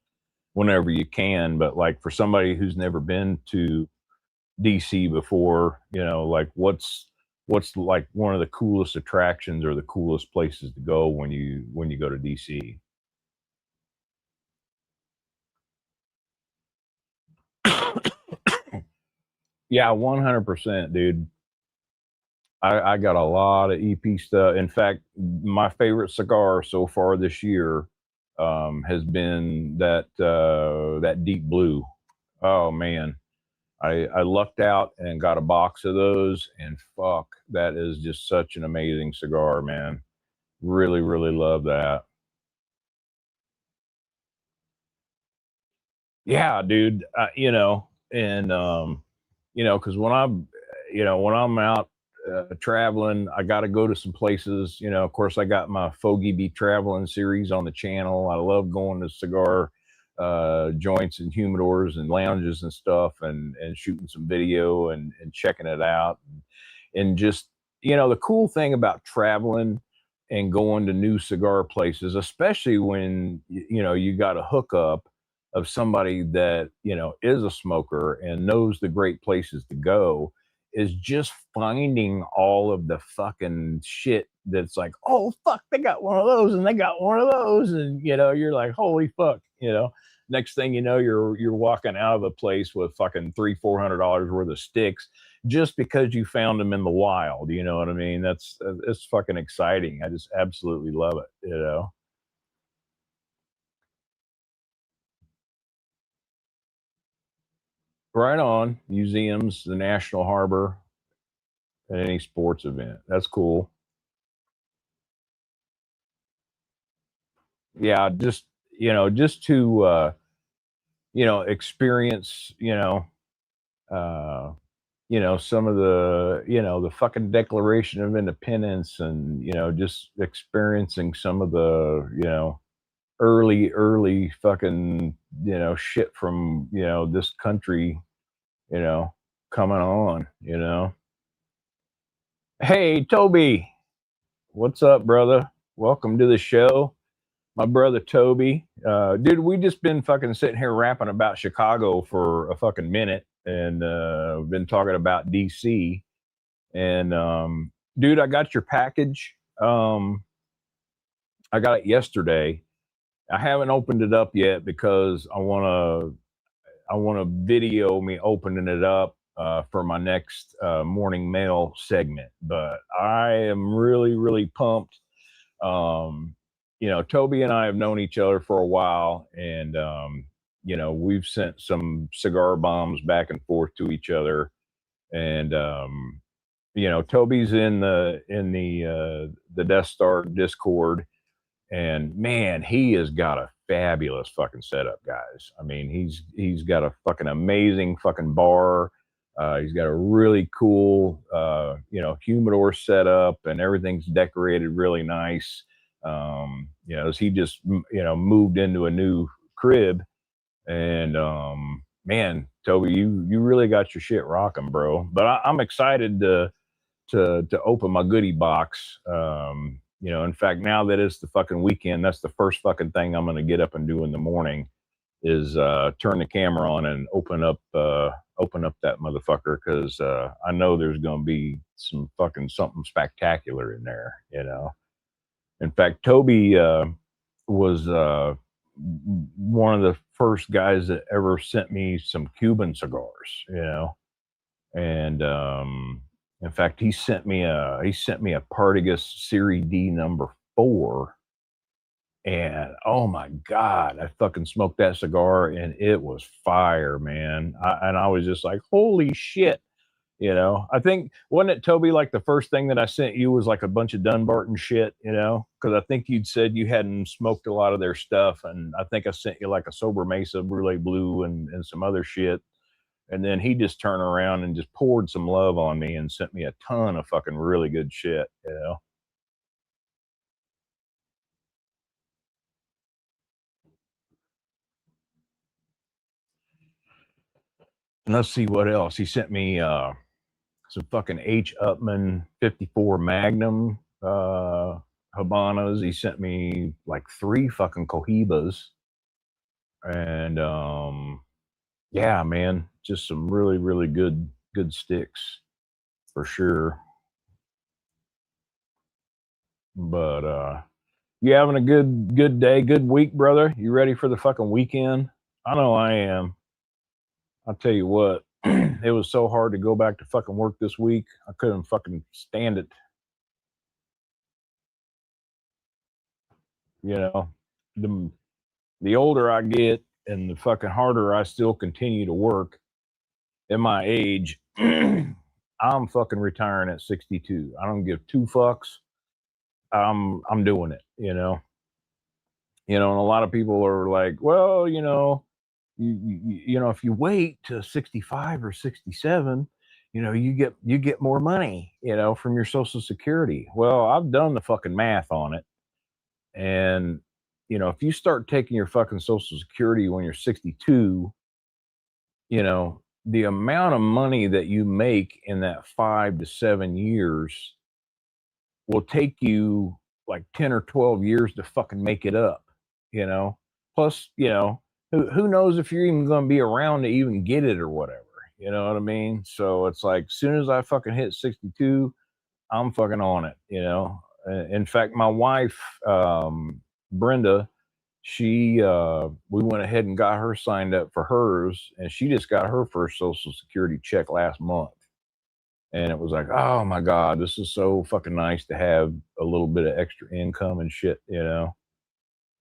whenever you can. But like for somebody who's never been to DC before, like what's like one of the coolest attractions or the coolest places to go when you go to DC? Yeah, 100%, dude. I got a lot of EP stuff. In fact, my favorite cigar so far this year has been that deep blue. Oh man, I lucked out and got a box of those, and fuck, that is just such an amazing cigar, man. Really, really love that. Yeah, dude. And because when I'm out traveling, I got to go to some places. Of course, I got my Fogie Be Traveling series on the channel. I love going to cigar joints and humidors and lounges and stuff, and shooting some video and checking it out, and just the cool thing about traveling and going to new cigar places, especially when you got a hookup of somebody that is a smoker and knows the great places to go, is just finding all of the fucking shit that's like, oh fuck, they got one of those and they got one of those, and you're like, holy fuck. Next thing you know, you're walking out of a place with fucking $300-400 worth of sticks just because you found them in the wild. You know what I mean? That's it's fucking exciting. I just absolutely love it. Right on. Museums, the National Harbor, at any sports event. That's cool. Yeah, just to experience, uh, some of the fucking Declaration of Independence, and just experiencing some of the early fucking shit from this country, you know coming on. Hey, Toby, what's up, brother? Welcome to the show, my brother Toby. Dude, we just been fucking sitting here rapping about Chicago for a fucking minute, and we've been talking about DC. And dude, I got your package. I got it yesterday. I haven't opened it up yet because I want to video me opening it up for my next morning mail segment. But I am really, really pumped. Toby and I have known each other for a while, and we've sent some cigar bombs back and forth to each other. And Toby's in the Death Star Discord, and man, he has got a fabulous fucking setup, guys. I mean, he's got a fucking amazing fucking bar. He's got a really cool humidor setup, and everything's decorated really nice. As he just moved into a new crib. And man, Toby, you really got your shit rocking, bro. But I'm excited to open my goodie box. In fact, now that it's the fucking weekend, that's the first fucking thing I'm gonna get up and do in the morning, is turn the camera on and open up that motherfucker, because I know there's gonna be some fucking something spectacular in there. In fact, Toby was one of the first guys that ever sent me some Cuban cigars. And in fact, he sent me a Partagas Series D number 4, and oh my god, I fucking smoked that cigar and it was fire, man. And I was just like, holy shit. I think, wasn't it, Toby, like the first thing that I sent you was like a bunch of Dunbarton shit, because I think you'd said you hadn't smoked a lot of their stuff, and I think I sent you like a Sober Mesa Brule Blue and some other shit. And then he just turned around and just poured some love on me and sent me a ton of fucking really good shit. And let's see what else. He sent me some fucking H. Upman 54 Magnum Habanas. He sent me like 3 fucking Cohibas. And yeah, man, just some really, really good sticks for sure. But you having a good day, good week, brother? You ready for the fucking weekend? I know I am. I'll tell you what, it was so hard to go back to fucking work this week. I couldn't fucking stand it. You know, the the older I get and the fucking harder I still continue to work at my age, I'm fucking retiring at 62. I don't give two fucks. I'm doing it, you know. You know, and a lot of people are like, well, you know, you know, if you wait to 65 or 67, you know, you get more money, you know, from your social security. Well, I've done the fucking math on it. And you know, if you start taking your fucking social security when you're 62, you know, the amount of money that you make in that 5 to 7 years will take you like 10 or 12 years to fucking make it up, you know? Plus, you know, who knows if you're even going to be around to even get it or whatever, you know what I mean? So it's like, soon as I fucking hit 62, I'm fucking on it, you know? In fact, my wife, Brenda, we went ahead and got her signed up for hers, and she just got her first social security check last month. And it was like, oh my God, this is so fucking nice to have a little bit of extra income and shit, you know?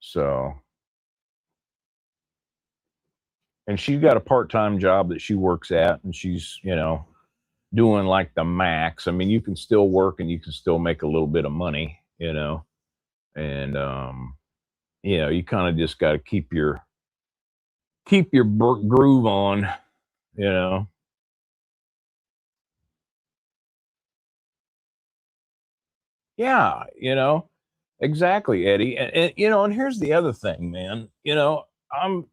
So, and she's got a part-time job that she works at, and she's, you know, doing like the max. I mean, you can still work and you can still make a little bit of money, you know? And, you know, you kind of just got to keep your groove on, you know? Yeah, you know, exactly, Eddie. And you know, and here's the other thing, man. You know, I'm,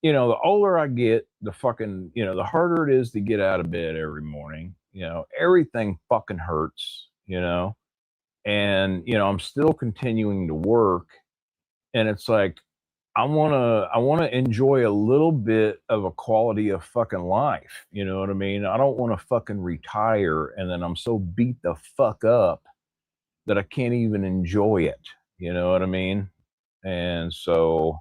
you know, the older I get, the fucking, you know, the harder it is to get out of bed every morning. You know, everything fucking hurts, you know, and, you know, I'm still continuing to work. And it's like, I want to enjoy a little bit of a quality of fucking life. You know what I mean? I don't want to fucking retire and then I'm so beat the fuck up that I can't even enjoy it. You know what I mean? And so,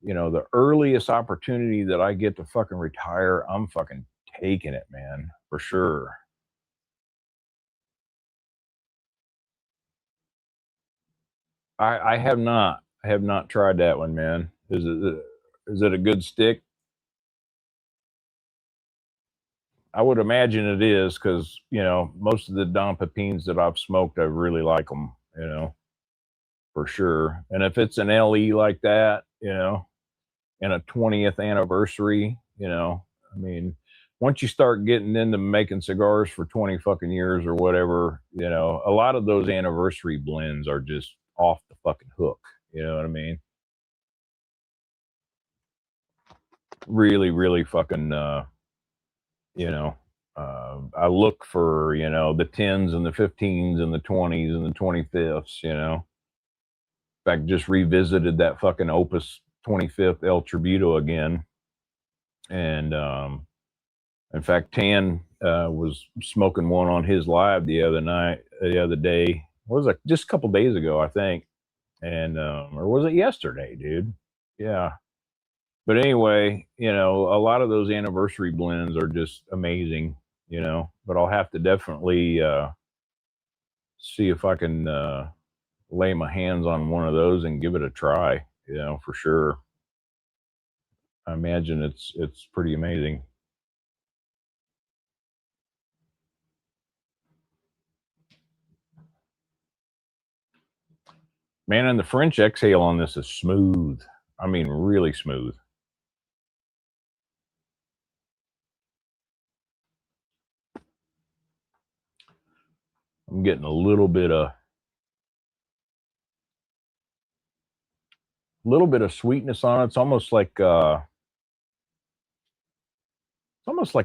you know, the earliest opportunity that I get to fucking retire, I'm fucking taking it, man, for sure. I have not. I have not tried that one, man. Is it a good stick? I would imagine it is because, you know, most of the Don Pepins that I've smoked, I really like them, you know, for sure. And if it's an LE like that, you know, and a 20th anniversary, you know, I mean, once you start getting into making cigars for 20 fucking years or whatever, you know, a lot of those anniversary blends are just off the fucking hook. You know what I mean? Really, really fucking, you know, I look for, you know, the 10s and the 15s and the 20s and the 25ths, you know. In fact, just revisited that fucking Opus 25th El Tributo again. And, in fact, Tan was smoking one on his live the other day. What was it? Just a couple days ago, I think. And, or was it yesterday, dude? Yeah. But anyway, you know, a lot of those anniversary blends are just amazing, you know, but I'll have to definitely see if I can lay my hands on one of those and give it a try, you know, for sure. I imagine it's pretty amazing. Man, and the French exhale on this is smooth. I mean, really smooth. I'm getting a little bit of sweetness on it. It's almost like a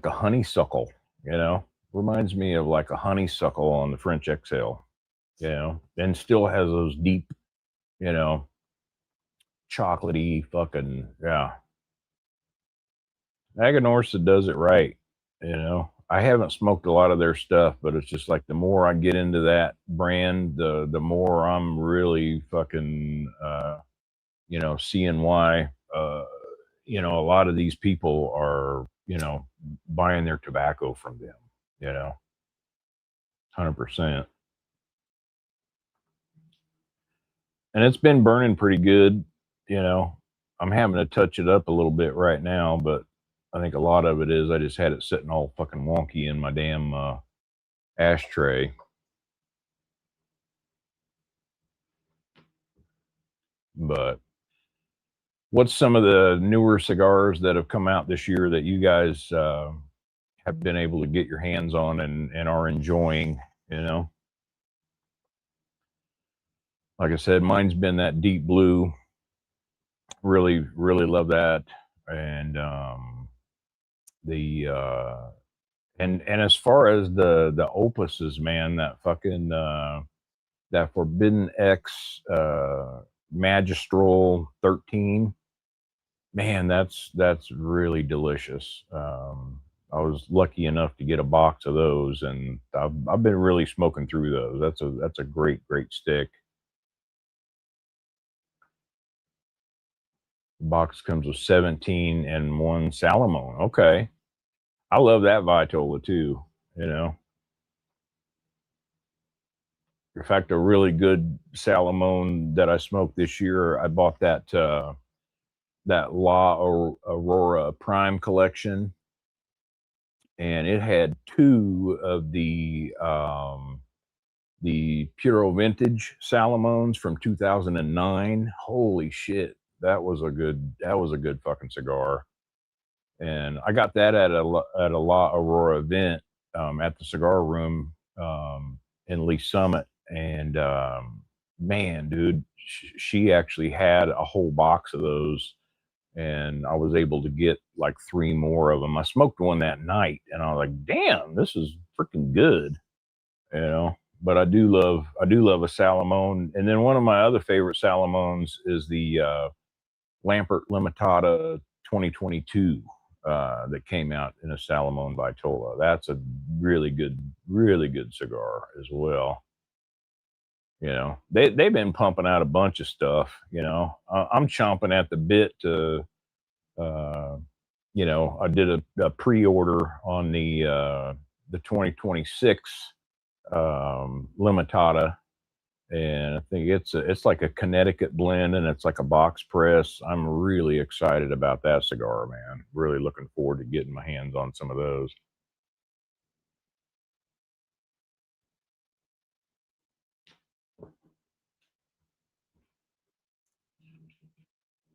honeysuckle, you know. Reminds me of like a honeysuckle on the French exhale, you know, and still has those deep, you know, chocolatey fucking yeah. Aganorsa does it right, you know. I haven't smoked a lot of their stuff, but it's just like the more I get into that brand, the more I'm really fucking you know, seeing why you know, a lot of these people are, you know, buying their tobacco from them, you know, 100%. And it's been burning pretty good, you know. I'm having to touch it up a little bit right now, but I think a lot of it is I just had it sitting all fucking wonky in my damn ashtray. But what's some of the newer cigars that have come out this year that you guys have been able to get your hands on and are enjoying, you know? Like I said, mine's been that deep blue. Really, really love that. And the and as far as the opuses, man, that fucking that Forbidden X Magistral 13, man, that's really delicious. I was lucky enough to get a box of those, and I've been really smoking through those. That's a great stick. The box comes with 17 and one Salamone. Okay, I love that Vitola too. You know, in fact, a really good Salamone that I smoked this year. I bought that La Aurora Prime collection, and it had two of the Puro Vintage Salamones from 2009. Holy shit, that was a good fucking cigar. And I got that at a La Aurora event at the Cigar Room in Lee Summit, and man, dude, she actually had a whole box of those, and I was able to get like three more of them. I smoked one that night, and I was like, "Damn, this is freaking good," you know. But I do love a Salamone, and then one of my other favorite Salamones is the Lampert Limitada 2022 that came out in a Salamone Vitola. That's a really good cigar as well. You know, they've been pumping out a bunch of stuff. You know, I'm chomping at the bit to, uh, you know, I did a pre-order on the 2026 Limitada, and I think it's like a Connecticut blend, and it's like a box press. I'm really excited about that cigar, man. Really looking forward to getting my hands on some of those.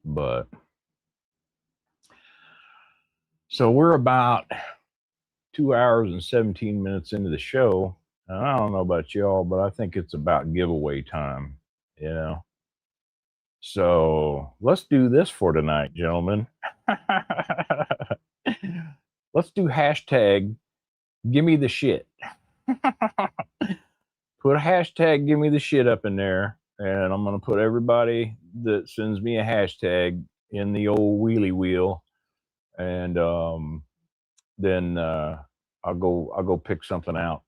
But so we're about 2 hours and 17 minutes into the show. And I don't know about y'all, but I think it's about giveaway time, you know. So let's do this for tonight, gentlemen. Let's do hashtag give me the shit. Put a hashtag give me the shit up in there, and I'm gonna put everybody that sends me a hashtag in the old wheelie wheel, and then I'll go pick something out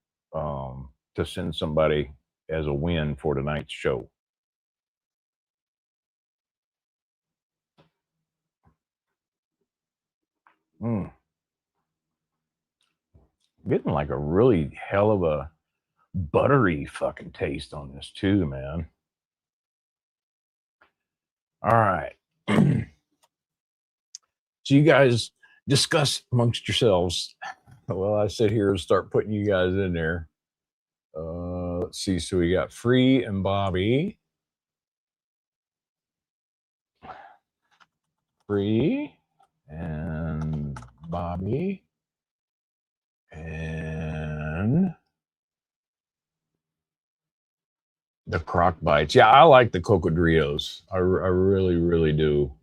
to send somebody as a win for tonight's show. Mm, getting like a really hell of a buttery fucking taste on this too, man. All right. So you guys discuss amongst yourselves. Well, I sit here and start putting you guys in there. Let's see. So we got Free and Bobby. Free and Bobby. And the crock bites. Yeah, I like the cocodrilos. I really do.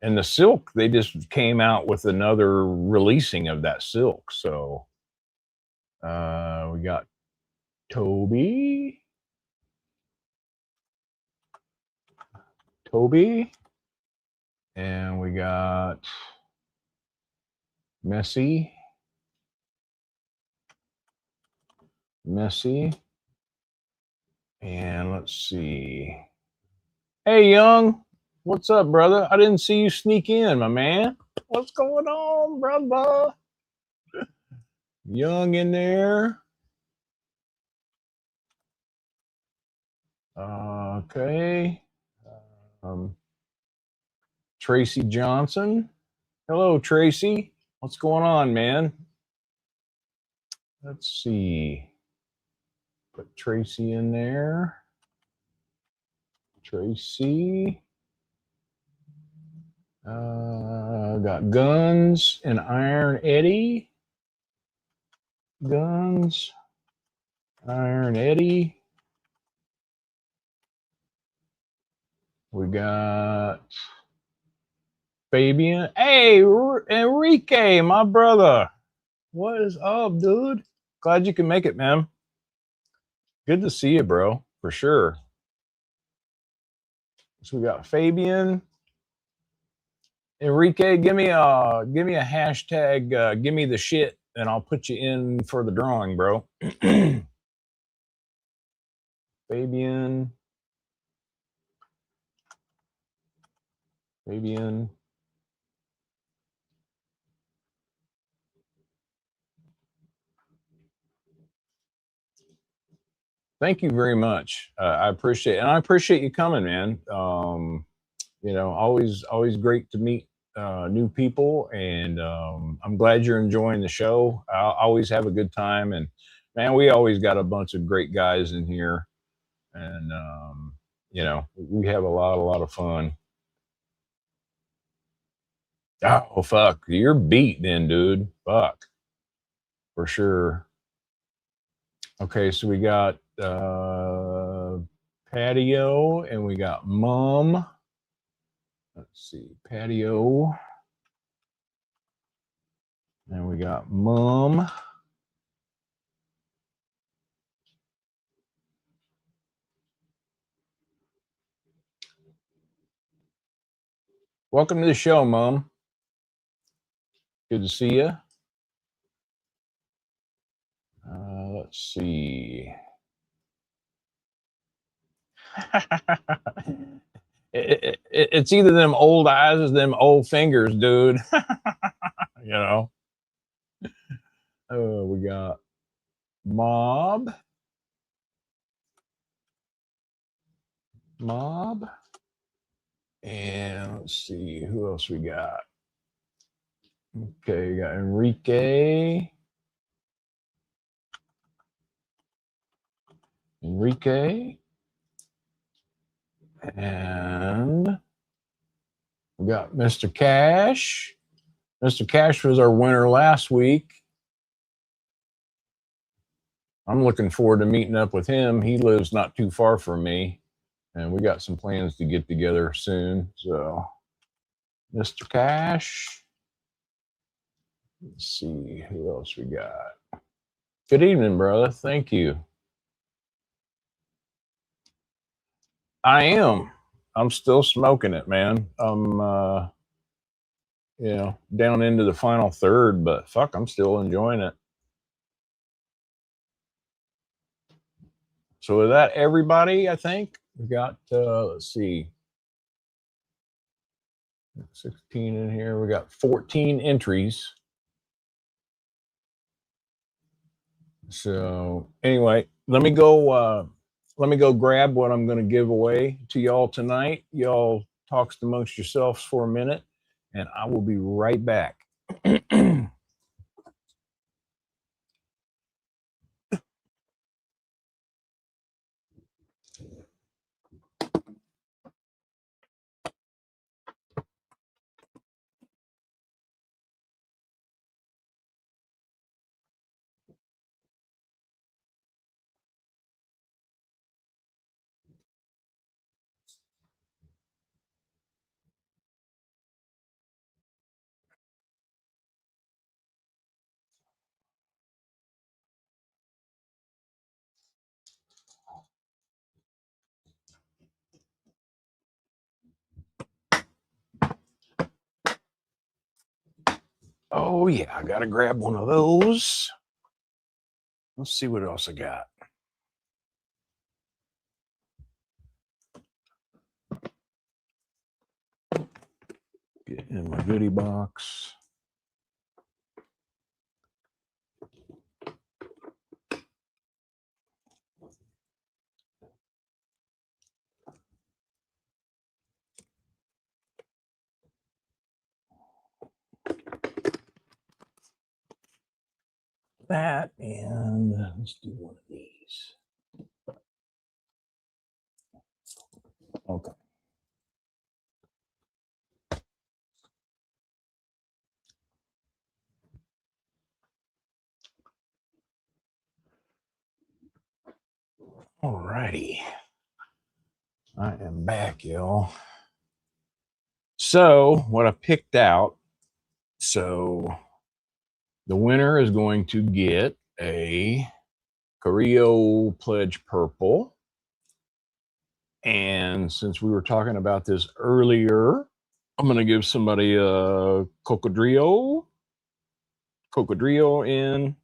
And the silk, they just came out with another releasing of that silk. So we got Toby, and we got Messy, and let's see. Hey, Young, what's up, brother? I didn't see you sneak in, my man. What's going on, brother? Young in there. Okay. Um, Tracy Johnson. Hello, Tracy. What's going on, man? Let's see. Put Tracy in there. Tracy. Got Guns and Iron Eddie. Guns, Iron Eddie. We got Fabian. Hey, Enrique, my brother. What is up, dude? Glad you can make it, man. Good to see you, bro, for sure. So we got Fabian. Enrique, give me a hashtag, give me the shit, and I'll put you in for the drawing, bro. Fabian. Thank you very much. I appreciate it. And I appreciate you coming, man. You know, always great to meet new people, and I'm glad you're enjoying the show. I always have a good time, and man, we always got a bunch of great guys in here, and you know, we have a lot of fun. Oh fuck, you're beat then, dude. Fuck, for sure. Okay, so we got Patio, and we got Mom. Let's see, Patio. And we got Mom. Welcome to the show, Mom. Good to see you. Let's see. It's either them old eyes or them old fingers, dude. You know. We got Mob. And let's see who else we got. Okay, we got Enrique. And we got Mr. Cash. Mr. Cash was our winner last week. I'm looking forward to meeting up with him. He lives not too far from me, and we got some plans to get together soon. So, Mr. Cash. Let's see who else we got. Good evening, brother. Thank you. I am. I'm still smoking it, man. I'm, you know, down into the final third, but fuck, I'm still enjoying it. So with that, everybody, I think we got, let's see, 16 in here. We got 14 entries. So anyway, let me go grab what I'm going to give away to y'all tonight. Y'all talks amongst yourselves for a minute, and I will be right back. Oh yeah, I gotta grab one of those. Let's see what else I got. Get in my goodie box. that, and let's do one of these. Okay. All righty. I am back, y'all. So what I picked out, so the winner is going to get a Carrillo Pledge Purple. And since we were talking about this earlier, I'm going to give somebody a Cocodrillo in.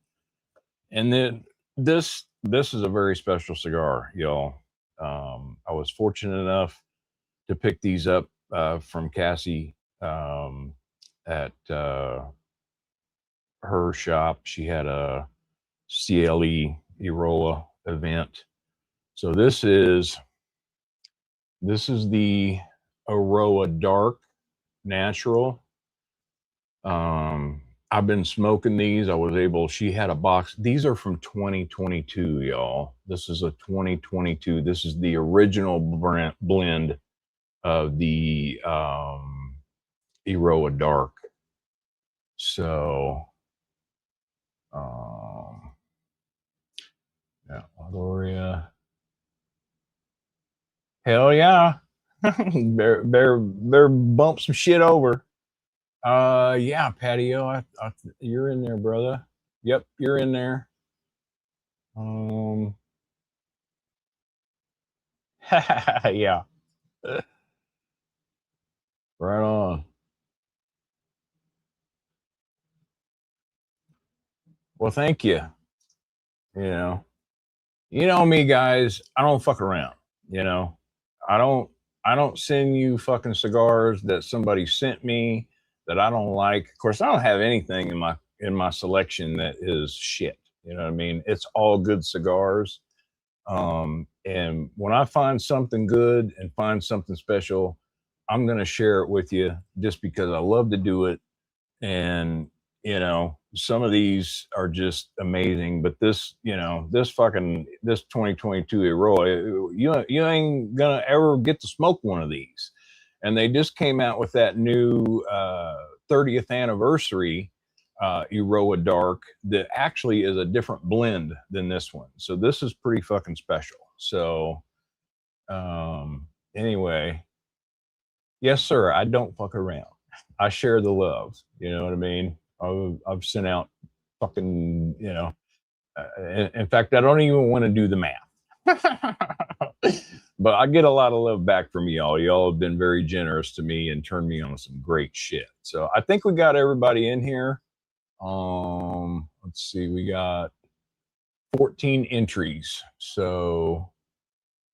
And then this is a very special cigar, y'all. I was fortunate enough to pick these up from Cassie at her shop. She had a CLE Eroa event. So this is the Aroa Dark Natural. I've been smoking these. She had a box. These are from 2022, y'all. This is a 2022. This is the original blend of the Eroa Dark. So, yeah, Gloria. Hell yeah. better bump some shit over. Yeah, Patio, you're in there, brother. Yep, you're in there. Yeah. Right on. Well, thank you. You know me, guys. I don't fuck around. I don't send you fucking cigars that somebody sent me that I don't like. Of course, I don't have anything in my selection that is shit. You know what I mean? It's all good cigars. And when I find something good and find something special, I'm gonna share it with you just because I love to do it. And some of these are just amazing, but this 2022 Eroy, you ain't gonna ever get to smoke one of these. And they just came out with that new 30th anniversary Eroa Dark that actually is a different blend than this one. So this is pretty fucking special. So anyway, yes, sir, I don't fuck around. I share the love. You know what I mean? I've sent out fucking, in fact, I don't even want to do the math. But I get a lot of love back from y'all. Y'all have been very generous to me and turned me on some great shit. So I think we got everybody in here. Let's see, we got 14 entries. So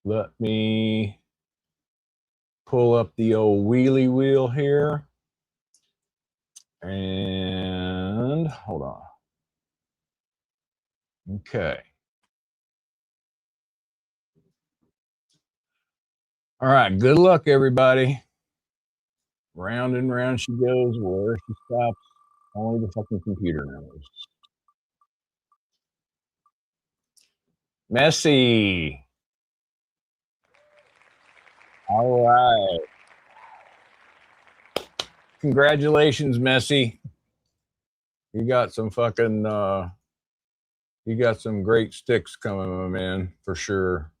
let me pull up the old wheelie wheel here. And hold on. Okay. All right. Good luck, everybody. Round and round she goes. Where she stops, only the fucking computer knows. Messi. All right. Congratulations, Messi. You got some fucking you got some great sticks coming, my man, for sure.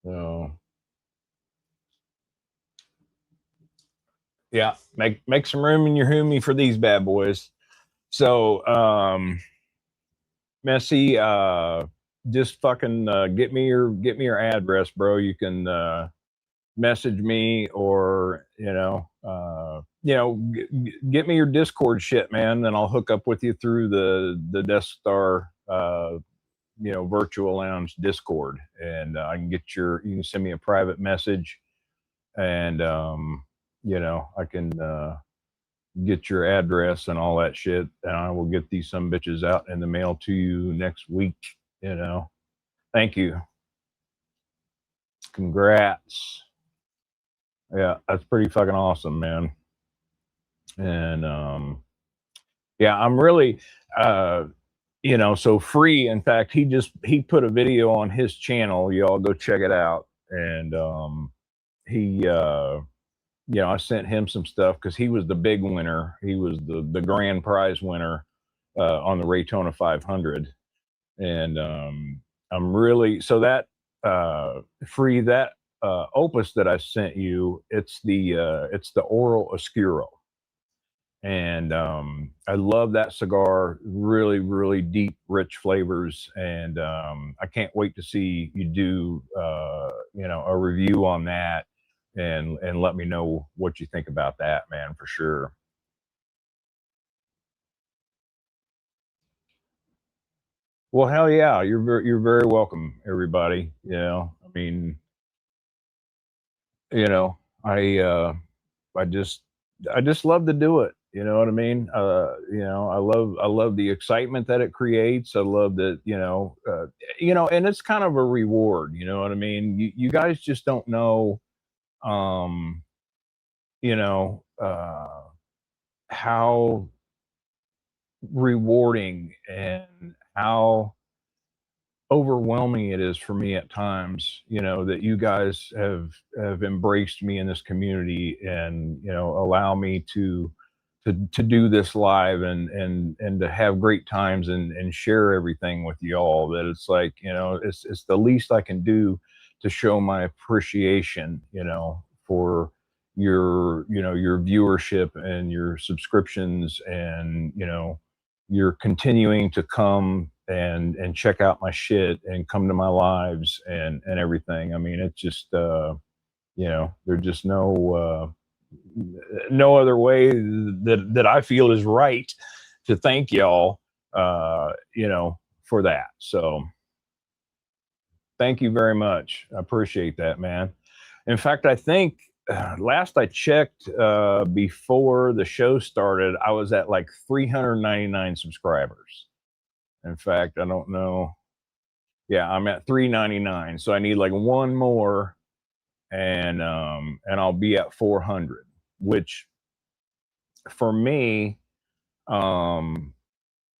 So yeah, make some room in your homie for these bad boys. So Messi, just fucking get me your address, bro. You can message me, or get me your Discord shit, man. Then I'll hook up with you through the Death Star virtual lounge Discord, and I can you can send me a private message, and I can get your address and all that shit, and I will get these some bitches out in the mail to you next week. Thank you. Congrats. Yeah, that's pretty fucking awesome, man. And yeah, I'm really you know, so Free, in fact, he put a video on his channel. Y'all go check it out. And he you know, I sent him some stuff because he was the big winner. He was the grand prize winner on the Raytona 500. And I'm really, so that Free, that opus that I sent you, it's the Oro Oscuro. And I love that cigar. Really, really deep, rich flavors. And I can't wait to see you do, you know, a review on that, and let me know what you think about that, man, for sure. Well, hell yeah, you're very welcome, everybody. You know, I mean, you know, I just I just love to do it. You know what I mean? You know, I love the excitement that it creates. I love that, you know, and it's kind of a reward, you know what I mean? You guys just don't know um, you know, how rewarding and how overwhelming it is for me at times, you know, that you guys have embraced me in this community, and you know, allow me to do this live, and to have great times, and share everything with y'all. That it's like, you know, it's the least I can do to show my appreciation, you know, for your, you know, your viewership and your subscriptions, and you know, you're continuing to come and check out my shit and come to my lives, and everything. I mean, it's just you know, there's just no other way that I feel is right to thank y'all, you know, for that. So thank you very much. I appreciate that, man. In fact, I think last I checked, before the show started, I was at like 399 subscribers. In fact, I don't know. Yeah, I'm at 399. So I need like one more, and I'll be at 400, which for me, um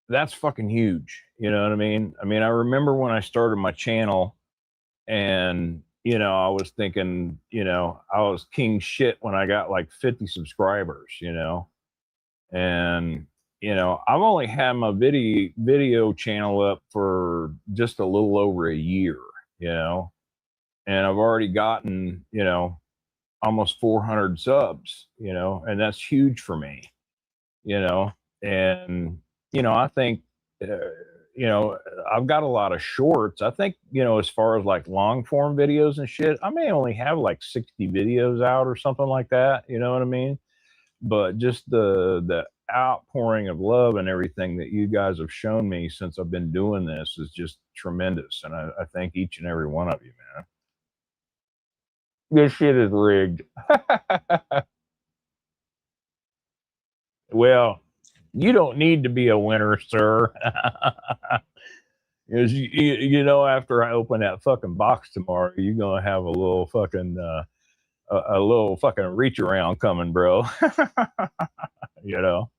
that's fucking huge. You know what I mean? I mean, I remember when I started my channel, and you know, I was thinking, you know, I was king shit when I got like 50 subscribers, you know. And you know, I've only had my video channel up for just a little over a year, you know, and I've already gotten, you know, almost 400 subs, you know, and that's huge for me, you know. And you know, I think uh, you know, I've got a lot of shorts. I think, you know, as far as like long form videos and shit, I may only have like 60 videos out or something like that, you know what I mean? But just the outpouring of love and everything that you guys have shown me since I've been doing this is just tremendous, and I thank each and every one of you, man. This shit is rigged. Well, you don't need to be a winner, sir. Because you know, after I open that fucking box tomorrow, you're gonna have a little fucking a little fucking reach around coming, bro. You know,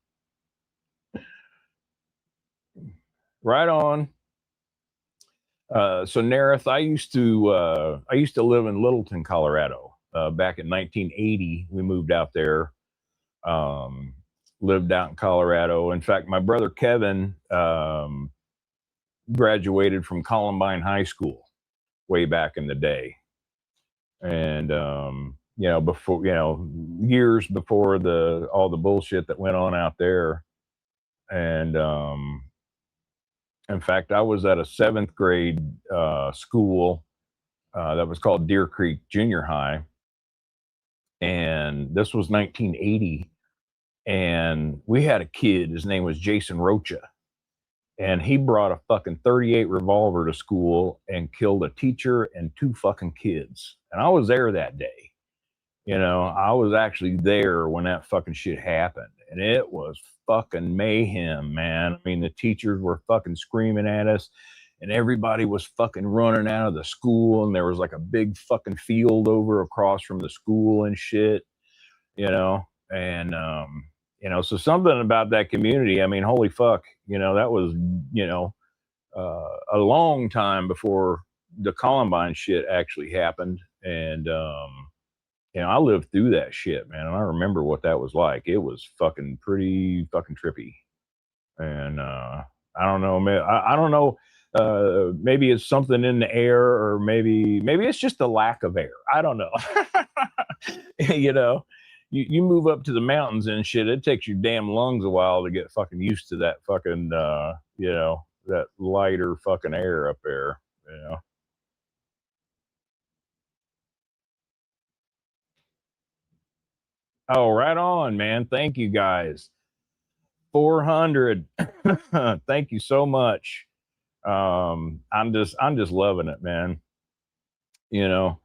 right on. So Nareth, I used to live in Littleton, Colorado. Back in 1980, we moved out there. Um, Lived out in Colorado. In fact, my brother Kevin graduated from Columbine High School way back in the day, and you know, before, you know, years before the all the bullshit that went on out there. And in fact, I was at a seventh grade school that was called Deer Creek Junior High, and this was 1980. And we had a kid. His name was Jason Rocha, and he brought a fucking 38 revolver to school and killed a teacher and two fucking kids. And I was there that day. You know, I was actually there when that fucking shit happened, and it was fucking mayhem, man. I mean, the teachers were fucking screaming at us, and everybody was fucking running out of the school, and there was like a big fucking field over across from the school and shit, you know. And So something about that community, I mean, holy fuck, that was, a long time before the Columbine shit actually happened. And, I lived through that shit, man. And I remember what that was like. It was fucking pretty fucking trippy. And, I don't know, man. I don't know. Maybe it's something in the air, or maybe it's just a lack of air. I don't know. you know, you move up to the mountains and shit. It takes your damn lungs a while to get fucking used to that fucking, that lighter fucking air up there. Oh, right on, man. Thank you guys. 400. Thank you so much. I'm just loving it, man. You know,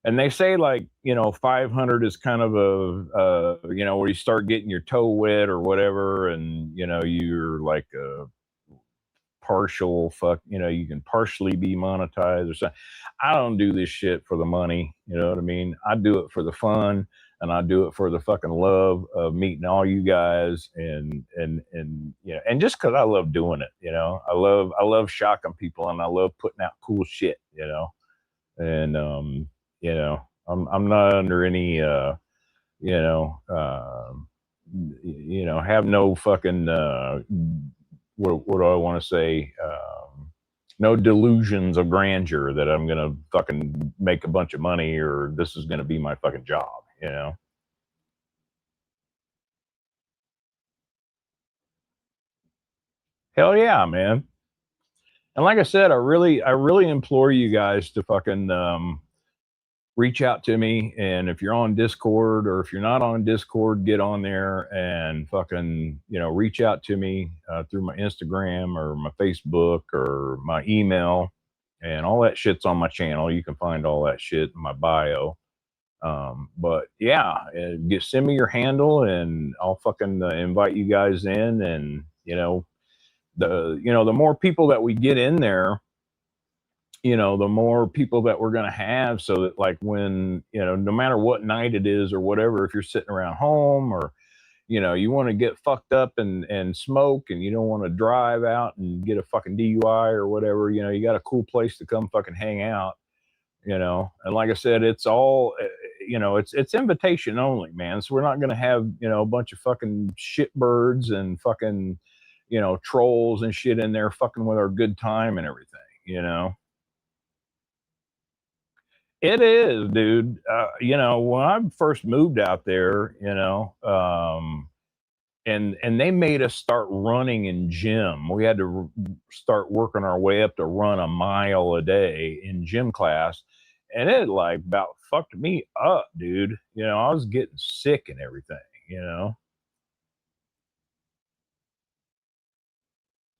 and they say, like, 500 is kind of where you start getting your toe wet or whatever, and you're like a partial fuck, you can partially be monetized or something. I don't do this shit for the money, you know what I mean? I do it for the fun, and I do it for the fucking love of meeting all you guys, and just because I love doing it, I love shocking people, and I love putting out cool shit, and I'm not under any you know have no fucking what do I want to say, no delusions of grandeur that I'm gonna fucking make a bunch of money, or this is gonna be my fucking job. Hell yeah, man. And like I said, I really implore you guys to fucking reach out to me. And if you're on Discord, or if you're not on Discord, get on there and fucking, reach out to me through my Instagram or my Facebook or my email. And all that shit's on my channel. You can find all that shit in my bio. But yeah, send me your handle, and I'll fucking invite you guys in. And, the more people that we get in there, the more people that we're going to have, so that, like, when, no matter what night it is or whatever, if you're sitting around home, or, you want to get fucked up and smoke, and you don't want to drive out and get a fucking DUI or whatever, you got a cool place to come fucking hang out, and like I said, it's all, it's invitation only, man. So we're not going to have, a bunch of fucking shitbirds and fucking, trolls and shit in there fucking with our good time and everything. It is, dude. When I first moved out there, and they made us start running in gym. We had to start working our way up to run a mile a day in gym class, and it, like, about fucked me up, dude. I was getting sick and everything. You know.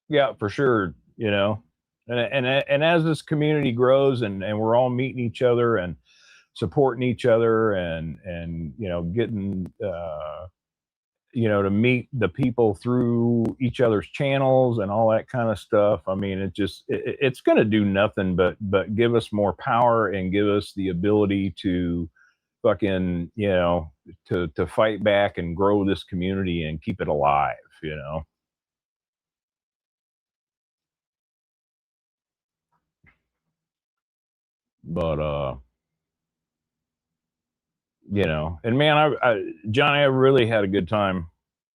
Yeah, for sure. And as this community grows, and we're all meeting each other and supporting each other, and getting to meet the people through each other's channels and all that kind of stuff. I mean, it's going to do nothing but give us more power, and give us the ability to fucking, to fight back and grow this community and keep it alive. But and man, Johnny, I really had a good time,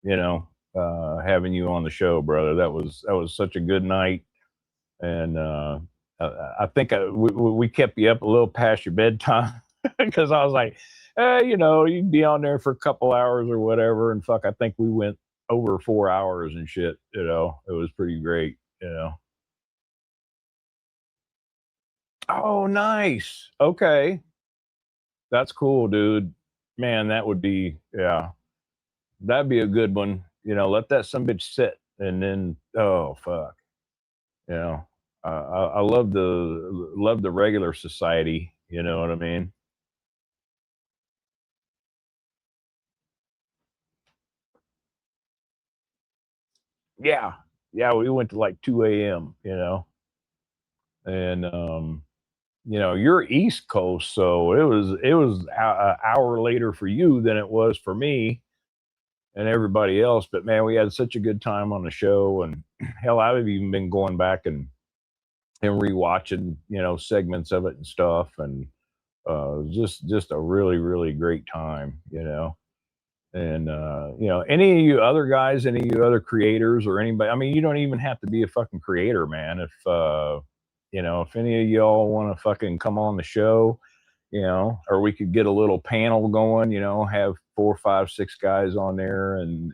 having you on the show, brother. That was such a good night. And I think we kept you up a little past your bedtime, because I was like, you'd be on there for a couple hours or whatever. And fuck, I think we went over 4 hours and shit. It was pretty great. Oh, nice. Okay. That's cool, dude. Man, that would be, yeah, that'd be a good one. Let that some bitch sit, and then, oh fuck, you know, I love the regular society. You know what I mean? Yeah, yeah. We went to like 2 a.m. And you're East Coast, so it was an hour later for you than it was for me. and everybody else. But man, we had such a good time on the show, and hell, I've even been going back and rewatching, segments of it and stuff, and just a really really great time, And any of you other guys, any of you other creators or anybody, I mean, you don't even have to be a fucking creator, man. If any of y'all want to fucking come on the show, or we could get a little panel going, have 4, 5, 6 guys on there and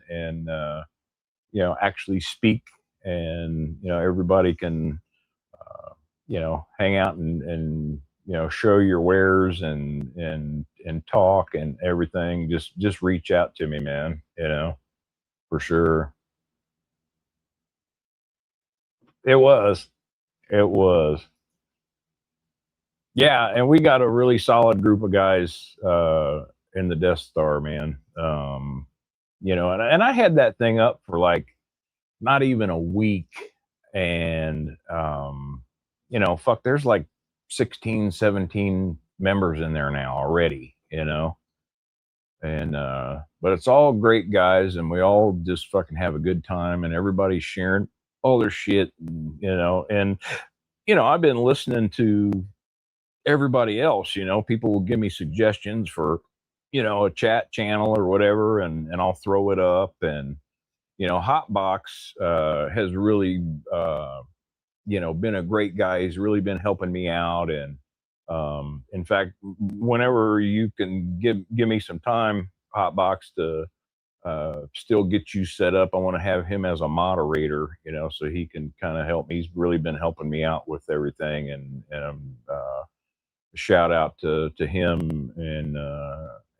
actually speak, and everybody can hang out and show your wares and talk and everything. Just reach out to me, man, for sure. It was yeah, and we got a really solid group of guys in the Death Star, man. And I had that thing up for like not even a week, and fuck, there's like 16, 17 members in there now already, and but it's all great guys, and we all just fucking have a good time, and everybody's sharing all their shit, and I've been listening to everybody else. People will give me suggestions for a chat channel or whatever, and I'll throw it up. And Hotbox has really been a great guy. He's really been helping me out, and in fact, whenever you can give me some time, Hotbox, to still get you set up, I want to have him as a moderator, so he can kind of help me. He's really been helping me out with everything, and shout out to him,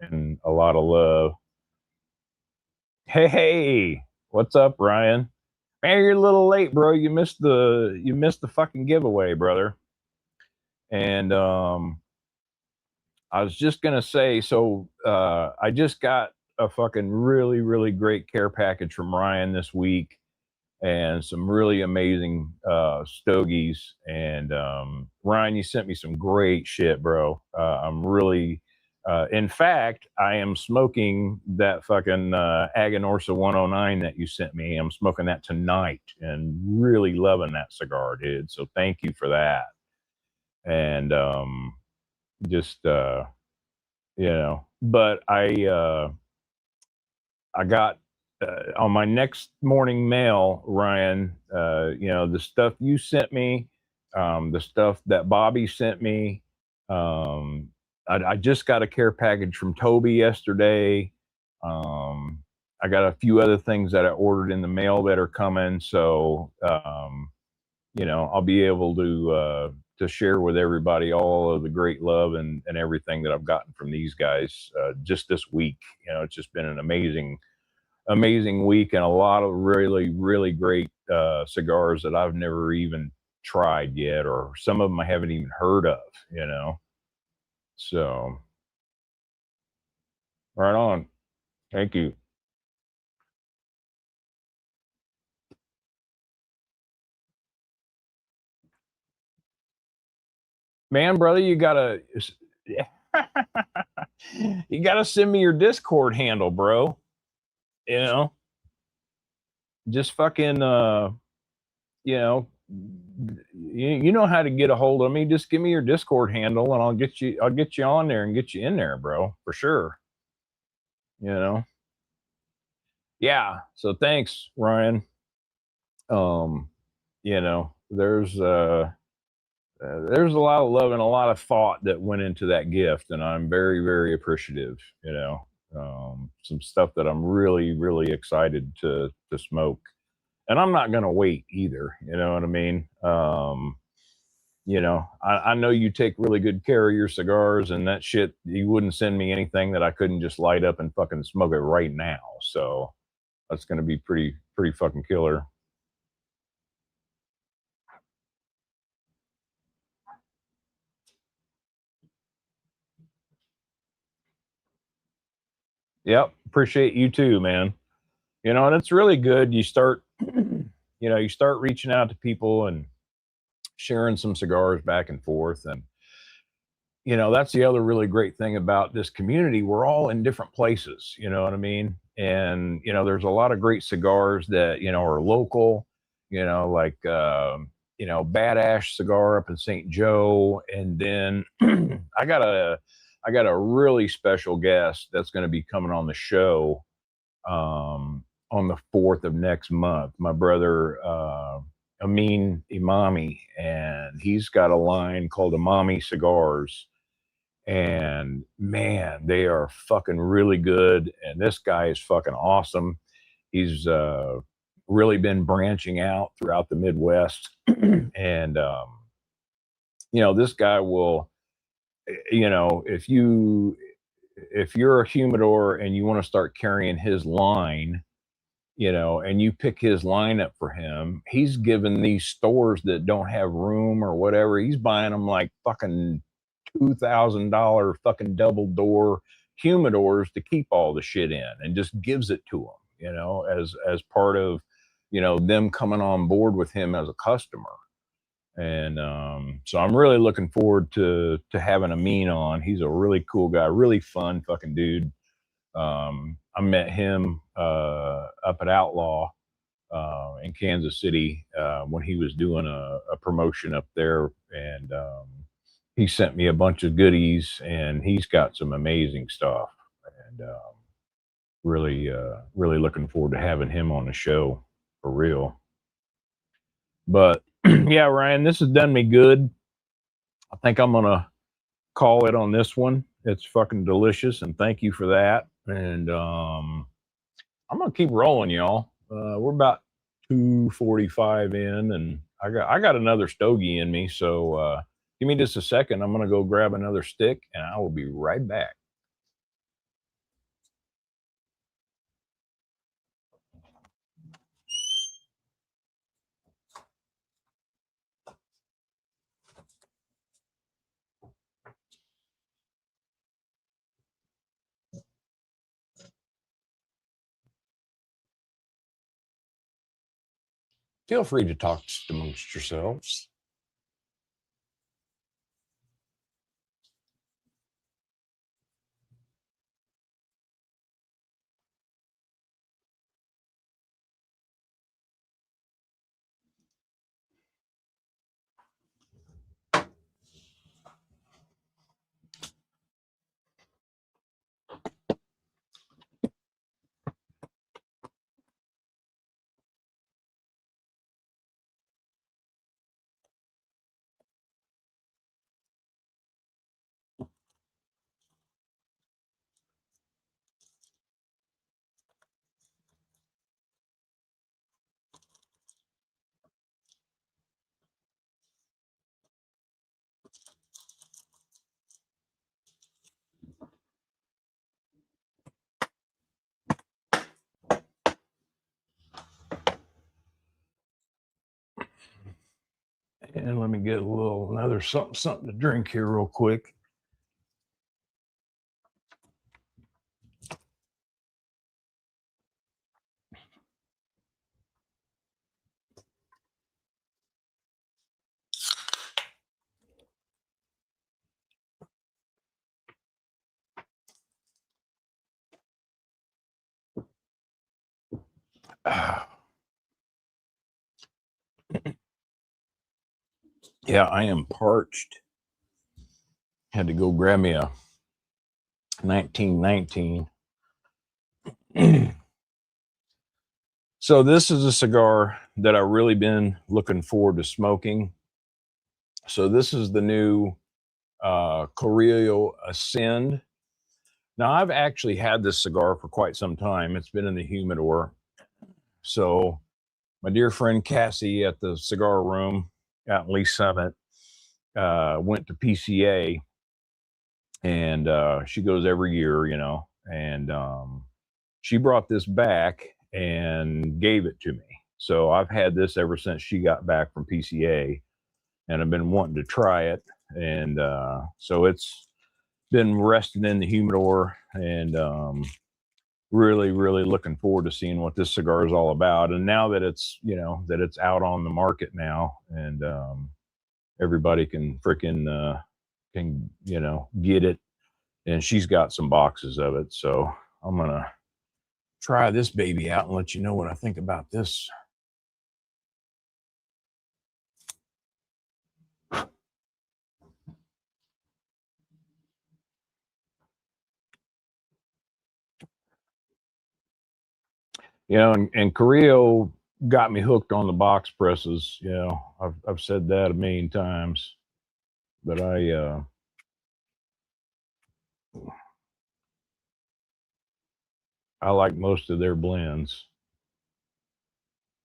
and a lot of love. Hey, what's up, Ryan? Man, you're a little late, bro. You missed the fucking giveaway, brother. And I was just gonna say, so I just got a fucking really, really great care package from Ryan this week, and some really amazing stogies. And Ryan, you sent me some great shit, bro. I'm really, in fact, I am smoking that fucking Aganorsa 109 that you sent me. I'm smoking that tonight, and really loving that cigar, dude. So thank you for that. And just but I got on my next morning mail, Ryan, the stuff you sent me, the stuff that Bobby sent me. I just got a care package from Toby yesterday. I got a few other things that I ordered in the mail that are coming. So, I'll be able to share with everybody all of the great love and everything that I've gotten from these guys just this week. It's just been an amazing week, and a lot of really, really great cigars that I've never even tried yet, or some of them I haven't even heard of, So, right on. Thank you. Man, brother, you gotta you gotta send me your Discord handle, bro. Just fucking you know how to get a hold of me. Just give me your Discord handle, and I'll get you on there and get you in there, bro, for sure. Yeah. So thanks, Ryan. There's a lot of love and a lot of thought that went into that gift, and I'm very, very appreciative. Some stuff that I'm really, really excited to smoke, and I'm not gonna wait either. You know what I mean? I know you take really good care of your cigars, and that shit, you wouldn't send me anything that I couldn't just light up and fucking smoke it right now. So that's gonna be pretty fucking killer. Yep. Appreciate you too, man. And it's really good. You start, you start reaching out to people and sharing some cigars back and forth. And, that's the other really great thing about this community. We're all in different places, you know what I mean? And, you know, there's a lot of great cigars that, you know, are local, you know, like, you know, Bad Ash cigar up in St. Joe. And then I got a really special guest that's going to be coming on the show on the 4th of next month. My brother, Amin Imami, and he's got a line called Imami Cigars. And man, they are fucking really good. And this guy is fucking awesome. He's really been branching out throughout the Midwest. And, you know, this guy will, you know, if you're a humidor and you want to start carrying his line, you know, and you pick his line up for him, he's giving these stores that don't have room or whatever, he's buying them like fucking $2,000 fucking double door humidors to keep all the shit in, and just gives it to them, you know, as part of, you know, them coming on board with him as a customer. And so I'm really looking forward to having Amin on. He's a really cool guy, really fun fucking dude. I met him up at Outlaw in Kansas City when he was doing a promotion up there, and he sent me a bunch of goodies, and he's got some amazing stuff. And really looking forward to having him on the show for real. But yeah, Ryan, this has done me good. I think I'm gonna call it on this one. It's fucking delicious, and thank you for that. And I'm gonna keep rolling, y'all. We're about 2:45 in, and I got another stogie in me. So give me just a second. I'm gonna go grab another stick, and I will be right back. Feel free to talk amongst yourselves. And let me get another something to drink here real quick. Yeah, I am parched. Had to go grab me a 1919. So this is a cigar that I've really been looking forward to smoking. So this is the new Carrillo Ascend. Now, I've actually had this cigar for quite some time. It's been in the humidor. So my dear friend Cassie at the cigar room out in Lee Summit went to PCA, and she goes every year, you know, and she brought this back and gave it to me. So I've had this ever since she got back from PCA, and I've been wanting to try it. And so it's been resting in the humidor, and really looking forward to seeing what this cigar is all about. And now that it's, you know, that it's out on the market now, and everybody can freaking can, you know, get it, and she's got some boxes of it. So I'm gonna try this baby out and let you know what I think about this. You know, and Carrillo got me hooked on the box presses. You know, I've said that a million times, but I like most of their blends.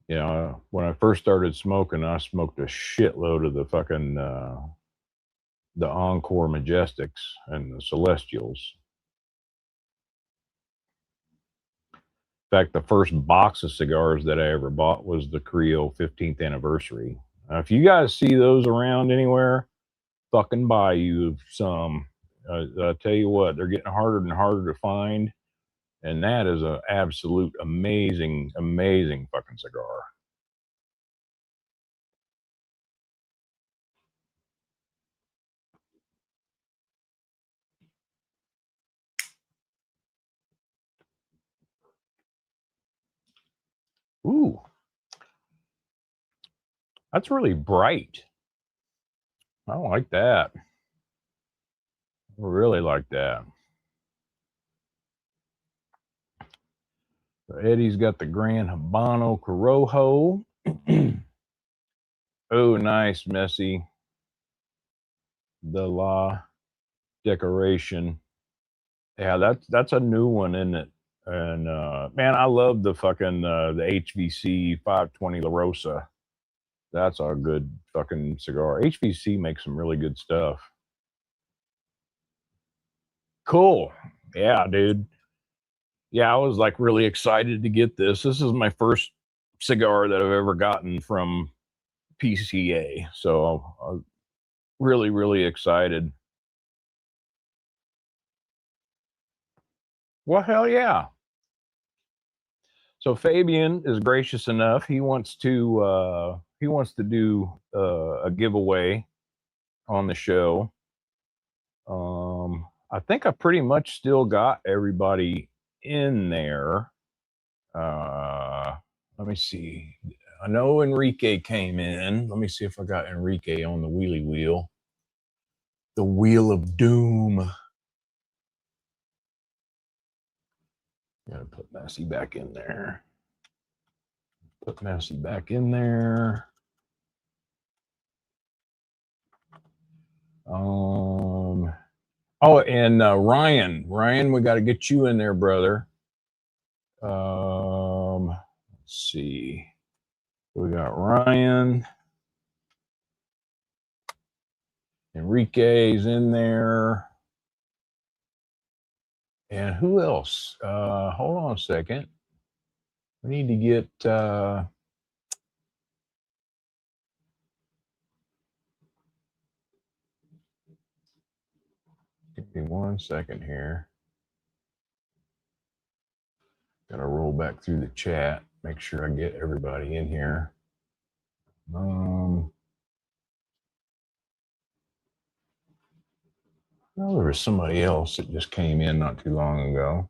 You know, when I first started smoking, I smoked a shitload of the fucking the Encore Majestics and the Celestials. In fact, the first box of cigars that I ever bought was the Carrillo 15th anniversary. If you guys see those around anywhere, fucking buy you some. I tell you what, they're getting harder and harder to find, and that is an absolute amazing, amazing fucking cigar. Ooh, that's really bright. I don't like that. I really like that. So Eddie's got the Gran Habano Corojo. Oh, nice, Messy. The La Decoration. Yeah, that's a new one, isn't it? And man, I love the fucking the HVC 520 La Rosa. That's a good fucking cigar. HVC makes some really good stuff. Cool. Yeah, dude. Yeah, I was like really excited to get this. This is my first cigar that I've ever gotten from PCA. So I'm really, really excited. Well, hell yeah. So Fabian is gracious enough. He wants to do a giveaway on the show. I think I pretty much still got everybody in there. Let me see. I know Enrique came in. Let me see if I got Enrique on the wheelie wheel. The Wheel of Doom. Gotta put Massey back in there. Put Massey back in there. Oh, and Ryan, we got to get you in there, brother. Let's see. We got Ryan. Enrique's in there. And who else? Hold on a second. We need to get give me 1 second here. Gotta roll back through the chat, make sure I get everybody in here. Well, there was somebody else that just came in not too long ago.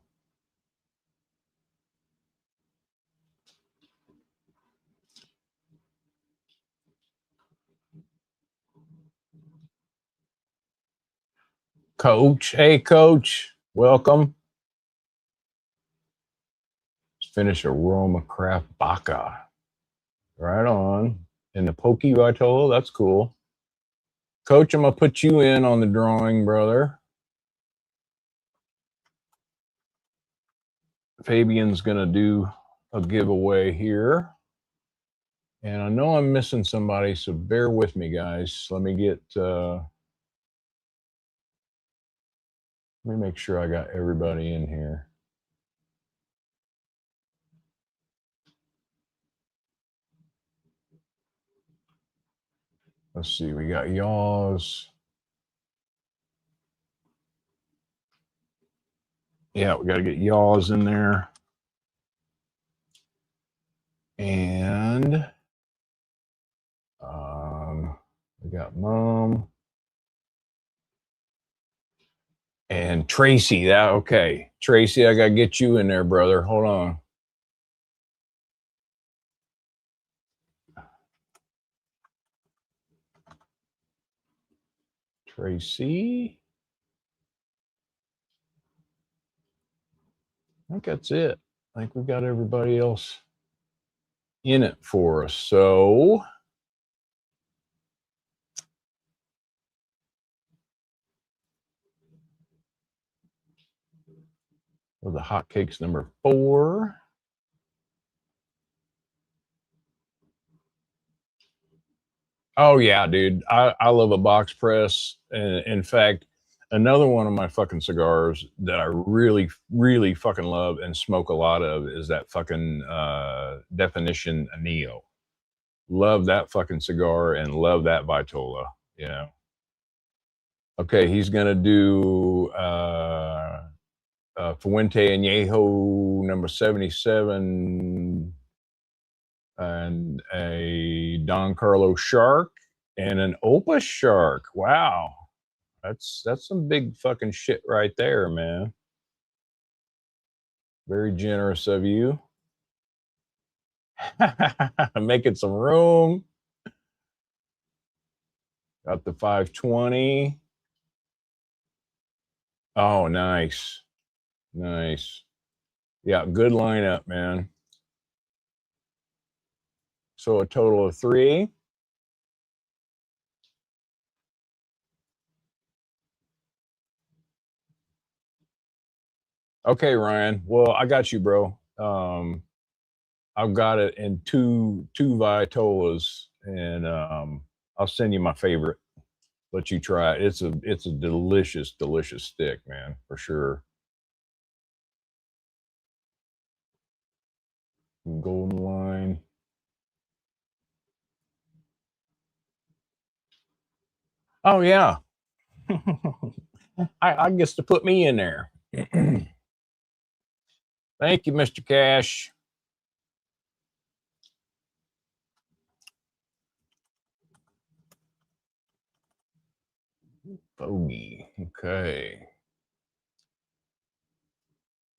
Coach. Hey, Coach. Welcome. Let's finish Aroma Craft Baca. Right on. And the Pokey Vitolo, that's cool. Coach, I'm going to put you in on the drawing, brother. Fabian's going to do a giveaway here. And I know I'm missing somebody, so bear with me, guys. Let me make sure I got everybody in here. Let's see, we got Yaws. Yeah, we got to get Yaws in there. And we got Mom. And Tracy, okay. Tracy, I gotta get you in there, brother. Hold on. Tracy. I think that's it. I think we got everybody else in it for us. So the hotcakes number 4. Oh yeah, dude. I love a box press. And in fact, another one of my fucking cigars that I really, really fucking love and smoke a lot of is that fucking Definition Neo. Love that fucking cigar and love that Vitola, you know. Okay, he's gonna do Fuente Añejo number 77 and a Don Carlos Shark and an Opus Shark. Wow. That's some big fucking shit right there, man. Very generous of you. Making some room. Got the 520. Oh, nice. Nice. Yeah, good lineup, man. So a total of 3. Okay, Ryan. Well, I got you, bro. I've got it in two Vitolas, and I'll send you my favorite. Let you try it. It's a delicious, delicious stick, man, for sure. Golden line. Oh yeah. I guess to put me in there. Thank you, Mr. Cash. Fogey. Okay.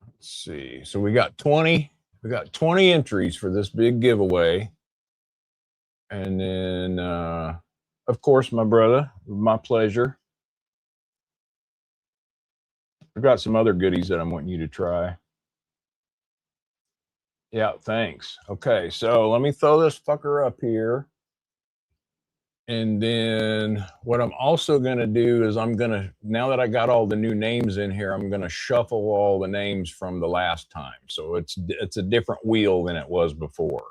Let's see. So we got 20. We got 20 entries for this big giveaway. And then of course, my brother, my pleasure. I've got some other goodies that I'm wanting you to try. Yeah, thanks. Okay, so let me throw this fucker up here. And then what I'm also going to do is I'm going to, now that I got all the new names in here, I'm going to shuffle all the names from the last time. So it's a different wheel than it was before.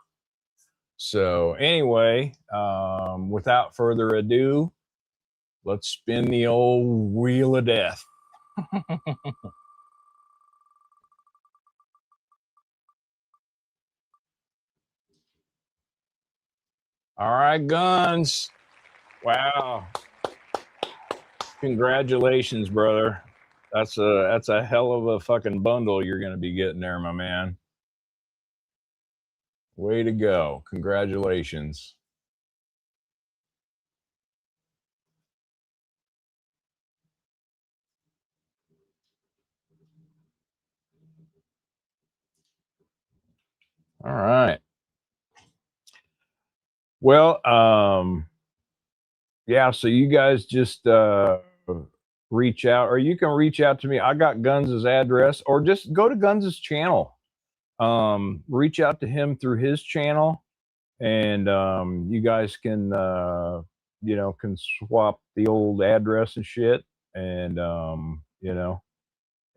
So anyway, without further ado, let's spin the old wheel of death. All right, Guns. Wow. Congratulations, brother. That's a hell of a fucking bundle you're going to be getting there, my man. Way to go. Congratulations. All right. Well, yeah, so you guys just reach out, or you can reach out to me. I got Guns' address, or just go to Guns' channel. Reach out to him through his channel, and you guys can you know, can swap the old address and shit, and you know,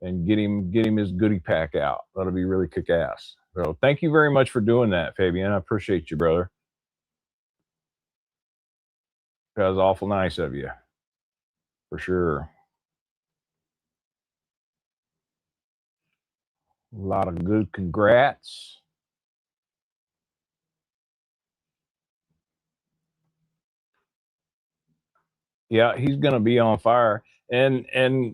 and get him his goodie pack out. That'll be really kick ass. So thank you very much for doing that, Fabian. I appreciate you, brother. That was awful nice of you, for sure. A lot of good congrats. Yeah, he's gonna be on fire. And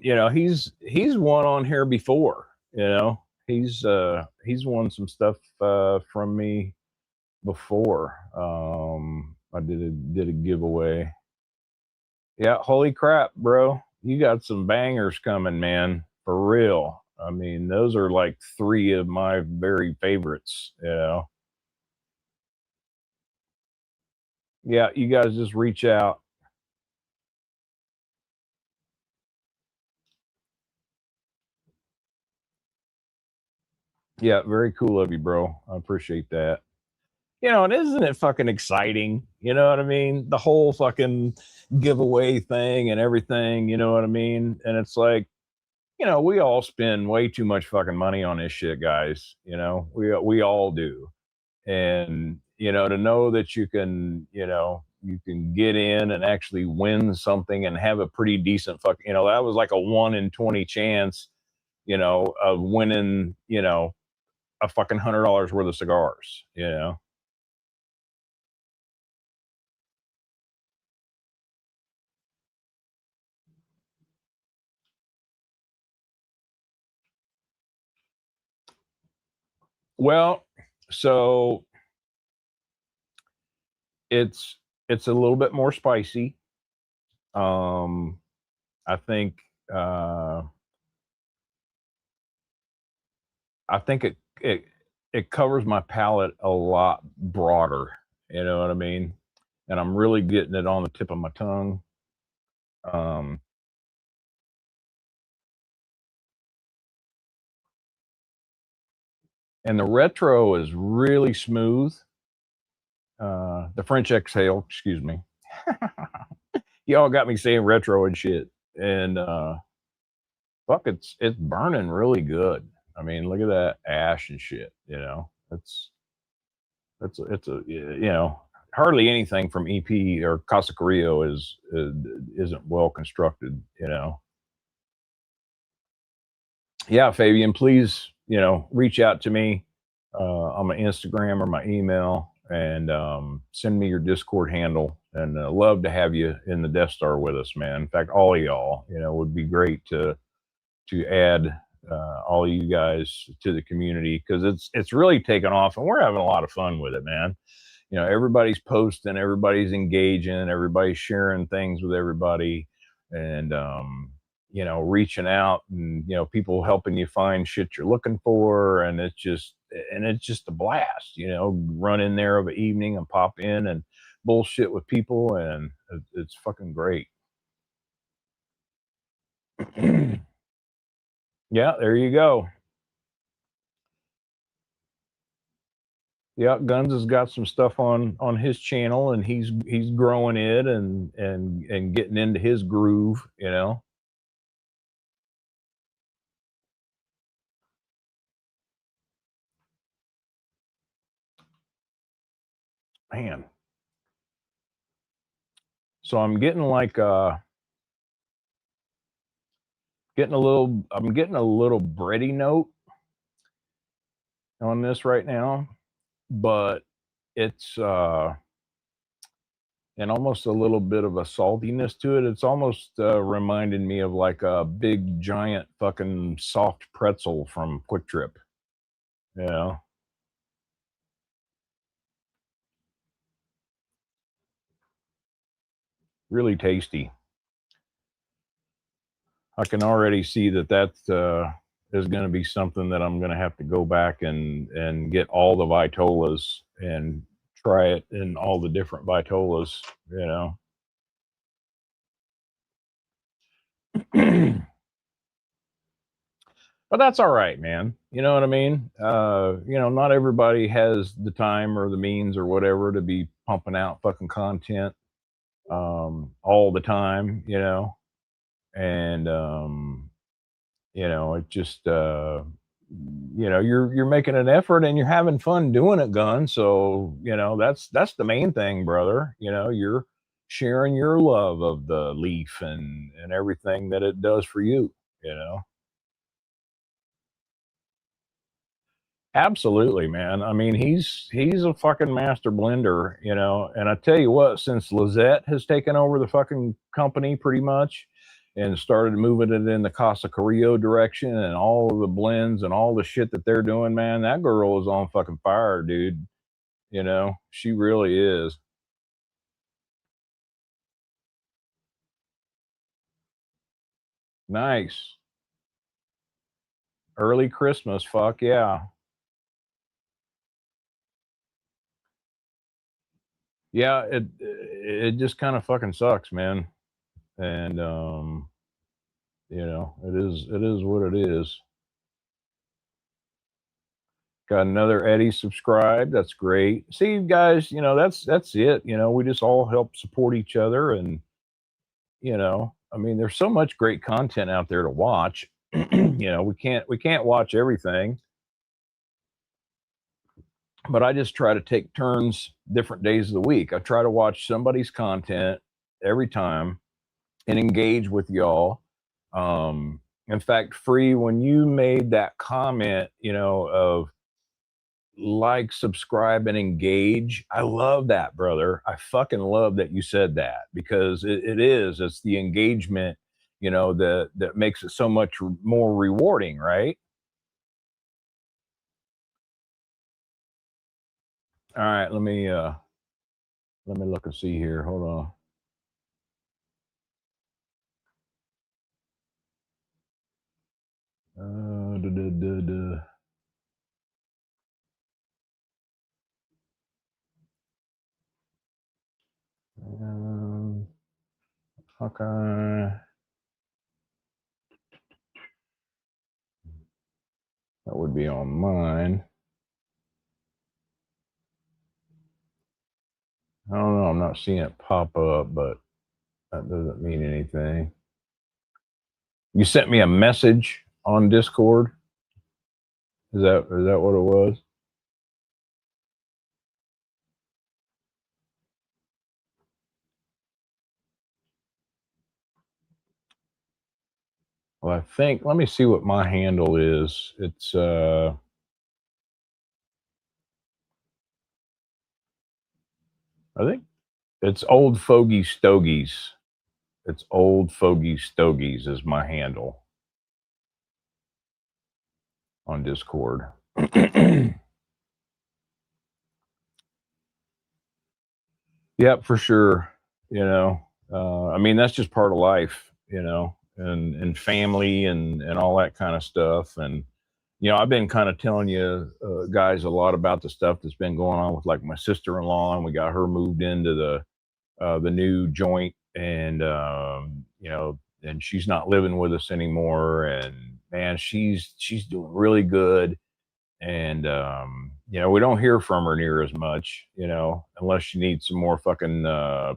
you know, he's won on here before, you know. He's won some stuff from me before. I did a giveaway. Yeah, holy crap, bro. You got some bangers coming, man. For real. I mean, those are like three of my very favorites, you know. Yeah, you guys just reach out. Yeah, very cool of you, bro. I appreciate that. You know, and isn't it fucking exciting? You know what I mean? The whole fucking giveaway thing and everything, you know what I mean? And it's like, you know, we all spend way too much fucking money on this shit, guys. You know, we all do. And, you know, to know that you can, you know, you can get in and actually win something and have a pretty decent fuck, you know, that was like a 1 in 20 chance, you know, of winning, you know, a fucking $100 worth of cigars, you know. Well, so it's it's a little bit more spicy. Um, I think uh, I think it covers my palate a lot broader. You know what I mean? And I'm really getting it on the tip of my tongue. Um, and the retro is really smooth. The French exhale, excuse me. Y'all got me saying retro and shit. And fuck, it's burning really good. I mean, look at that ash and shit. You know, it's a you know, hardly anything from EP or Casa Carrillo isn't well constructed. You know, yeah, Fabian, please, you know, reach out to me on my Instagram or my email and send me your Discord handle. And love to have you in the Death Star with us, man. In fact, all of y'all, you know, would be great to add all of you guys to the community because it's really taken off and we're having a lot of fun with it, man. You know, everybody's posting, everybody's engaging, everybody's sharing things with everybody, and you know, reaching out and you know, people helping you find shit you're looking for, and it's just a blast. You know, run in there of an evening and pop in and bullshit with people, and it's fucking great. Yeah, there you go. Yeah, Guns has got some stuff on his channel, and he's growing it and getting into his groove. You know, man. So I'm getting like I'm getting a little bready note on this right now, but it's and almost a little bit of a saltiness to it. It's almost reminding me of like a big giant fucking soft pretzel from Quick Trip. You know, really tasty. I can already see that is going to be something that I'm going to have to go back and get all the vitolas and try it in all the different vitolas. You know, but that's all right, man. You know what I mean? You know, not everybody has the time or the means or whatever to be pumping out fucking content all the time. You know, and you know, it just you know, you're making an effort and you're having fun doing it, Gun. So, you know, that's the main thing, brother. You know, you're sharing your love of the leaf and everything that it does for you, you know. Absolutely, man. I mean, he's a fucking master blender, you know. And I tell you what, since Lizette has taken over the fucking company pretty much and started moving it in the Casa Carrillo direction and all of the blends and all the shit that they're doing, man, that girl is on fucking fire, dude. You know, she really is. Nice. Early Christmas. Fuck yeah. Yeah, it just kind of fucking sucks, man. And it is what it is. Got another Eddie subscribed. That's great. See, guys, that's it. We just all help support each other, and I mean, there's so much great content out there to watch. We can't watch everything, but I just try to take turns different days of the week. I try to watch somebody's content every time and engage with y'all. In fact, Free, when you made that comment, of like, subscribe, and engage, I love that, brother. I fucking love that you said that, because it's the engagement, that makes it so much more rewarding, right? All right, let me look and see here. Hold on. Duh, duh, duh, duh. Okay. That would be on mine. I don't know. I'm not seeing it pop up, but that doesn't mean anything. You sent me a message on Discord. Is that what it was? Well, I think, let me see what my handle is. It's I think it's Old Fogey Stogies. It's Old Fogey Stogies is my handle on Discord. Yep, for sure. I mean, that's just part of life, and family, and all that kind of stuff. And I've been kind of telling you guys a lot about the stuff that's been going on with, like, my sister-in-law, and we got her moved into the new joint, and and she's not living with us anymore. And man, she's doing really good. And we don't hear from her near as much, unless she needs some more fucking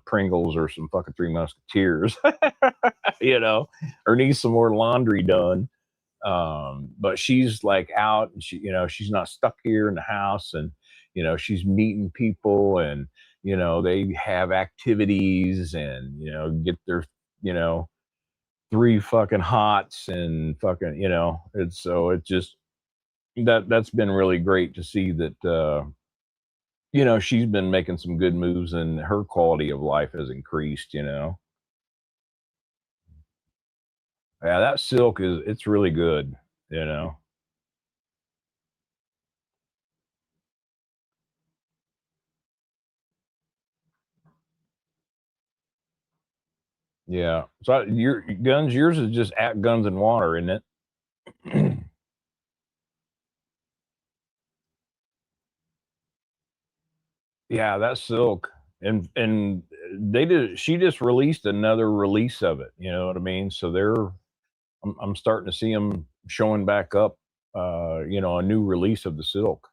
Pringles or some fucking Three Musketeers, you know, or needs some more laundry done. But she's like out, and she's not stuck here in the house, and she's meeting people, and they have activities, and get their you know three fucking hots, and fucking it's so it just that's been really great to see that she's been making some good moves, and her quality of life has increased. Yeah, that silk it's really good you know Yeah. So yours is just at Guns and Water, isn't it? Yeah, that's silk. And she just released another release of it, you know what I mean? So I'm starting to see them showing back up, a new release of the silk.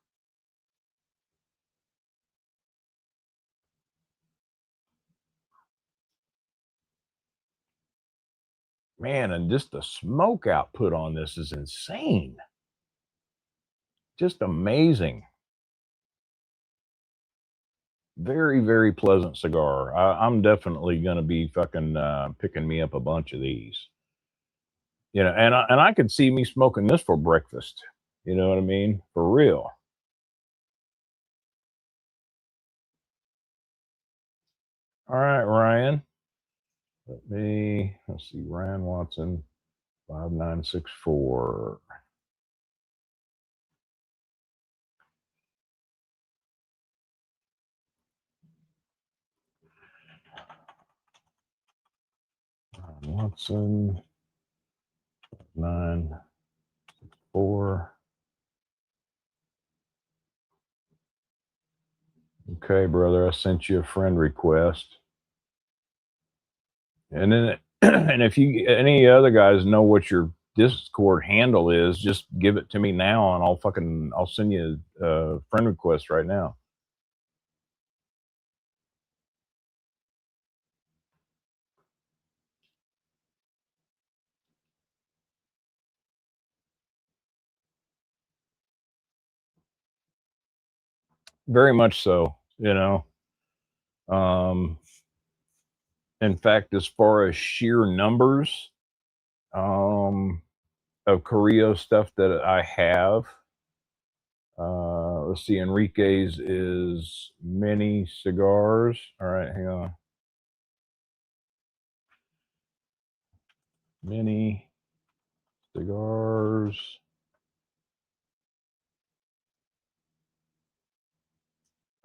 Man, and just the smoke output on this is insane. Just amazing. Very, very pleasant cigar. I'm definitely gonna be fucking picking me up a bunch of these. And I could see me smoking this for breakfast. You know what I mean? For real. All right, Ryan. Let's see, Ryan Watson, 5964. Ryan Watson, 9. 4. Okay, brother, I sent you a friend request. And then, and if you any other guys know what your Discord handle is, just give it to me now, and I'll send you a friend request right now. Very much so, you know. Um, in fact, as far as sheer numbers, um, of Carrillo stuff that I have, let's see, Enrique's is mini cigars. All right, hang on. Mini cigars.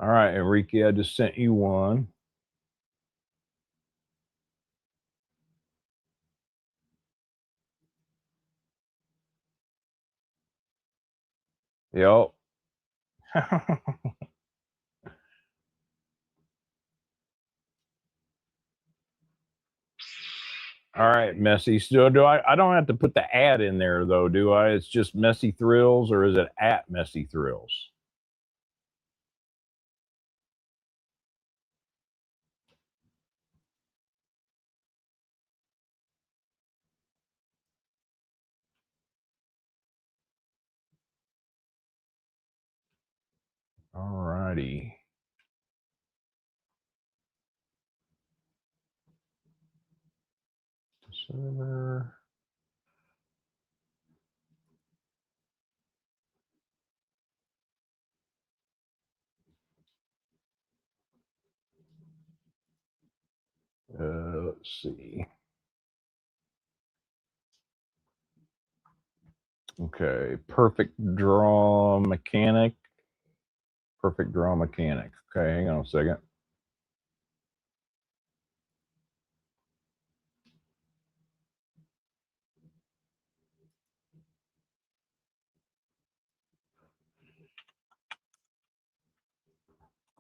All right, Enrique, I just sent you one. Yep. All right, Messy. So do I don't have to put the ad in there though, do I? It's just Messy Thrills, or is it at Messy Thrills? All righty. Server. Let's see. Okay, perfect draw mechanic. Perfect draw mechanic. Okay, hang on a second.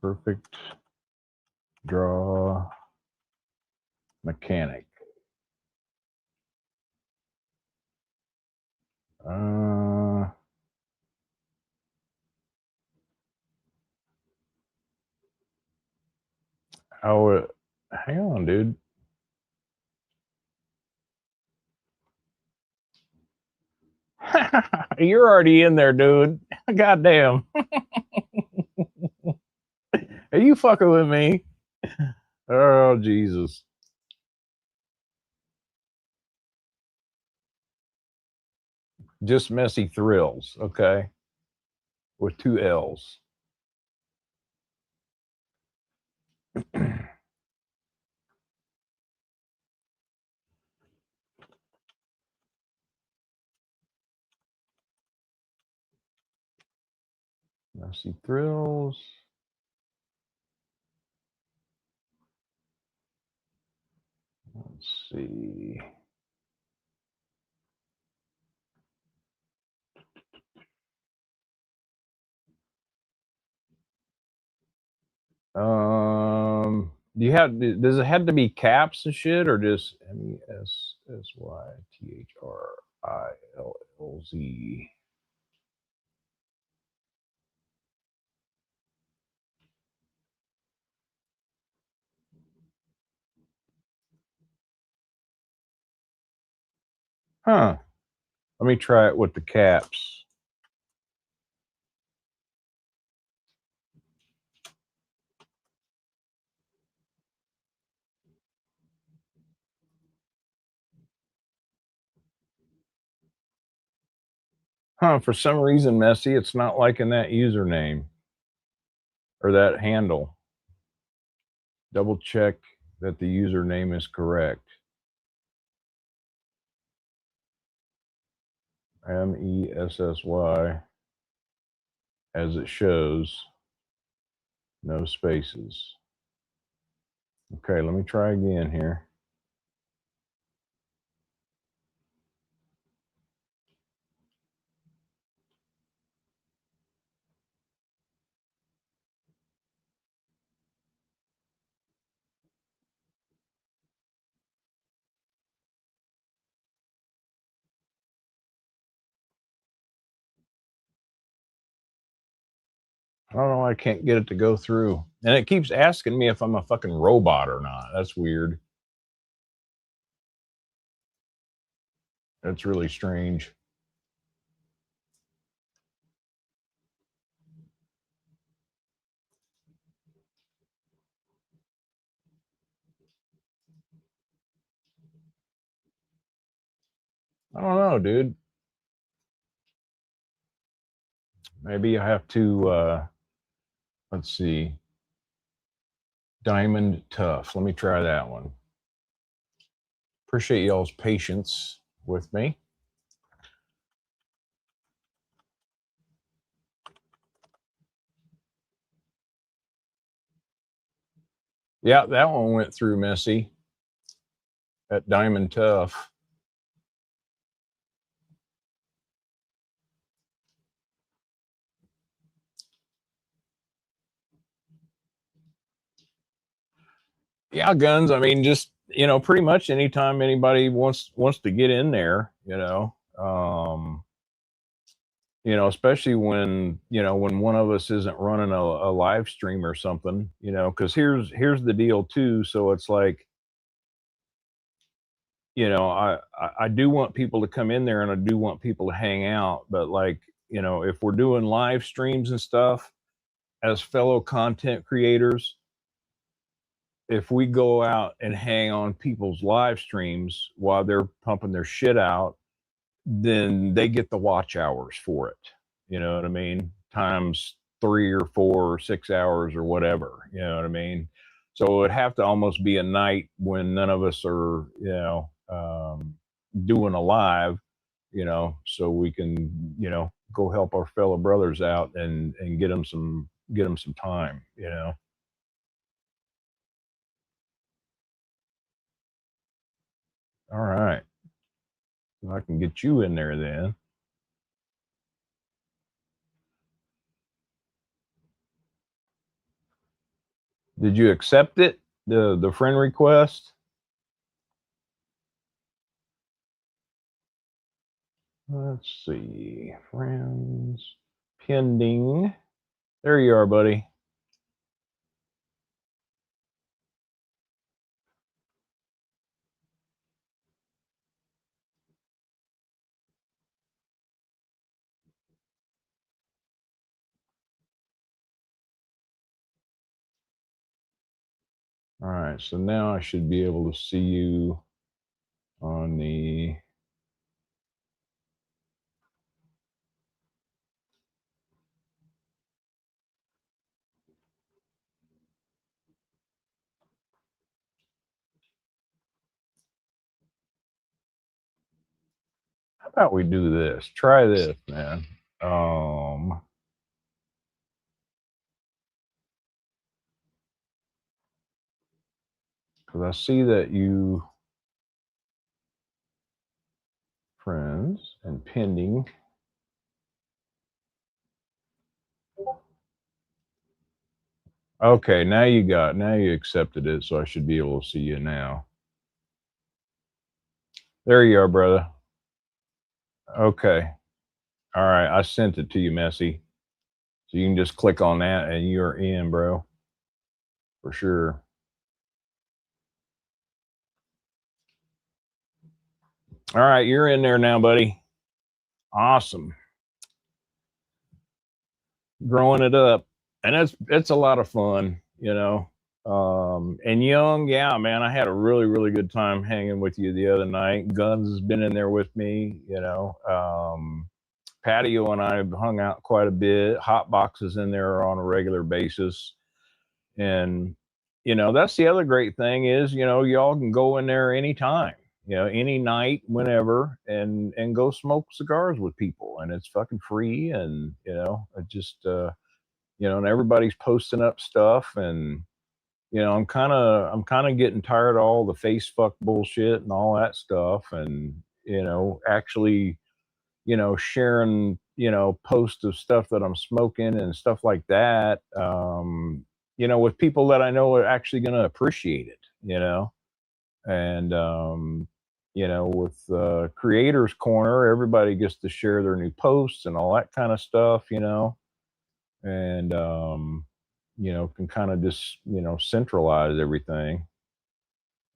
Perfect draw mechanic. Oh, hang on, dude. You're already in there, dude. Goddamn. Are you fucking with me? Oh, Jesus. Just Messy Thrills, okay? With 2 L's. Messy Thrills. Let's see. Does it have to be caps and shit, or just MESSYTHRILLZ? Huh. Let me try it with the caps. Huh, for some reason, Messy, it's not liking that username or that handle. Double check that the username is correct. MESSY, as it shows, no spaces. Okay, let me try again here. I don't know why I can't get it to go through. And it keeps asking me if I'm a fucking robot or not. That's weird. That's really strange. I don't know, dude. Maybe I have to let's see. Diamond Tough. Let me try that one. Appreciate y'all's patience with me. Yeah, that one went through messy at Diamond Tough. Yeah, guns. I mean, just pretty much anytime anybody wants to get in there, especially when when one of us isn't running a live stream or something, because here's the deal too. So it's like, I do want people to come in there and I do want people to hang out, but like, if we're doing live streams and stuff as fellow content creators, if we go out and hang on people's live streams while they're pumping their shit out, then they get the watch hours for it. You know what I mean? Times 3 or 4 or 6 hours or whatever. You know what I mean? So it would have to almost be a night when none of us are, doing a live, so we can, go help our fellow brothers out and get them some time. All right. I can get you in there then. Did you accept it? The friend request? Let's see. Friends pending. There you are, buddy. All right, so now I should be able to see you on the how about we do this? Try this, man. Because I see that you friends and pending. Okay, now you accepted it, so I should be able to see you now. There you are, brother. Okay. All right, I sent it to you, Messy. So you can just click on that and you're in, bro. For sure. All right, you're in there now, buddy. Awesome. Growing it up. And it's a lot of fun. And Young, yeah, man, I had a really, really good time hanging with you the other night. Guns has been in there with me. Patio and I have hung out quite a bit. Hot boxes in there on a regular basis. And that's the other great thing is, y'all can go in there anytime, any night, whenever, and go smoke cigars with people, and it's fucking free. And it just and everybody's posting up stuff. And I'm kind of getting tired of all the face fuck bullshit and all that stuff. And actually sharing posts of stuff that I'm smoking and stuff like that, with people that I know are actually going to appreciate it. And with Creators Corner, everybody gets to share their new posts and all that kind of stuff. and can kind of just centralize everything,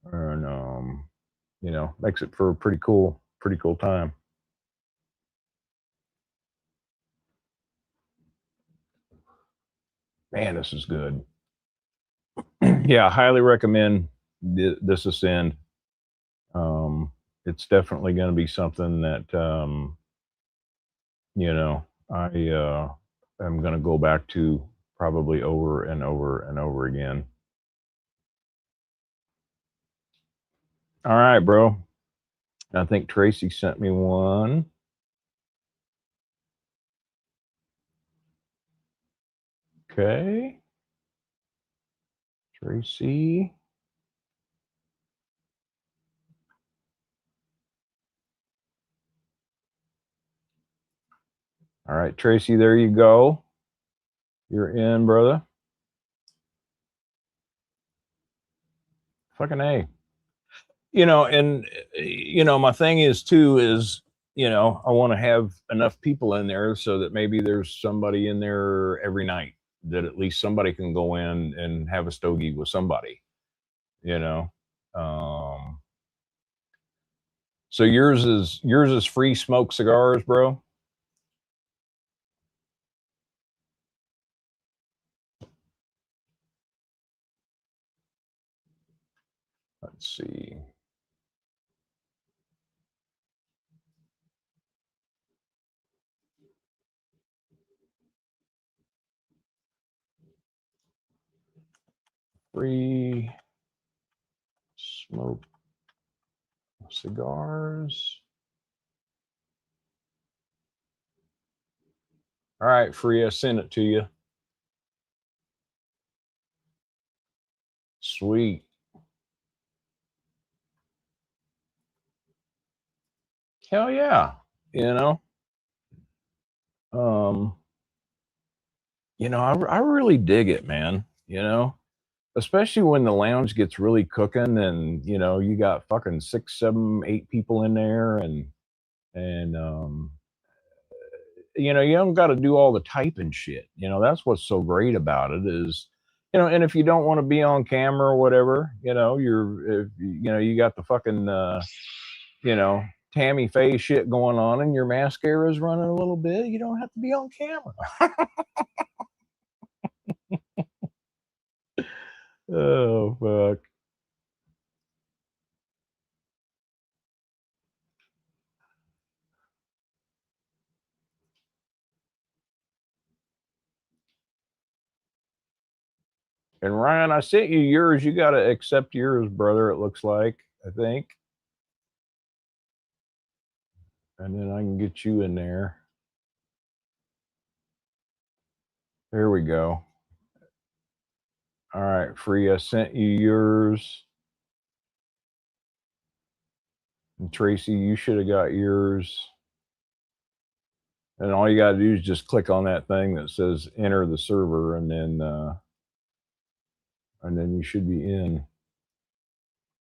and makes it for a pretty cool time. Man, this is good. Yeah, highly recommend this ascend. It's definitely going to be something that I am going to go back to probably over and over and over again. All right, bro. I think Tracy sent me one. Okay. Tracy. All right, Tracy, there you go. You're in, brother. Fucking A. And my thing is too is, I want to have enough people in there so that maybe there's somebody in there every night, that at least somebody can go in and have a stogie with somebody, you know. Um, so yours is free smoke cigars, bro. Let's see. Free smoke cigars. All right, free. I sent it to you. Sweet. Hell yeah. You know. Um, I really dig it, man. Especially when the lounge gets really cooking, and you got fucking 6, 7, 8 people in there, and you don't got to do all the typing shit. That's what's so great about it is, and if you don't want to be on camera or whatever, you're if, you got the fucking you know Tammy Faye shit going on, and your mascara is running a little bit, you don't have to be on camera. Oh fuck. And Ryan, I sent you yours. You got to accept yours, brother. It looks like, I think. And then I can get you in there. There we go. All right, Free. I sent you yours. And Tracy, you should have got yours. And all you got to do is just click on that thing that says enter the server, and then you should be in.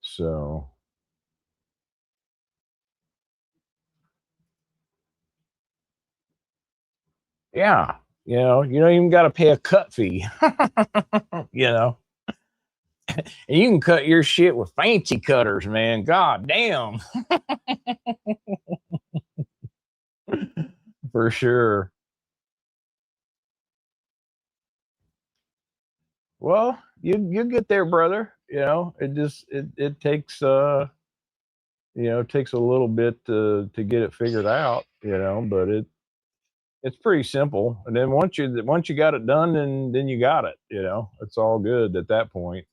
So, yeah, you don't even got to pay a cut fee. you know, and you can cut your shit with fancy cutters, man. God damn. For sure. Well, you get there, brother. It takes it takes a little bit to get it figured out, but it's pretty simple. And then once you got it done, then you got it. It's all good at that point.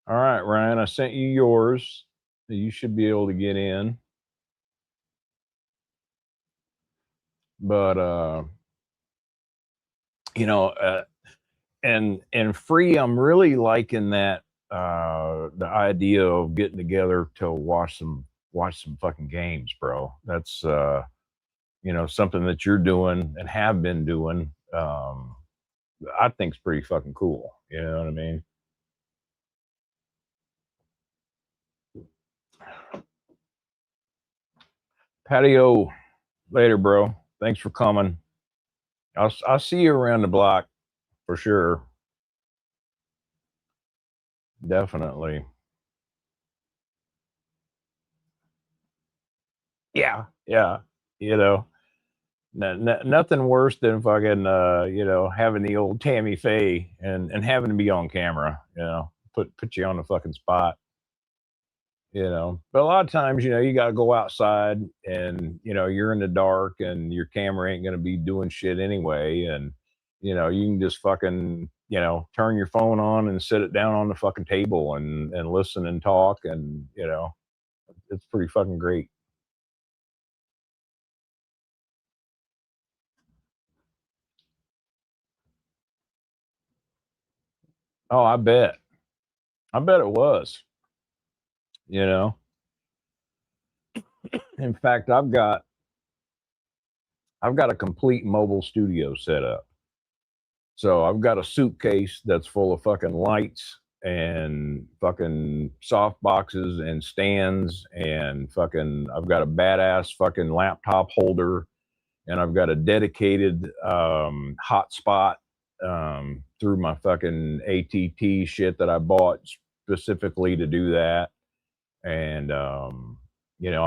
All right, Ryan, I sent you yours. You should be able to get in. But you know, and Free, I'm really liking that the idea of getting together to watch some fucking games, bro. That's something that you're doing and have been doing. I think's pretty fucking cool. You know what I mean? Patio, later, bro. Thanks for coming. I'll see you around the block for sure. Definitely. Yeah, yeah. You know, nothing worse than fucking having the old Tammy Faye and having to be on camera. Put you on the fucking spot. But a lot of times, you got to go outside and, you're in the dark and your camera ain't going to be doing shit anyway. And, you can just fucking, turn your phone on and sit it down on the fucking table and listen and talk. And, it's pretty fucking great. Oh, I bet. I bet it was, you know. In fact, I've got a complete mobile studio set up. So I've got a suitcase that's full of fucking lights and fucking soft boxes and stands and fucking I've got a badass fucking laptop holder and I've got a dedicated hotspot through my fucking ATT shit that I bought specifically to do that. And I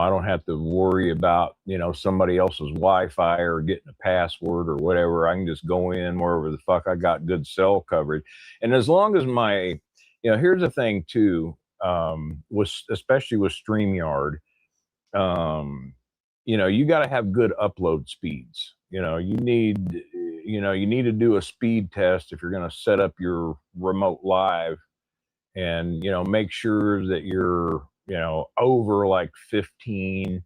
don't have to worry about somebody else's Wi-Fi or getting a password or whatever. I can just go in wherever the fuck I got good cell coverage, and as long as here's the thing too, with especially with StreamYard, um, you got to have good upload speeds. You need to do a speed test if you're going to set up your remote live and make sure that you're over like 15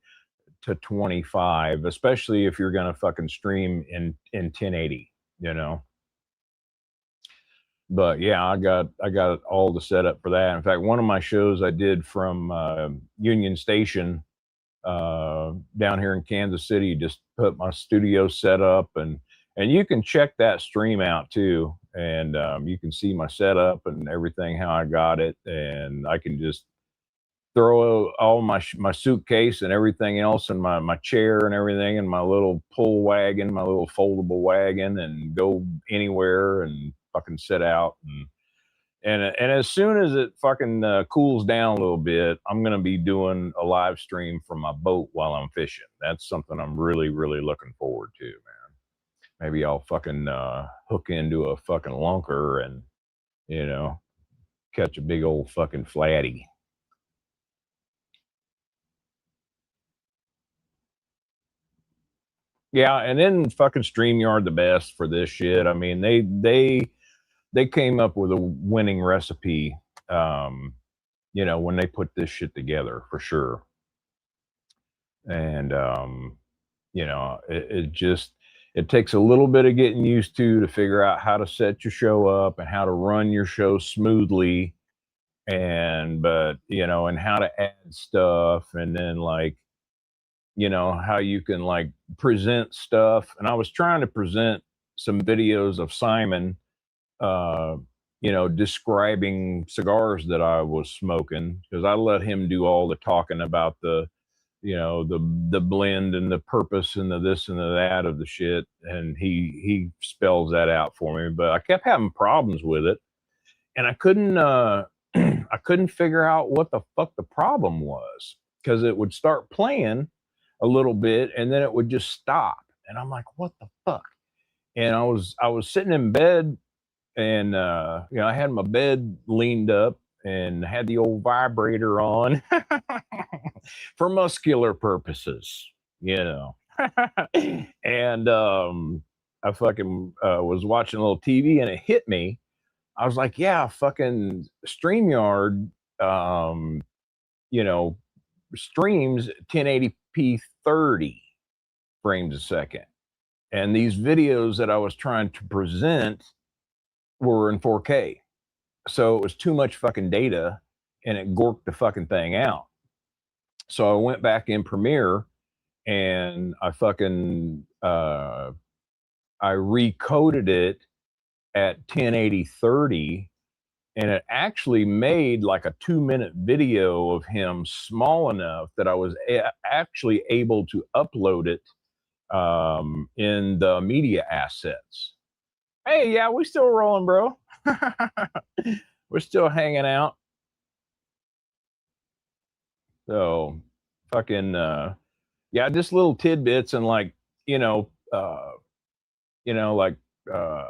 to 25, especially if you're gonna fucking stream in 1080. you know but yeah, I got all the setup for that. In fact, one of my shows I did from Union Station down here in Kansas City, just put my studio set up, and you can check that stream out too, and you can see my setup and everything, how I got it, and I can just throw all my suitcase and everything else and my chair and everything and my little pull wagon, my little foldable wagon, and go anywhere and fucking sit out. And as soon as it fucking cools down a little bit, I'm gonna be doing a live stream from my boat while I'm fishing. That's something I'm really, really looking forward to, man. Maybe I'll fucking hook into a fucking lunker and you know catch a big old fucking flatty. Yeah, and then fucking StreamYard the best for this shit. I mean, they came up with a winning recipe. When they put this shit together for sure. And it just it takes a little bit of getting used to figure out how to set your show up and how to run your show smoothly, and how to add stuff, and then like how you can like present stuff. And I was trying to present some videos of Simon describing cigars that I was smoking, because I let him do all the talking about the blend and the purpose and the this and the that of the shit, and he spells that out for me. But I kept having problems with it, and I couldn't I couldn't figure out what the fuck the problem was, because it would start playing a little bit and then it would just stop, and I'm like, what the fuck? And I was sitting in bed, and I had my bed leaned up and had the old vibrator on for muscular purposes, you know. And I fucking was watching a little TV and it hit me. I was like, yeah, fucking StreamYard, um, you know, streams 1080p 30 frames a second. And these videos that I was trying to present were in 4K. So it was too much fucking data and it gorked the fucking thing out. So I went back in Premiere and I fucking I recoded it at 1080 30 and it actually made like a 2-minute video of him small enough that I was actually able to upload it in the media assets. Hey, yeah, we still rolling, bro. We're still hanging out. So fucking yeah, just little tidbits and like, you know, like uh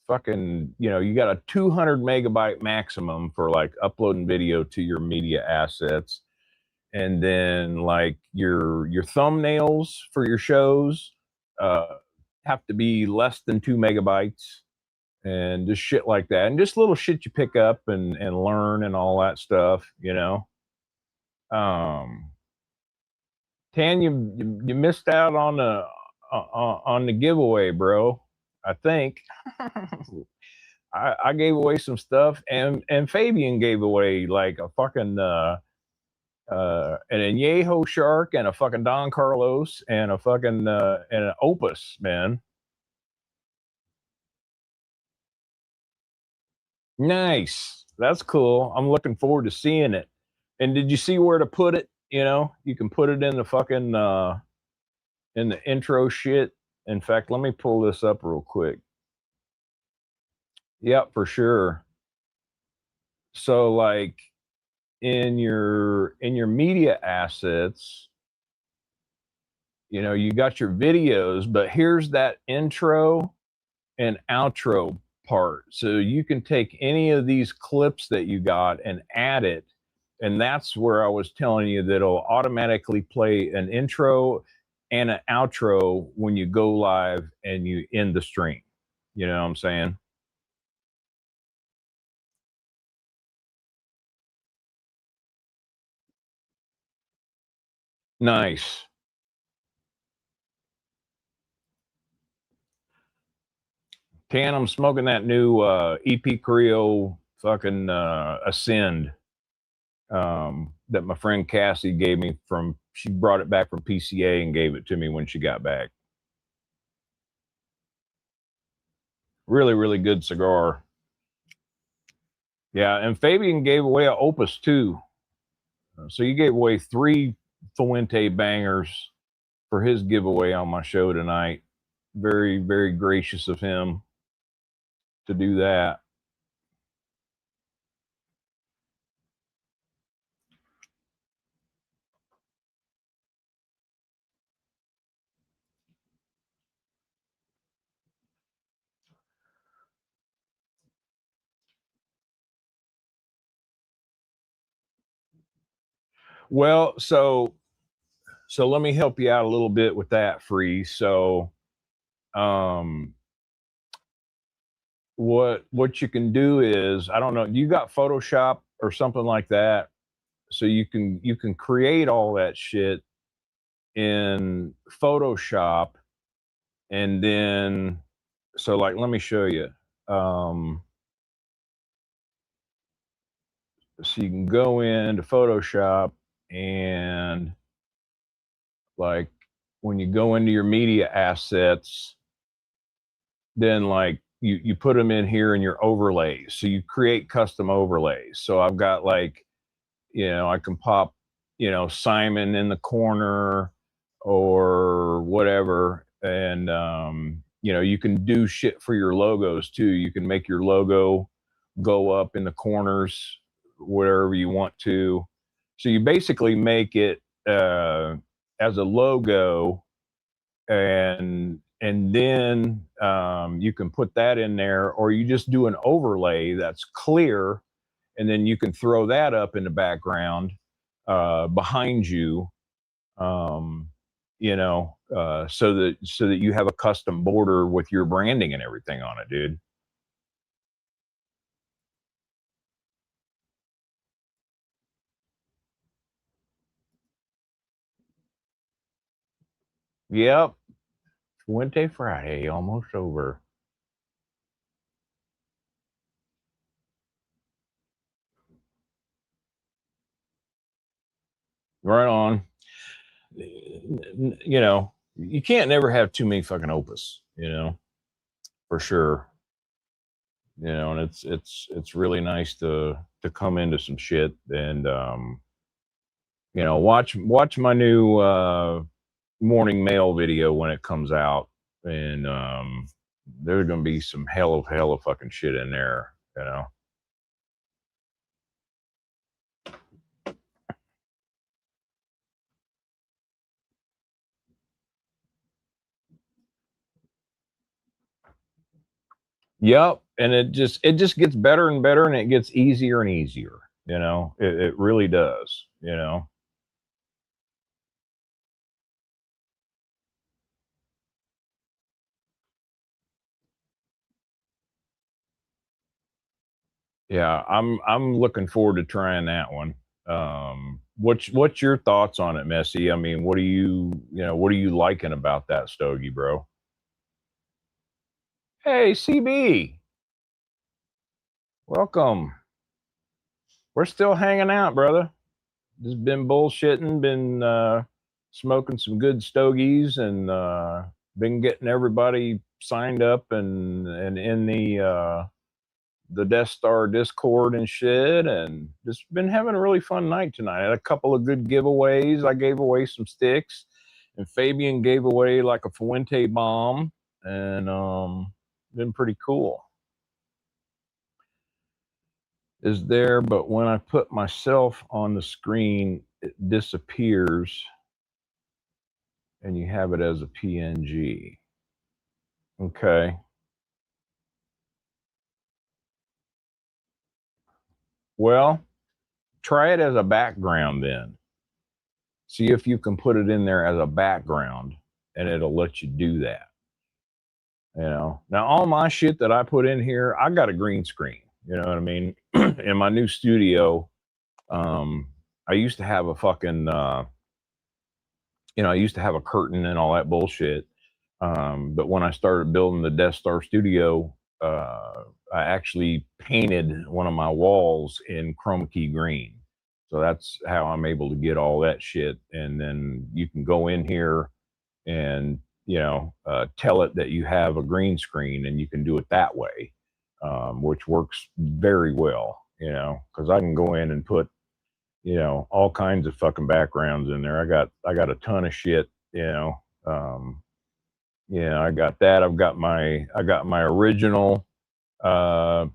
fucking, you got a 200 megabyte maximum for like uploading video to your media assets. And then like your thumbnails for your shows uh have to be less than 2 megabytes, and just shit like that, and just little shit you pick up and learn and all that stuff, um Tan, you missed out on the giveaway, bro. I think I gave away some stuff, and Fabian gave away like a fucking an añejo shark and a fucking Don Carlos and a fucking and an opus, man. Nice. That's cool. I'm looking forward to seeing it. And did you see where to put it? You can put it in the fucking in the intro shit. In fact, let me pull this up real quick. Yep, for sure. So like in your media assets, you got your videos, but here's that intro and outro part. So you can take any of these clips that you got and add it. And that's where I was telling you that it'll automatically play an intro and an outro when you go live and you end the stream. You know what I'm saying? Nice. Tan, I'm smoking that new EP Creo fucking Ascend that my friend Cassie gave me from, she brought it back from PCA and gave it to me when she got back. Really, really good cigar. Yeah, and Fabian gave away an Opus too. So you gave away 3 Fuente bangers for his giveaway on my show tonight. Very, very gracious of him to do that. Well, so let me help you out a little bit with that, Free. So um what you can do is, I don't know, you got Photoshop or something like that, so you can create all that shit in Photoshop, and then, so like, let me show you. um so you can go into Photoshop, and like when you go into your media assets, then like you put them in here in your overlays, so you create custom overlays. So I've got like, I can pop, Simon in the corner or whatever. And, you can do shit for your logos too. You can make your logo go up in the corners, wherever you want to. So you basically make it as a logo, and then you can put that in there, or you just do an overlay that's clear, and then you can throw that up in the background behind you, so that you have a custom border with your branding and everything on it, dude. Yep. Fuente Friday, almost over. Right on. You can't never have too many fucking opus, for sure. and it's really nice to come into some shit and watch my new morning mail video when it comes out, and there's gonna be some hell of fucking shit in there. Yep, and it just gets better and better, and it gets easier and easier. It really does. Yeah, I'm looking forward to trying that one. What's your thoughts on it, Messy? I mean, what are you liking about that stogie, bro? Hey, CB, welcome. We're still hanging out, brother. Just been bullshitting, been smoking some good stogies, and been getting everybody signed up and in the Death Star Discord and shit, and just been having a really fun night tonight. I had a couple of good giveaways. I gave away some sticks, and Fabian gave away like a Fuente bomb, and been pretty cool. Is there, but when I put myself on the screen, it disappears, and you have it as a PNG. Okay. Well, try it as a background then. See if you can put it in there as a background, and it'll let you do that. Now all my shit that I put in here, I got a green screen. You know what I mean? In my new studio, um, I used to have a fucking, I used to have a curtain and all that bullshit. But when I started building the Death Star Studio, I actually painted one of my walls in chroma key green. So that's how I'm able to get all that shit. And then you can go in here and tell it that you have a green screen, and you can do it that way, which works very well. Because I can go in and put all kinds of fucking backgrounds in there. I got a ton of shit. Yeah, I got that. I got my original background,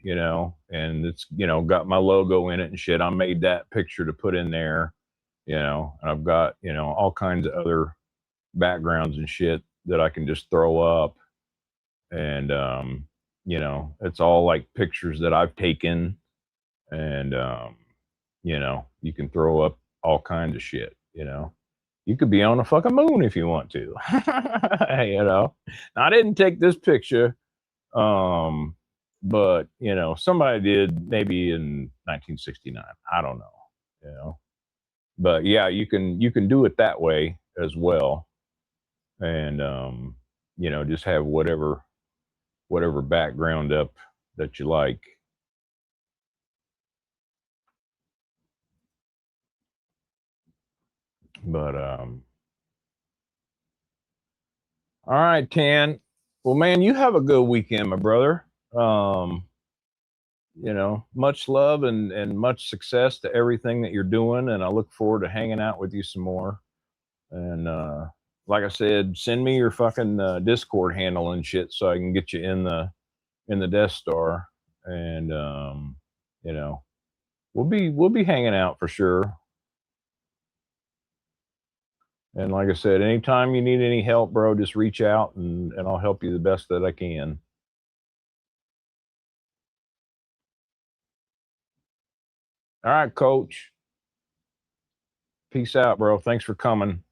and it's got my logo in it and shit. I made that picture to put in there, and I've got all kinds of other backgrounds and shit that I can just throw up, and it's all like pictures that I've taken, and you can throw up all kinds of shit. You could be on the fucking moon if you want to. Now, I didn't take this picture, um, but somebody did maybe in 1969. I don't know. You know, but yeah, you can do it that way as well, and just have whatever background up that you like. But all right, Tan. Well, man, you have a good weekend, my brother. Um, much love and much success to everything that you're doing, and I look forward to hanging out with you some more. And like I said, send me your fucking Discord handle and shit so I can get you in the Death Star, and you know, we'll be hanging out for sure. And like I said, anytime you need any help, bro, just reach out, and I'll help you the best that I can. All right, coach. Peace out, bro. Thanks for coming.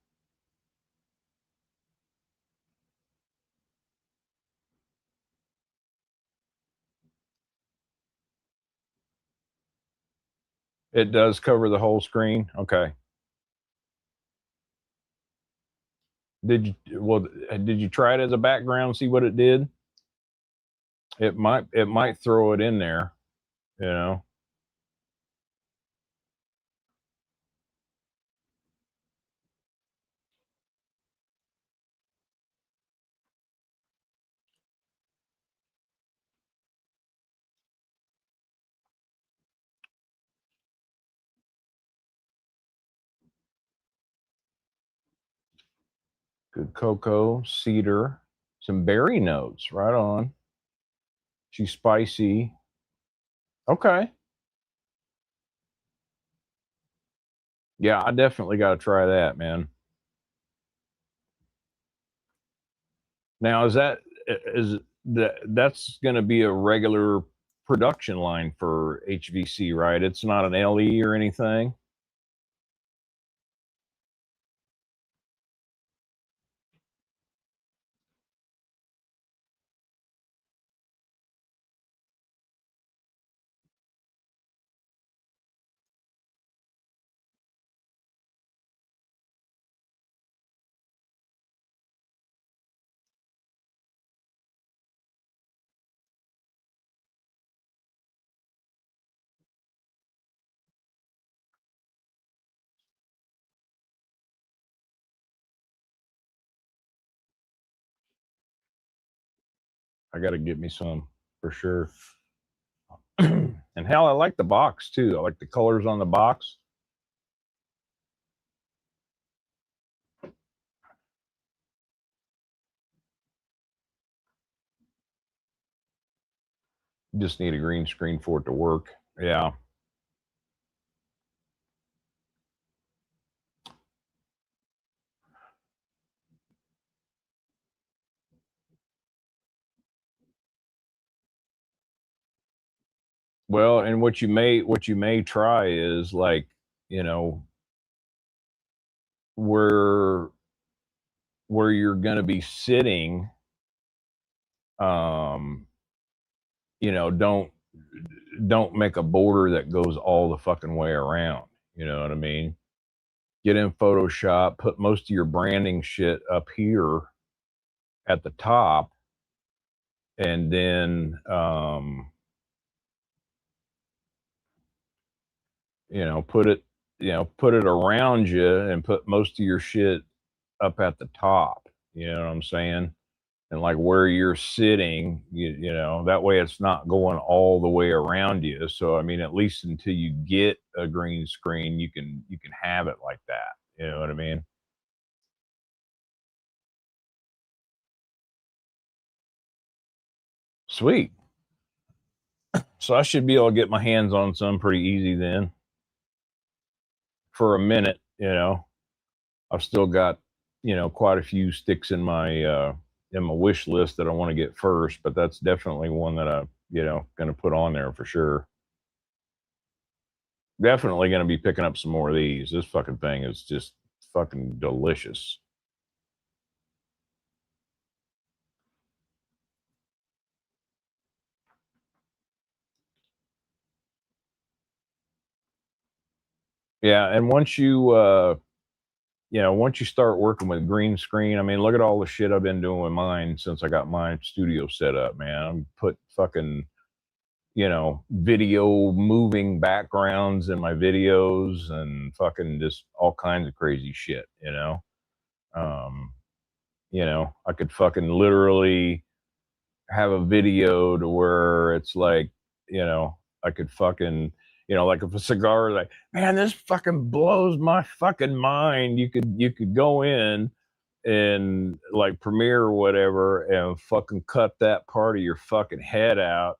It does cover the whole screen. Okay. Did you try it as a background, see what it did? It might throw it in there, you know. Good cocoa, cedar, some berry notes. Right on. She's spicy. Okay. Yeah, I definitely got to try that, man. Now, is that's going to be a regular production line for HVC, right? It's not an LE or anything. I got to get me some for sure. And hell, I like the box too. I like the colors on the box. You just need a green screen for it to work. Yeah. Well, and what you may try is like, you know, where where you're going to be sitting, um, don't make a border that goes all the fucking way around. You know what I mean? Get in Photoshop, put most of your branding shit up here at the top, and then you know, put it put it around you and put most of your shit up at the top. You know what I'm saying? And like where you're sitting, that way it's not going all the way around you. So I mean, at least until you get a green screen, you can have it like that. You know what I mean? Sweet. So I should be able to get my hands on some pretty easy then for a minute. I've still got, quite a few sticks in my wish list that I want to get first, but that's definitely one that I, going to put on there for sure. Definitely going to be picking up some more of these. This fucking thing is just fucking delicious. Yeah, and once you start working with green screen, I mean, look at all the shit I've been doing with mine since I got my studio set up, man. I'm put fucking, video moving backgrounds in my videos and fucking just all kinds of crazy shit. Um, I could fucking literally have a video to where it's like, I could fucking, like if a cigar, like, man, this fucking blows my fucking mind. You could go in and like Premiere or whatever and fucking cut that part of your fucking head out,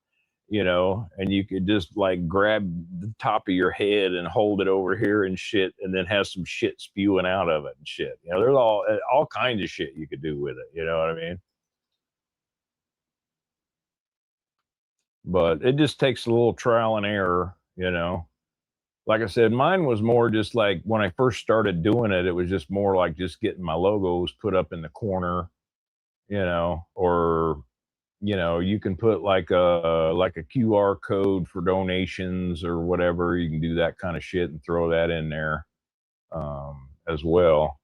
and you could just like grab the top of your head and hold it over here and shit, and then have some shit spewing out of it and shit. There's all kinds of shit you could do with it. You know what I mean? But it just takes a little trial and error. Like I said, mine was more just like when I first started doing it, it was just more like just getting my logos put up in the corner, or you can put like a QR code for donations or whatever. You can do that kind of shit and throw that in there as well.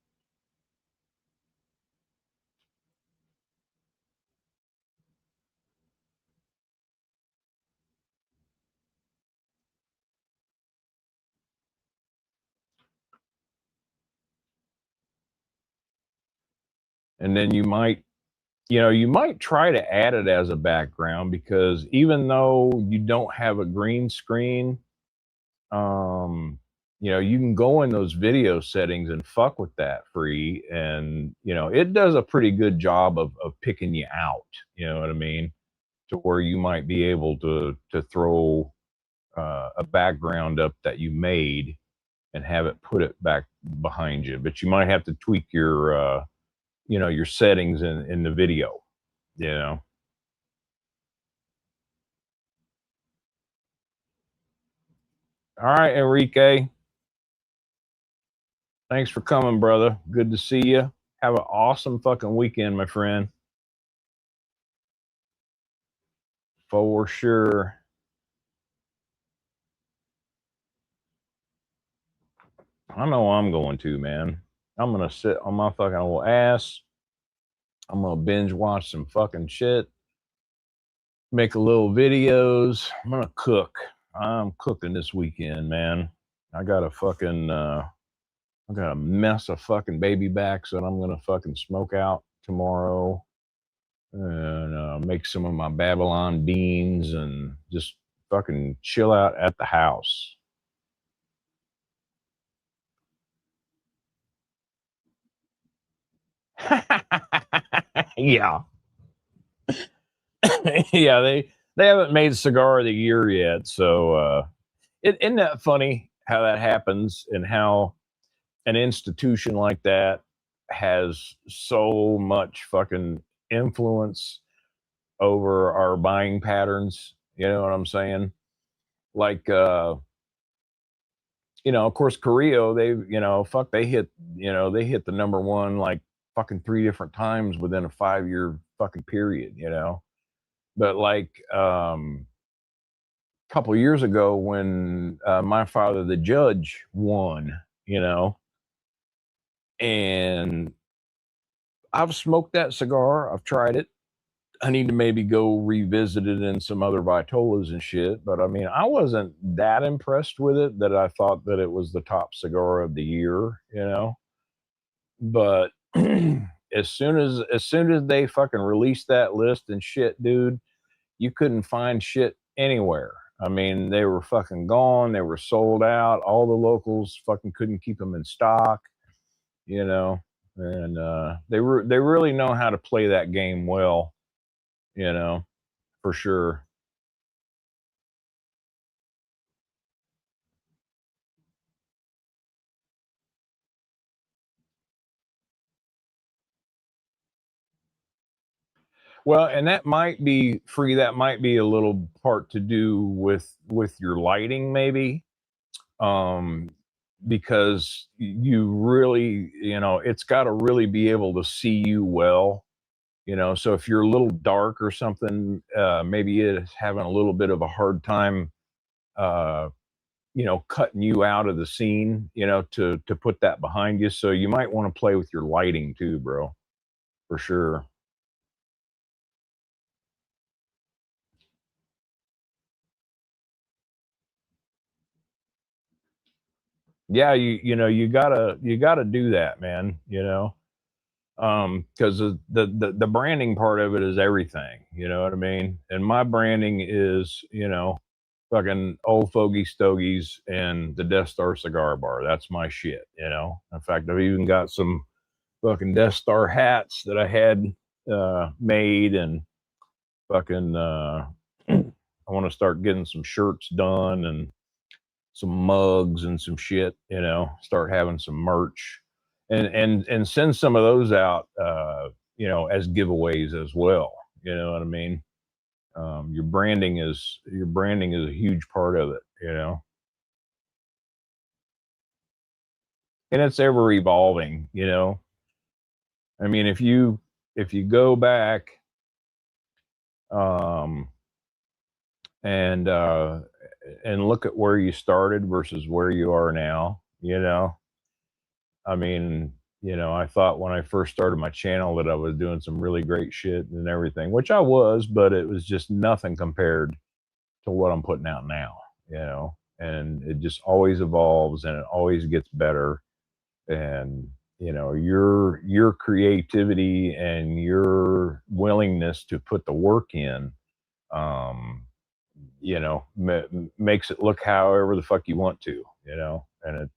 And then you might try to add it as a background, because even though you don't have a green screen, um you know, you can go in those video settings and fuck with that free. And, you know, it does a pretty good job of picking you out. You know what I mean? To where you might be able to throw a background up that you made and have it put it back behind you. But you might have to tweak your, you know, your settings in the video, you know. All right, Enrique. Thanks for coming, brother. Good to see you. Have an awesome fucking weekend, my friend. For sure. I know I'm going to, man. I'm gonna sit on my fucking old ass. I'm gonna binge watch some fucking shit. Make a little videos. I'm gonna cook. I'm cooking this weekend, man. I got a fucking I got a mess of fucking baby backs that I'm gonna fucking smoke out tomorrow, and make some of my Babylon beans and just fucking chill out at the house. Yeah. Yeah, they haven't made cigar of the year yet, so isn't that funny how that happens and how an institution like that has so much fucking influence over our buying patterns. You know what I'm saying? Like, you know, of course, Carrillo, they, you know, fuck, they hit, you know, they hit the number one like fucking 3 different times within a 5 year fucking period, you know. But like, a couple years ago when my father, the judge, won, you know, and I've smoked that cigar, I've tried it. I need to maybe go revisit it in some other Vitolas and shit. But I mean, I wasn't that impressed with it that I thought that it was the top cigar of the year, you know. But as soon as they fucking released that list and shit, dude, you couldn't find shit anywhere. I mean, they were fucking gone. They were sold out. All the locals fucking couldn't keep them in stock, you know. And they really know how to play that game well, you know, for sure. Well, and that might be free. That might be a little part to do with your lighting, maybe, um, because you really, you know, it's got to really be able to see you well, you know. So if you're a little dark or something, maybe it's having a little bit of a hard time, uh, you know, cutting you out of the scene, you know, to put that behind you. So you might want to play with your lighting too, bro, for sure. Yeah, you know, you gotta do that, man, you know. Because the branding part of it is everything, you know what I mean? And my branding is, you know, fucking old fogey stogies and the Death Star cigar bar. That's my shit, you know. In fact, I've even got some fucking Death Star hats that I had made, and fucking I want to start getting some shirts done and some mugs and some shit, you know, start having some merch, and send some of those out, you know, as giveaways as well. You know what I mean? Your branding is a huge part of it, you know, and it's ever evolving, you know. I mean, if you go back, um and look at where you started versus where you are now, you know, I mean, you know, I thought when I first started my channel that I was doing some really great shit and everything, which I was, but it was just nothing compared to what I'm putting out now, you know. And it just always evolves and it always gets better. And you know, your creativity and your willingness to put the work in, um, you know, makes it look however the fuck you want to, you know. and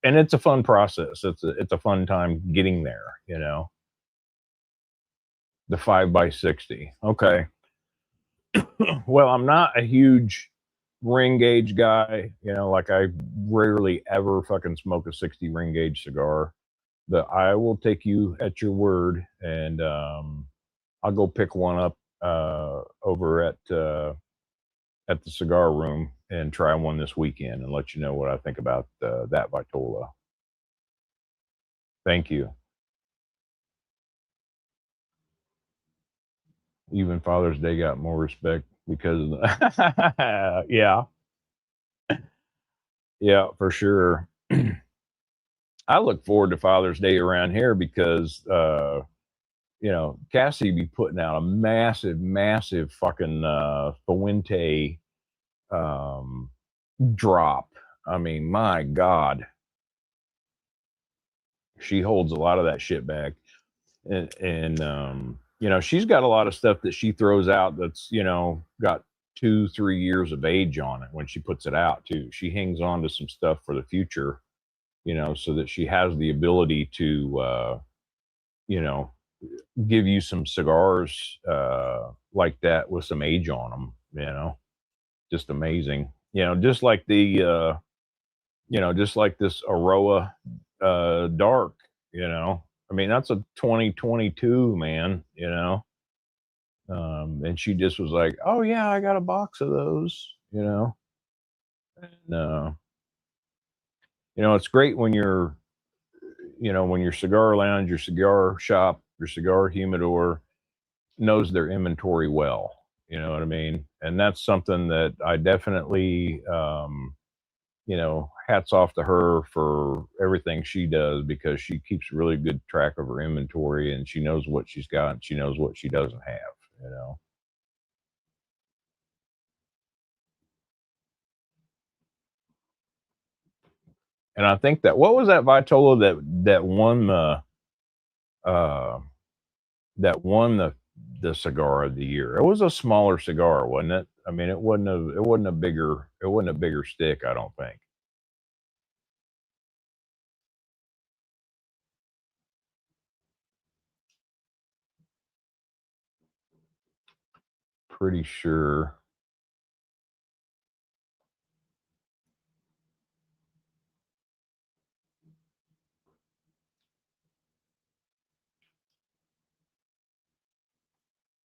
it's a fun process. It's a fun time getting there, you know. The 5x60. Okay. Well, I'm not a huge ring gauge guy, you know, like I rarely ever fucking smoke a 60 ring gauge cigar. But I will take you at your word, and I'll go pick one up over at the cigar room and try one this weekend and let you know what I think about that Vitola. Thank you. Even Father's Day got more respect because of the yeah, yeah, for sure. I look forward to Father's Day around here because you know, Cassie be putting out a massive, massive fucking Fuente um drop. I mean, my God, she holds a lot of that shit back. And you know, she's got a lot of stuff that she throws out that's, you know, got 2-3 years of age on it when she puts it out too. She hangs on to some stuff for the future, you know, so that she has the ability to you know, give you some cigars like that with some age on them, you know. Just amazing. You know, just like the you know, just like this Aroa dark, you know. I mean, that's a 2022, man, you know. And she just was like, "Oh yeah, I got a box of those," you know. And you know, it's great when you're, you know, when your cigar lounge, your cigar shop, your cigar humidor knows their inventory well. You know what I mean? And that's something that I definitely, you know, hats off to her for everything she does because she keeps really good track of her inventory and she knows what she's got and she knows what she doesn't have, you know. And I think that what was that Vitola uh that won the cigar of the year? It was a smaller cigar, wasn't it? I mean, it wasn't a bigger stick, I don't think. Pretty sure.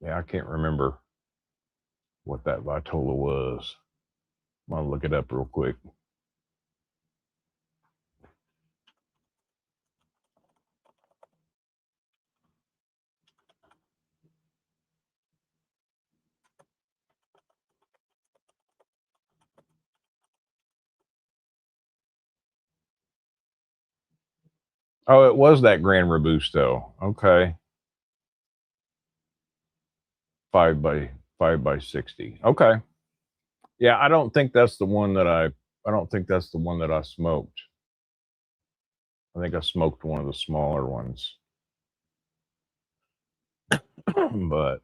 Yeah, I can't remember what that Vitola was. I'm gonna look it up real quick. Oh, it was that Grand Robusto. Okay. 5x60. Okay. Yeah, I don't think that's the one that I don't think that's the one that I smoked. I think I smoked one of the smaller ones. But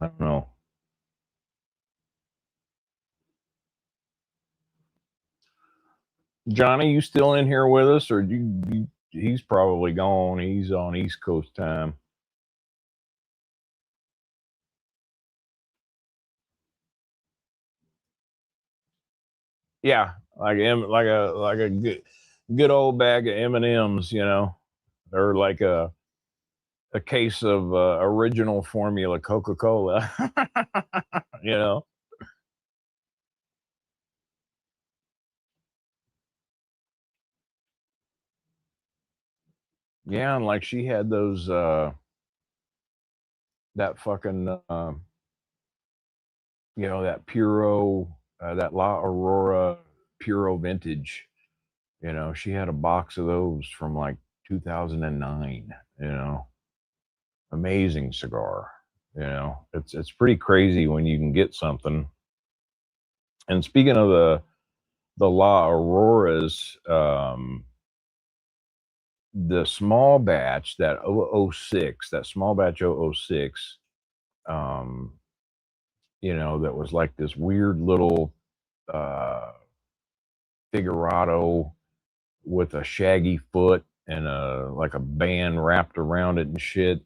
I don't know. Johnny, you still in here with us or he's probably gone. He's on East Coast time. Yeah, like a good old bag of M&Ms, you know. Or like a case of original formula Coca-Cola. You know. Yeah, and like she had those that fucking you know, that Puro that La Aurora Puro vintage, you know, she had a box of those from like 2009, you know. Amazing cigar, you know. It's pretty crazy when you can get something. And speaking of the La Auroras, the small batch, that 006, that small batch 006, um, you know, that was like this weird little uh figurado with a shaggy foot and like a band wrapped around it and shit.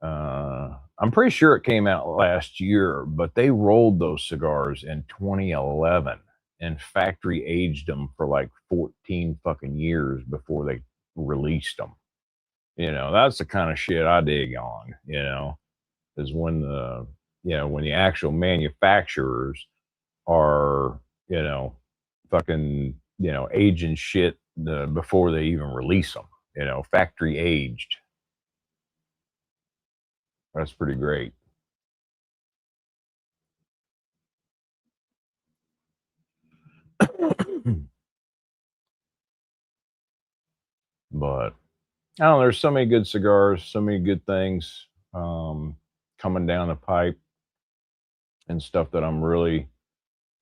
I'm pretty sure it came out last year, but they rolled those cigars in 2011 and factory aged them for like 14 fucking years before they released them. That's the kind of shit I dig on, is when when the actual manufacturers are, you know, fucking, aging shit before they even release them, factory aged. That's pretty great. But I don't know, there's so many good cigars, so many good things coming down the pipe and stuff that I'm really,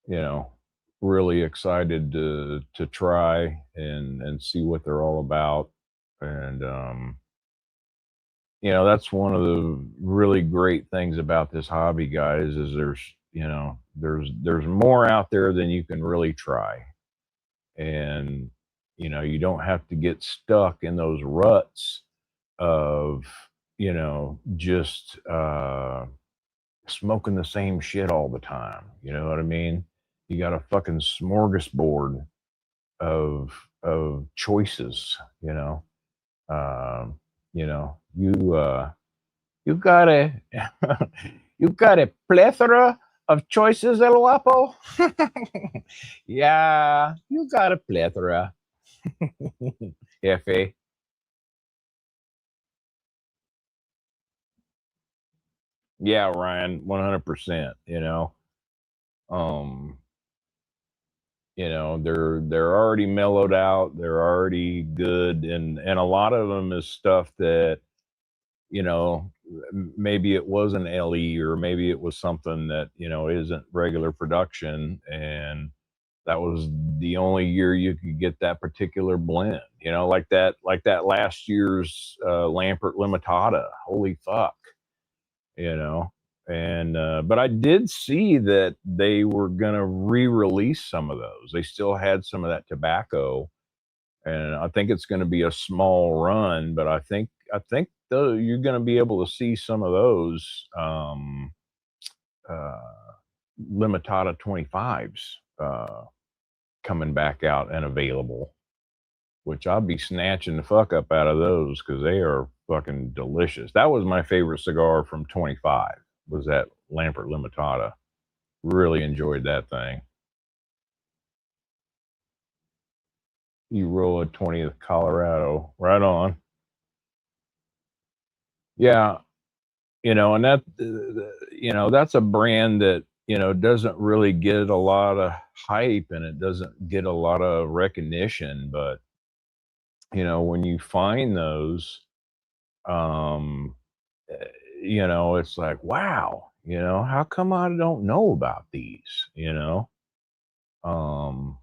you know, really excited to try and see what they're all about. And that's one of the really great things about this hobby, guys, is there's more out there than you can really try. And you don't have to get stuck in those ruts of just smoking the same shit all the time. You know what I mean? You got a fucking smorgasbord of choices. Um, you got a you got a plethora of choices, El Guapo. Yeah, you got a plethora. F. Yeah, Ryan, 100%. Um, they're already mellowed out, they're already good, and a lot of them is stuff that maybe it was an LE, or maybe it was something that isn't regular production, and that was the only year you could get that particular blend, like that last year's Lampert Limitada. Holy fuck. you know. And but I did see that they were gonna re-release some of those. They still had some of that tobacco, and I think it's gonna be a small run, but I think though you're gonna be able to see some of those uh, Limitada 25s coming back out and available, which I'll be snatching the fuck up out of those because they are fucking delicious. That was my favorite cigar from 25, was that Lampert Limitada. Really enjoyed that thing. You roll a 20th Colorado. Right on. Yeah, and that's a brand that, doesn't really get a lot of hype, and it doesn't get a lot of recognition, but when you find those, um eh, it's like, wow, how come I don't know about these, um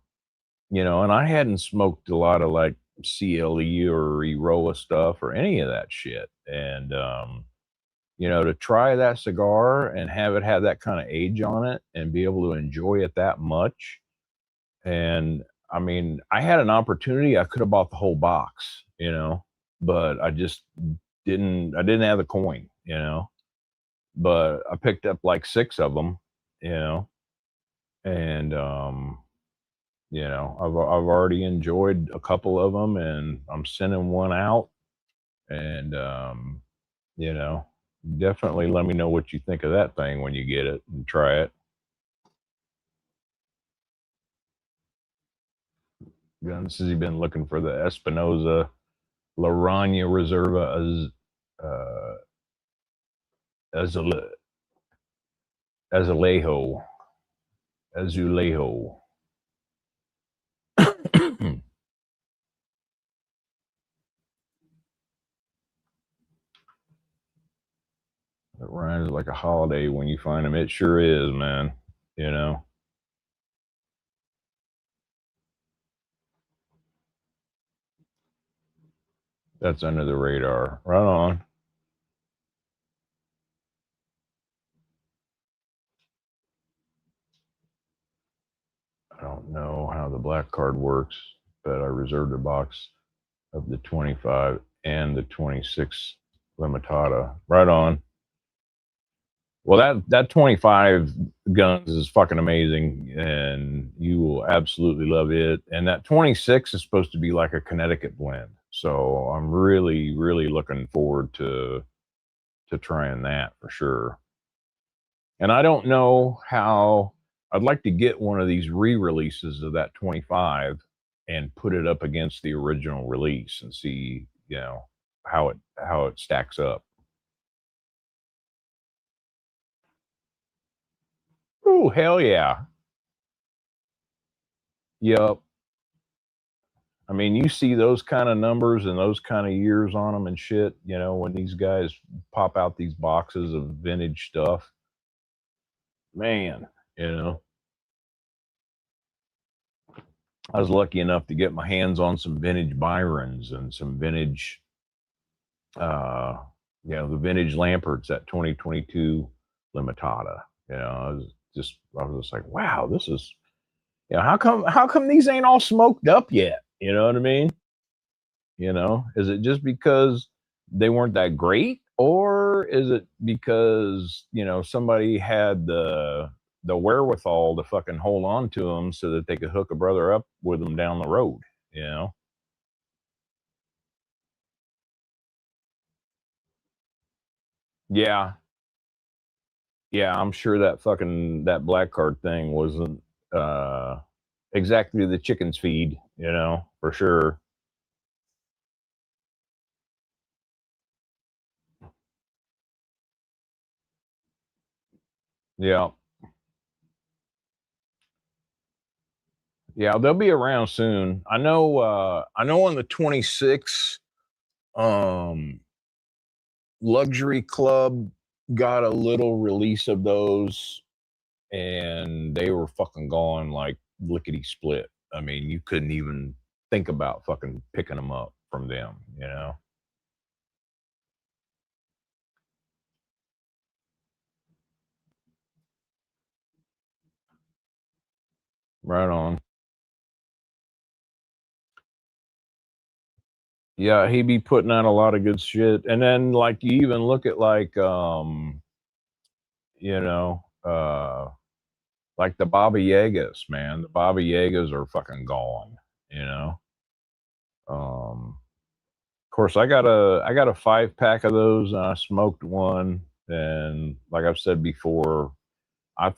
and I hadn't smoked a lot of like CLE or Eroa stuff or any of that shit, and to try that cigar and have it have that kind of age on it and be able to enjoy it that much. And I mean, I had an opportunity, I could have bought the whole box, but I didn't have the coin, but I picked up like 6 of them, you know, and I've already enjoyed a couple of them, and I'm sending one out, and you know, definitely let me know what you think of that thing when you get it and try it. Gun says he's been looking for the Espinosa Laranja Reserva as Azulejo. Azulejo. It rhymes like a holiday when you find them. It sure is, man. You know, that's under the radar. Right on. I don't know how the black card works, but I reserved a box of the 25 and the 26 limitada. Right on. Well, that 25 guns is fucking amazing, and you will absolutely love it. And that 26 is supposed to be like a Connecticut blend, so I'm really, really looking forward to trying that for sure. And I don't know how. I'd like to get one of these re-releases of that 25 and put it up against the original release and see, how it stacks up. Oh, hell yeah. Yep. I mean, you see those kind of numbers and those kind of years on them and shit, when these guys pop out these boxes of vintage stuff. Man, you know, I was lucky enough to get my hands on some vintage Byrons and some vintage, uh, the vintage Lamperts, that 2022 Limitada. I was just like, wow, this is, how come these ain't all smoked up yet? You know what I mean? Is it just because they weren't that great, or is it because somebody had the wherewithal to fucking hold on to them so that they could hook a brother up with them down the road? You know? Yeah, yeah. I'm sure that black card thing wasn't uh, exactly the chicken's feed. For sure. Yeah, yeah. They'll be around soon. I know. I know on the 26th. Um, Luxury Club got a little release of those, and they were fucking gone like lickety split. I mean, you couldn't even think about fucking picking them up from them. Right on. Yeah, he be putting out a lot of good shit. And then like you even look at you know, uh like the Baba Yagas, man. The Baba Yagas are fucking gone, you know. Um Of course, I got a 5 pack of those, and I smoked one, and like I've said before, I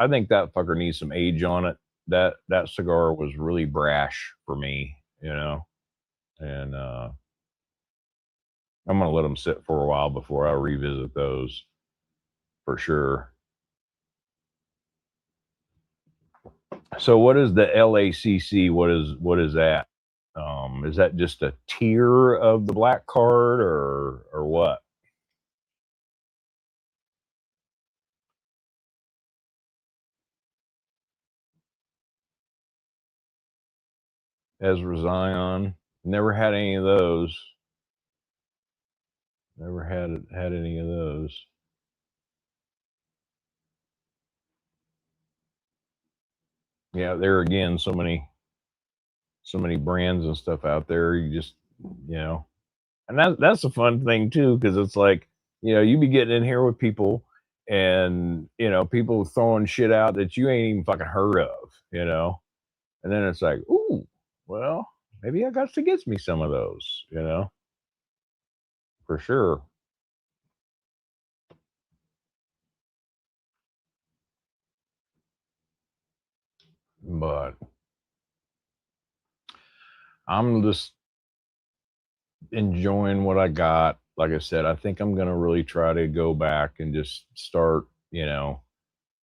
think that fucker needs some age on it. That cigar was really brash for me, and, I'm gonna let them sit for a while before I revisit those for sure. So what is the LACC? What is that? Is that just a tier of the black card or what? Ezra Zion? Never had any of those. Never had any of those. Yeah, there again, so many brands and stuff out there. You just, you know, and that's a fun thing too, because it's like, you be getting in here with people, and people throwing shit out that you ain't even fucking heard of, and then it's like, ooh, well, maybe I got to get me some of those, for sure. But I'm just enjoying what I got. Like I said, I think I'm gonna really try to go back and just start,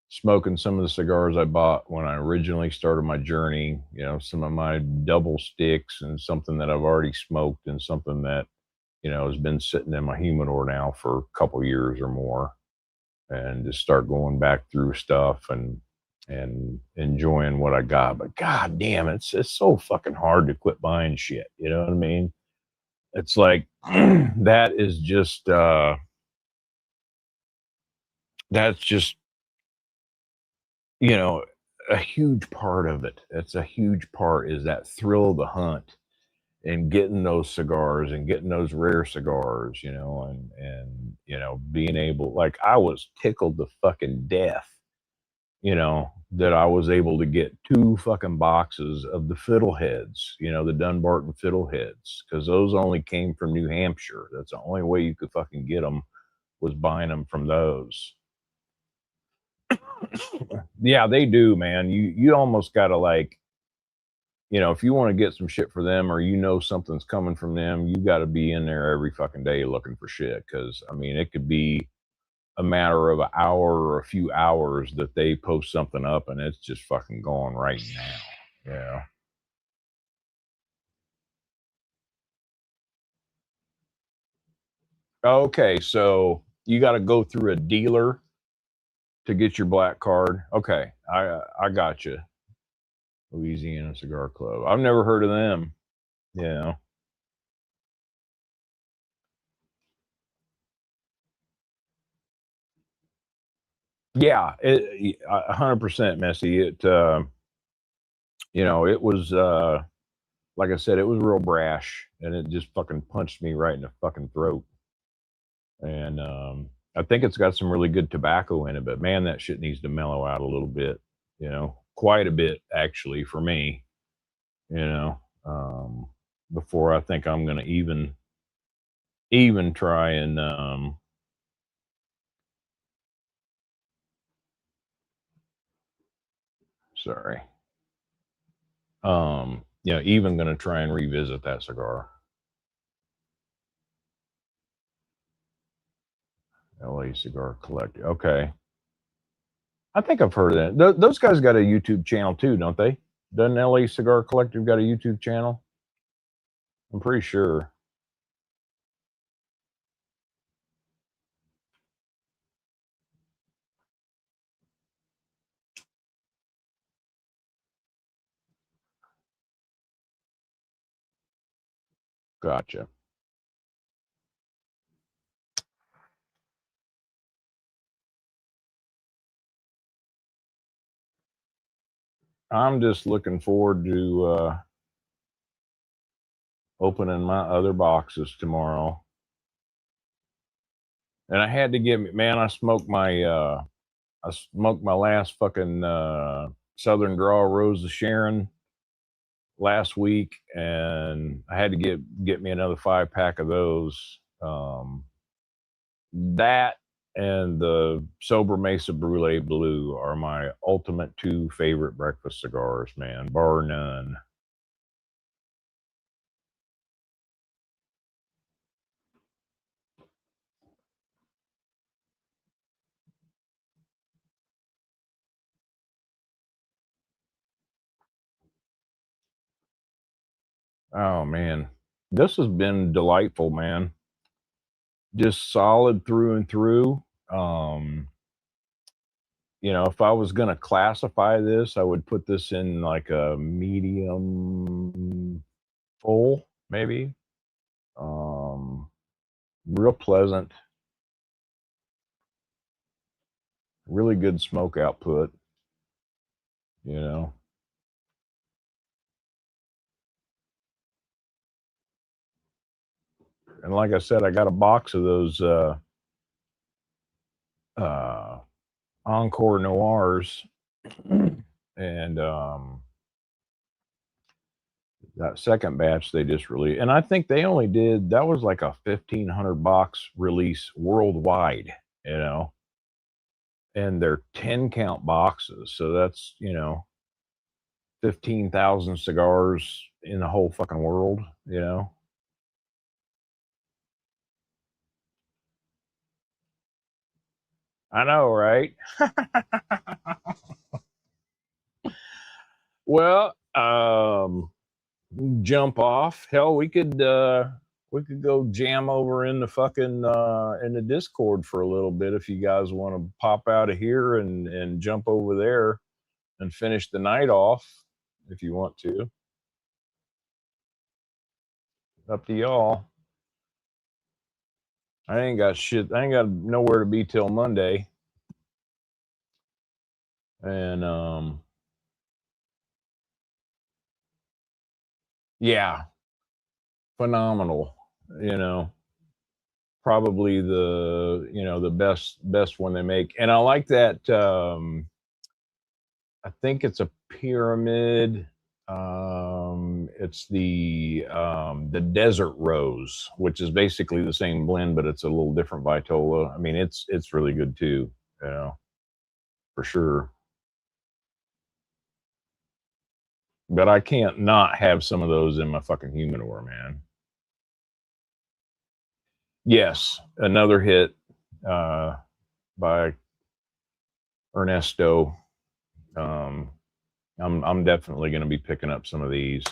smoking some of the cigars I bought when I originally started my journey. Some of my double sticks and something that I've already smoked and something that has been sitting in my humidor now for a couple years or more, and just start going back through stuff and enjoying what I got. But god damn, it's so fucking hard to quit buying shit. You know what I mean? It's like that is just that's just you know a huge part of it. That's a huge part, is that thrill of the hunt and getting those cigars and getting those rare cigars, you know, and you know, being able, like, I was tickled to fucking death, you know, that I was able to get 2 fucking boxes of the fiddleheads, you know, the Dunbarton fiddleheads, because those only came from New Hampshire. That's the only way you could fucking get them, was buying them from those. Yeah, they do, man. You almost gotta, like, you know, if you want to get some shit for them, or you know something's coming from them, you got to be in there every fucking day looking for shit. Because I mean, it could be a matter of an hour or a few hours that they post something up, and it's just fucking going right now. Yeah. Okay, so you got to go through a dealer to get your black card. Okay, I got you. Louisiana Cigar Club. I've never heard of them. Yeah. Yeah, 100% messy. You know, it was, like I said, it was real brash, and it just fucking punched me right in the fucking throat. And I think it's got some really good tobacco in it, but man, that shit needs to mellow out a little bit. You know, quite a bit actually for me. You know, before I think I'm gonna even try and sorry, you know, even gonna try and revisit that cigar. LA Cigar Collective. Okay. I think I've heard of that. Those guys got a YouTube channel too, don't they? Doesn't LA Cigar Collective got a YouTube channel? I'm pretty sure. Gotcha. I'm just looking forward to opening my other boxes tomorrow. And I had to get, man, I smoked my last fucking Southern Draw Rose of Sharon last week, and I had to get me another 5 pack of those. That and the Sober Mesa Brulee Blue are my ultimate 2 favorite breakfast cigars, man, bar none. Oh man, this has been delightful, man. Just solid through and through. Um, you know, if I was gonna classify this, I would put this in like a medium full, maybe. Um, Real pleasant, really good smoke output, you know. And like I said, I got a box of those uh Encore Noirs, and that second batch they just released, and I think they only did, that was like a 1,500 box release worldwide, you know, and they're 10 count boxes, so that's, you know, 15,000 cigars in the whole fucking world, you know. I know, right? Well, jump off. Hell, we could go jam over in the fucking in the Discord for a little bit if you guys want to pop out of here and jump over there and finish the night off if you want to. Up to y'all. I ain't got shit. I ain't got nowhere to be till Monday. And Yeah, phenomenal. Probably the best one they make. And I like that. I think it's a pyramid. It's the desert rose, which is basically the same blend, but it's a little different vitola. I mean, it's really good too, for sure. But I can't not have some of those in my fucking humidor, man. Yes, another hit by Ernesto. Um, I'm definitely going to be picking up some of these,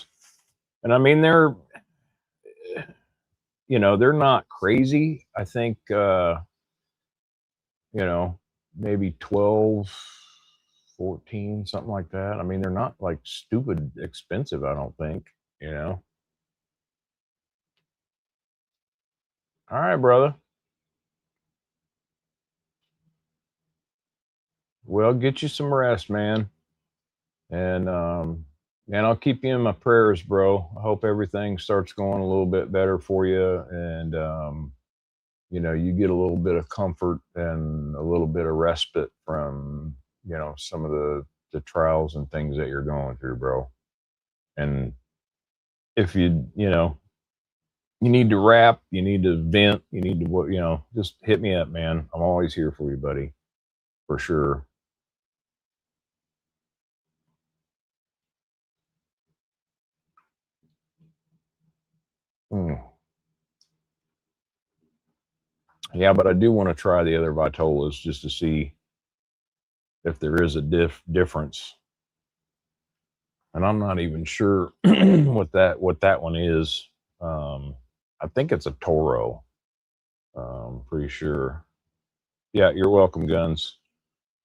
and I mean they're not crazy. I think maybe 12, 14, something like that. I mean, they're not like stupid expensive. I don't think. You know. All right, brother. Well, get you some rest, man. And I'll keep you in my prayers, bro. I hope everything starts going a little bit better for you, and you get a little bit of comfort and a little bit of respite from some of the trials and things that you're going through, bro. And if you need to rap, you need to vent, you need to just hit me up, man. I'm always here for you, buddy, for sure. Mm. Yeah, but I do want to try the other Vitolas just to see if there is a difference. And I'm not even sure what that one is. I think it's a Toro. Pretty sure. Yeah, you're welcome, Guns.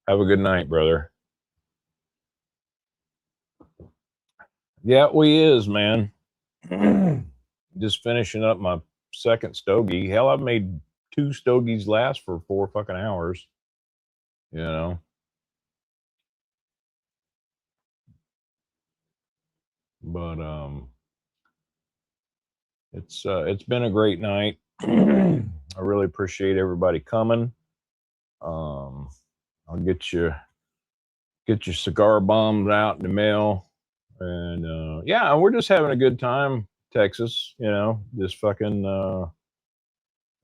Have a good night, brother. Yeah, we is, man. Just finishing up my second stogie. Hell, I've made 2 stogies last for 4 fucking hours. You know. But it's been a great night. I really appreciate everybody coming. Um, I'll get your cigar bombs out in the mail, and yeah, we're just having a good time, Texas. Just fucking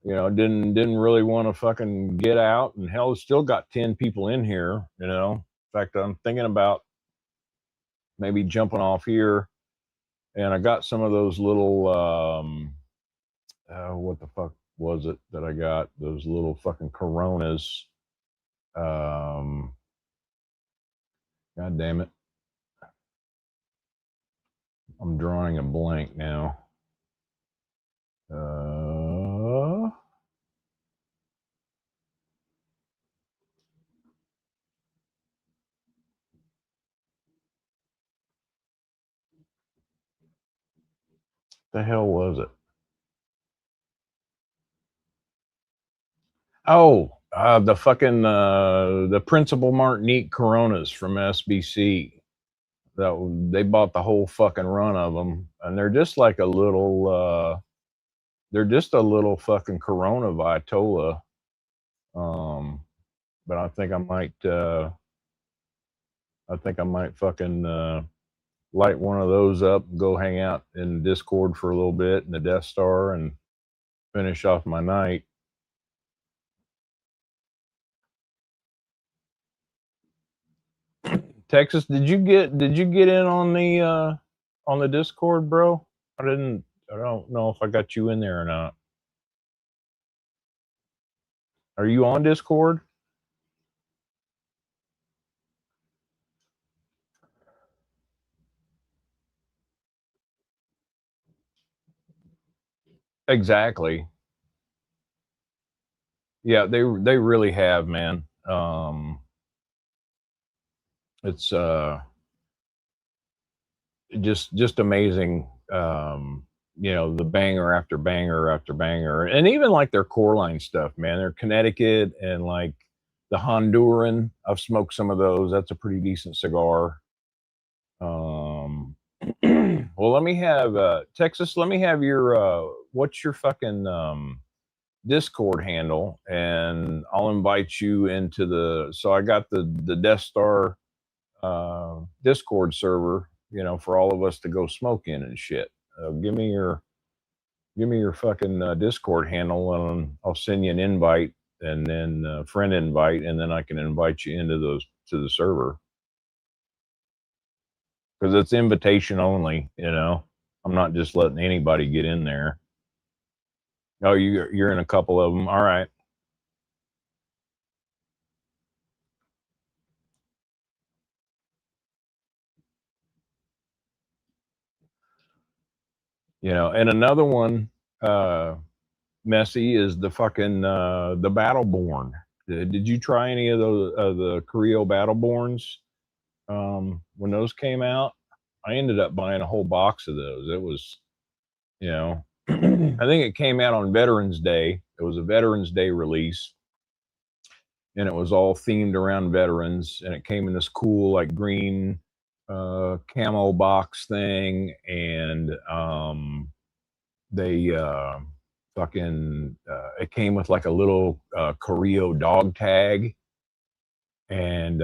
didn't really want to fucking get out, and hell, still got 10 people in here. In fact, I'm thinking about maybe jumping off here, and I got some of those little what the fuck was it that I got? Those little fucking Coronas. Um, God damn it. I'm drawing a blank now. Uh, the hell was it? Oh, the fucking the Principal Martinique Coronas from SBC. They bought the whole fucking run of them, and they're just like a little. They're just a little fucking Corona Vitola. But I think I might. I think I might fucking light one of those up and go hang out in Discord for a little bit in the Death Star and finish off my night. Texas, did you get in on the Discord, bro? I didn't. I don't know if I got you in there or not. Are you on Discord? Exactly. Yeah, they really have, man. It's just amazing. The banger after banger after banger, and even like their core line stuff, man. They're Connecticut and like the Honduran. I've smoked some of those. That's a pretty decent cigar. Um, Well, let me have Texas. Let me have your what's your fucking Discord handle, and I'll invite you into the. So I got the Death Star Discord server, you know, for all of us to go smoke in and shit. Give me your fucking Discord handle, and I'll send you an invite, and then friend invite, and then I can invite you into those to the server because it's invitation only. You know, I'm not just letting anybody get in there. Oh, you're in a couple of them. All right. You know, and another one, Messy, is the fucking the Battleborn. Did you try any of those the Creo Battleborns when those came out? I ended up buying a whole box of those. It was, you know, I think it came out on Veterans Day. It was a Veterans Day release, and it was all themed around veterans, and it came in this cool like green camo box thing, and they fucking it came with like a little Creo dog tag, and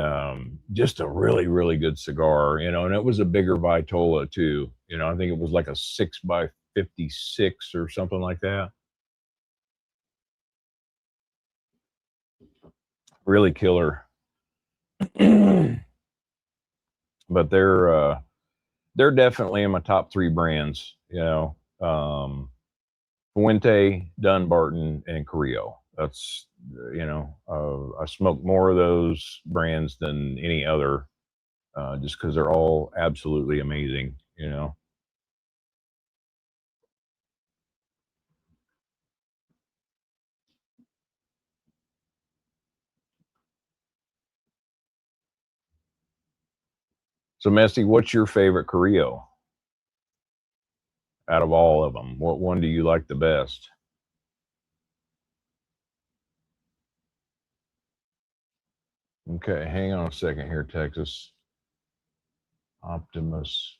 just a really really good cigar, you know, and it was a bigger Vitola too, you know. I think it was like a 6x56 or something like that. Really killer. But they're definitely in my top 3 brands, you know. Fuente, Dunbarton, and Creo. That's, you know, I smoke more of those brands than any other, just because they're all absolutely amazing, you know. So, Messy, what's your favorite Creo out of all of them? What one do you like the best? Okay, hang on a second here, Texas. Optimus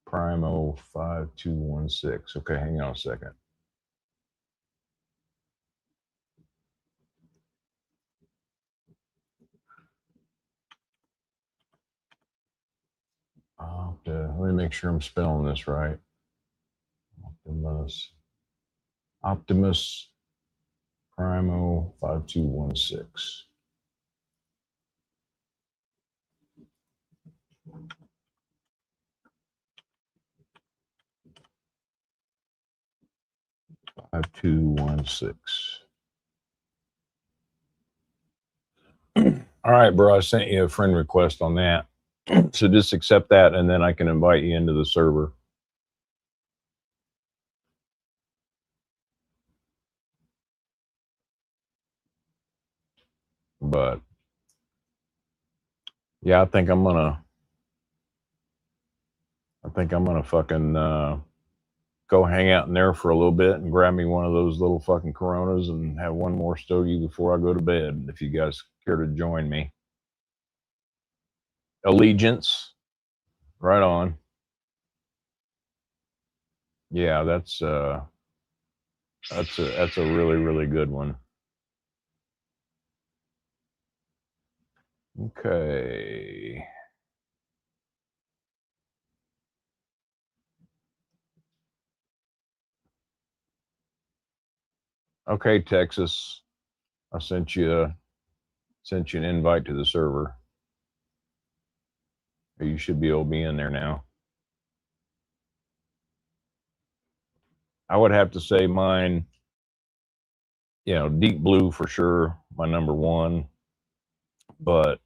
Primo 5216. Okay, hang on a second. Let me make sure I'm spelling this right. Optimus Primo 5216. Five two one six. All right, bro. I sent you a friend request on that, so just accept that, and then I can invite you into the server. But yeah, I think I'm gonna fucking go hang out in there for a little bit and grab me one of those little fucking Coronas and have one more stogie before I go to bed. If you guys care to join me. Allegiance, right on. Yeah, that's a really really good one. Okay. Okay, Texas. I sent you an invite to the server. You should be able to be in there now. I would have to say mine, you know, Deep Blue for sure, my number one. But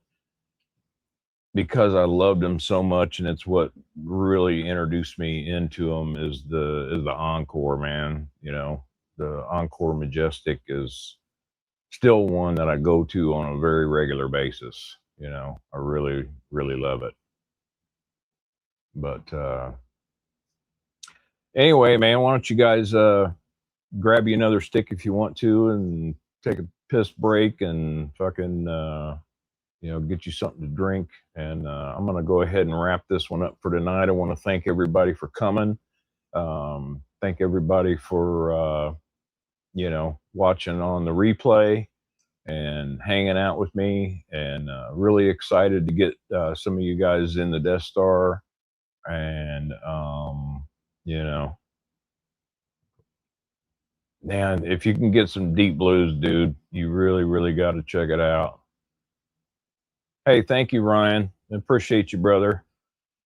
because I loved them so much, and it's what really introduced me into them, is the Encore, man. You know, the Encore Majestic is still one that I go to on a very regular basis. You know, I really really love it. But anyway, man, why don't you guys grab you another stick if you want to, and take a piss break, and fucking get you something to drink. And I'm going to go ahead and wrap this one up for tonight. I want to thank everybody for coming. Thank everybody for, watching on the replay and hanging out with me, and really excited to get some of you guys in the Death Star. And, man, if you can get some deep blues, dude, you really, really got to check it out. Hey, thank you, Ryan. I appreciate you, brother.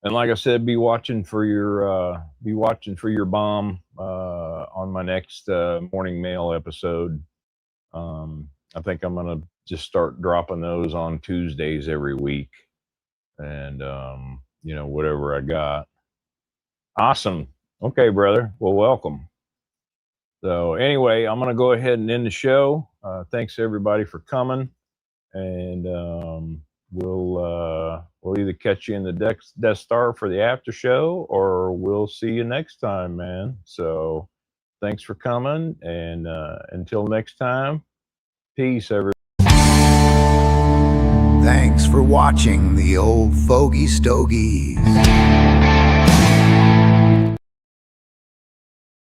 And like I said, be watching for your bomb on my next morning mail episode. I think I'm gonna just start dropping those on Tuesdays every week, and whatever I got. Awesome. Okay, brother. Well, welcome. So anyway, I'm gonna go ahead and end the show. Thanks everybody for coming, and we'll either catch you in the Death Star for the after show, or we'll see you next time, man. So thanks for coming, and until next time, peace, everybody. Thanks for watching the old Fogey Stogies.